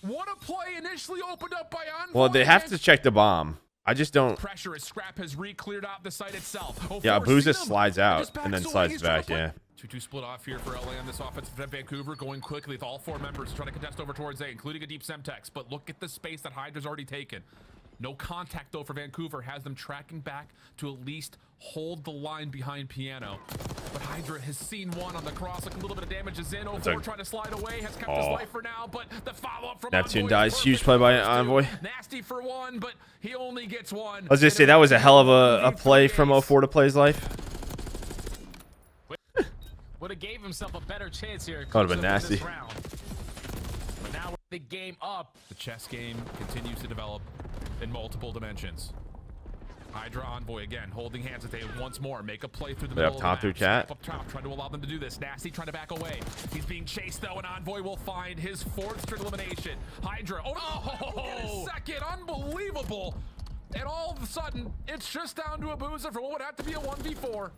What a play initially opened up by Envoy. Well, they have to check the bomb. I just don't. Pressure as Scrap has re-cleared out the site itself. Yeah, 04 Booza seen him. slides out and then Just slides he's trying back. to play- Yeah. 2-2 split off here for LA on this offense. Vancouver going quickly with all 4 members trying to contest over towards A, including a deep Semtex. But look at the space that Hydra's already taken. No contact, though, for Vancouver. Has them tracking back to at least hold the line behind Piano. But Hydra has seen one on the cross. Like a little bit of damage is in. 04 trying to slide away. Has kept his life for now. But the follow-up from Neptune Envoy dies. is Huge perfect play by for those two. Envoy. Nasty for one, but he only gets one. I was gonna say that was a hell of a play from 04 to play his life. Would have gave himself a better chance here. That would've been Close up in this nasty. round. But now we're the game up. The chess game continues to develop in multiple dimensions. Hydra Envoy again, holding hands with A once more. Make a play through the middle up of top the through map. Cat. Up top, trying to allow them to do this. Nasty trying to back away. He's being chased though, and Envoy will find his 4th straight elimination. Hydra, oh, second, unbelievable. And all of a sudden, it's just down to a boozer for what would have to be a 1v4.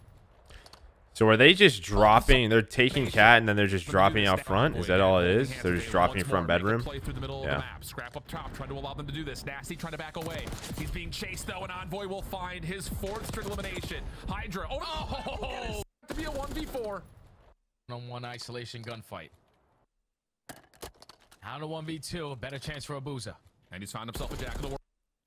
So are they just dropping? They're taking Cat and then they're just dropping out front. Is that all it is? They're just dropping from bedroom. Play through the middle of the Yeah. map. Scrap up top, trying to allow them to do this. Nasty trying to back away. He's being chased though, and Envoy will find his 4th straight elimination. Hydra, oh, to be a 1v4. On one isolation gunfight. Down to 1v2. A better chance for Abuza. And he's found himself a Jack of the World.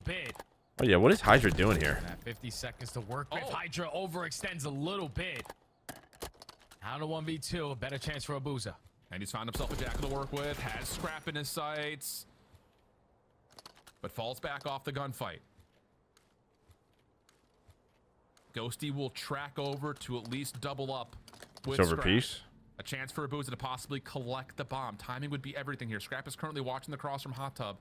Bid. Oh yeah, what is Hydra doing here? 50 seconds to work with. Hydra overextends a little bit. Down to 1v2. A better chance for Abuza. And he's found himself a Jack to work with. Has Scrap in his sights. But falls back off the gunfight. Ghosty will track over to at least double up with Silver Scrap. piece. A chance for Abuza to possibly collect the bomb. Timing would be everything here. Scrap is currently watching the cross from Hot Tub.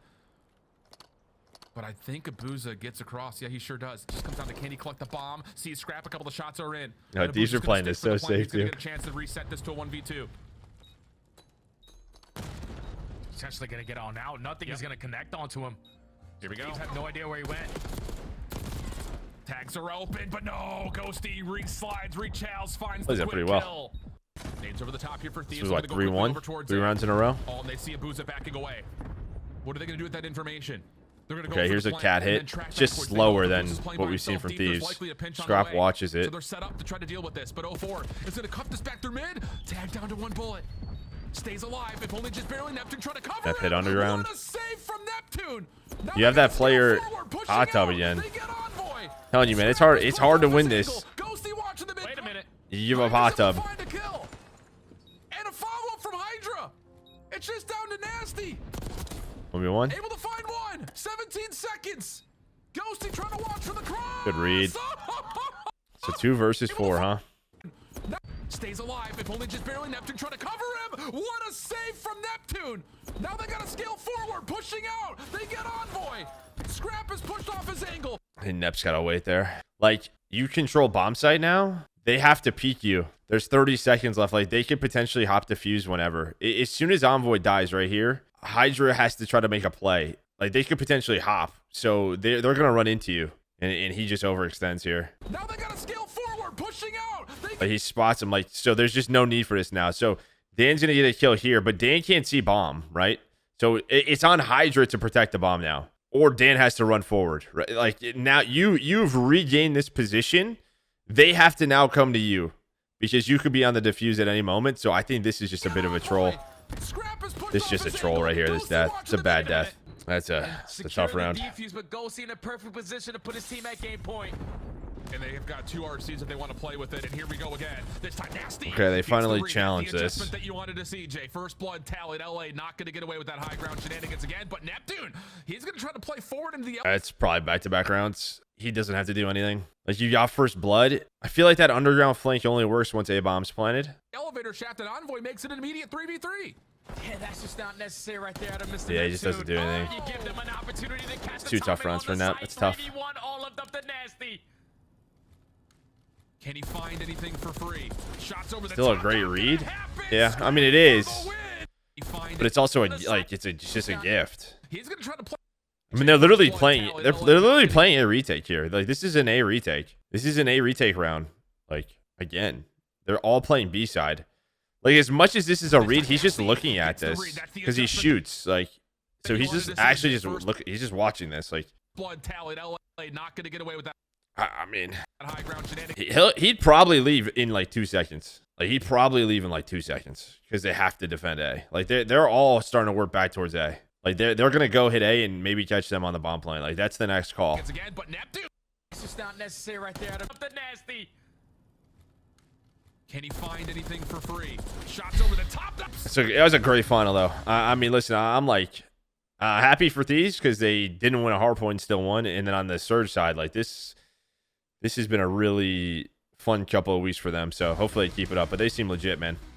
But I think Abuza gets across. Yeah, he sure does. Just comes down to can he collect the bomb? Sees Scrap, a couple of shots are in. No, And these Abuza's are gonna playing stick this for the so plan. safe, He's gonna too. get a chance to reset this to a 1v2. Potentially going to get on out. Nothing is going to connect onto him. Here we go. Thieves have no idea where he went. Tags are open, but no. Ghosty re-slides, re-chows, finds Plays the that quick pretty well. kill. Nades over the top here for Thieves. This was They're like gonna go quickly 3-1, over towards 3 it. rounds in a row. Oh, and they see Abuza backing away. What are they going to do with that information? They're going to go Okay, for here's the a flank Cat and then hit. track It's just backwards. They slower know than Abuza's playing what by we've seen himself. from Deep, there's Thieves. likely a pinch on the Scrap way. watches So it. they're set up to try to deal with this, but 04 is going to cut this back through mid. Tag down to 1 bullet. Stays alive, if only just barely. Neptune trying to cover That hit him. underground. What a save from Neptune. Now You have they that gotta player scale forward, pushing Hot Tub out. again. They get Envoy. Telling you, man, it's Scrap hard. is It's pushed hard to off win his this. angle. Ghosty watching the mid. Wait a minute. You give up Hot Tub. Find a kill. And a follow-up from Hydra. It's just down to Nasty. 1v1. Able to find one. 17 seconds. Ghosty trying to watch for the cross. Good read. So 2 versus 4, huh? Stays alive, if only just barely. Neptune trying to cover him. What a save from Neptune. Now they got to scale forward, pushing out. They get Envoy. Scrap is pushed off his angle. And Nep's gotta wait there. Like, you control bomb site now. They have to peek you. There's 30 seconds left. Like, they could potentially hop defuse whenever. As soon as Envoy dies right here, Hydra has to try to make a play. Like, they could potentially hop. So they're gonna run into you. And he just overextends here. Now they got to scale forward, pushing out. But he spots him. Like, so there's just no need for this now. So Dan's gonna get a kill here, but Dan can't see bomb, right? So it's on Hydra to protect the bomb now. Or Dan has to run forward, right? Like, now you've regained this position. They have to now come to you because you could be on the defuse at any moment. So I think this is just a bit of a troll. This is just a troll right here. This death. It's a bad death. That's a tough round. Defuse, but Ghosty in a perfect position to put his team at game point. And they have got 2 RCs if they want to play with it. And here we go again. This time, Nasty. Okay, they Gets finally the read. challenged The this. adjustment that you wanted to see, Jay. First blood tallied. LA not going to get away with that high ground shenanigans again. But Neptune, he's going to try to play forward into the. It's probably back-to-back rounds. He doesn't have to do anything. Like, you got first blood. I feel like that underground flank only works once A-bomb's planted. Elevator shaft and Envoy makes it an immediate 3v3. Yeah, that's just not necessary right there out of Mr. Yeah, he just doesn't do anything. You give them an opportunity to catch the 2 tough timing rounds on for the Nep. side. It's tough. 3v1, all left up to Nasty. Can he find anything for free? Shots over the Still a top. great read. Happens. Yeah, I mean, it is. For the win. He finds But it's also it's just a gift. He's gonna try to play. I mean, they're literally playing. They're literally playing a retake here. Like, this is an A retake. This is an A retake round. Like, again, they're all playing B side. Like, as much as this is a read, he's just looking at this because he shoots. Like, so he's just actually just look. He's just watching this. Like, blood talent. LA not going to get away with that I mean, high ground shenanigans. he'd probably leave in like 2 seconds. Like he'd probably leave in like 2 seconds because they have to defend A. Like they're all starting to work back towards A. Like they're gonna go hit A and maybe catch them on the bomb plane. Like that's the next call. Again, but Neptune, It's just not necessary right there. Up the nasty. can he find anything for free? Shots over the top. So it was a great final though. I mean, listen, I'm like happy for Thieves because they didn't win a hardpoint, still won. And then on the Surge side, like this has been a really fun couple of weeks for them. So hopefully they keep it up. But they seem legit, man.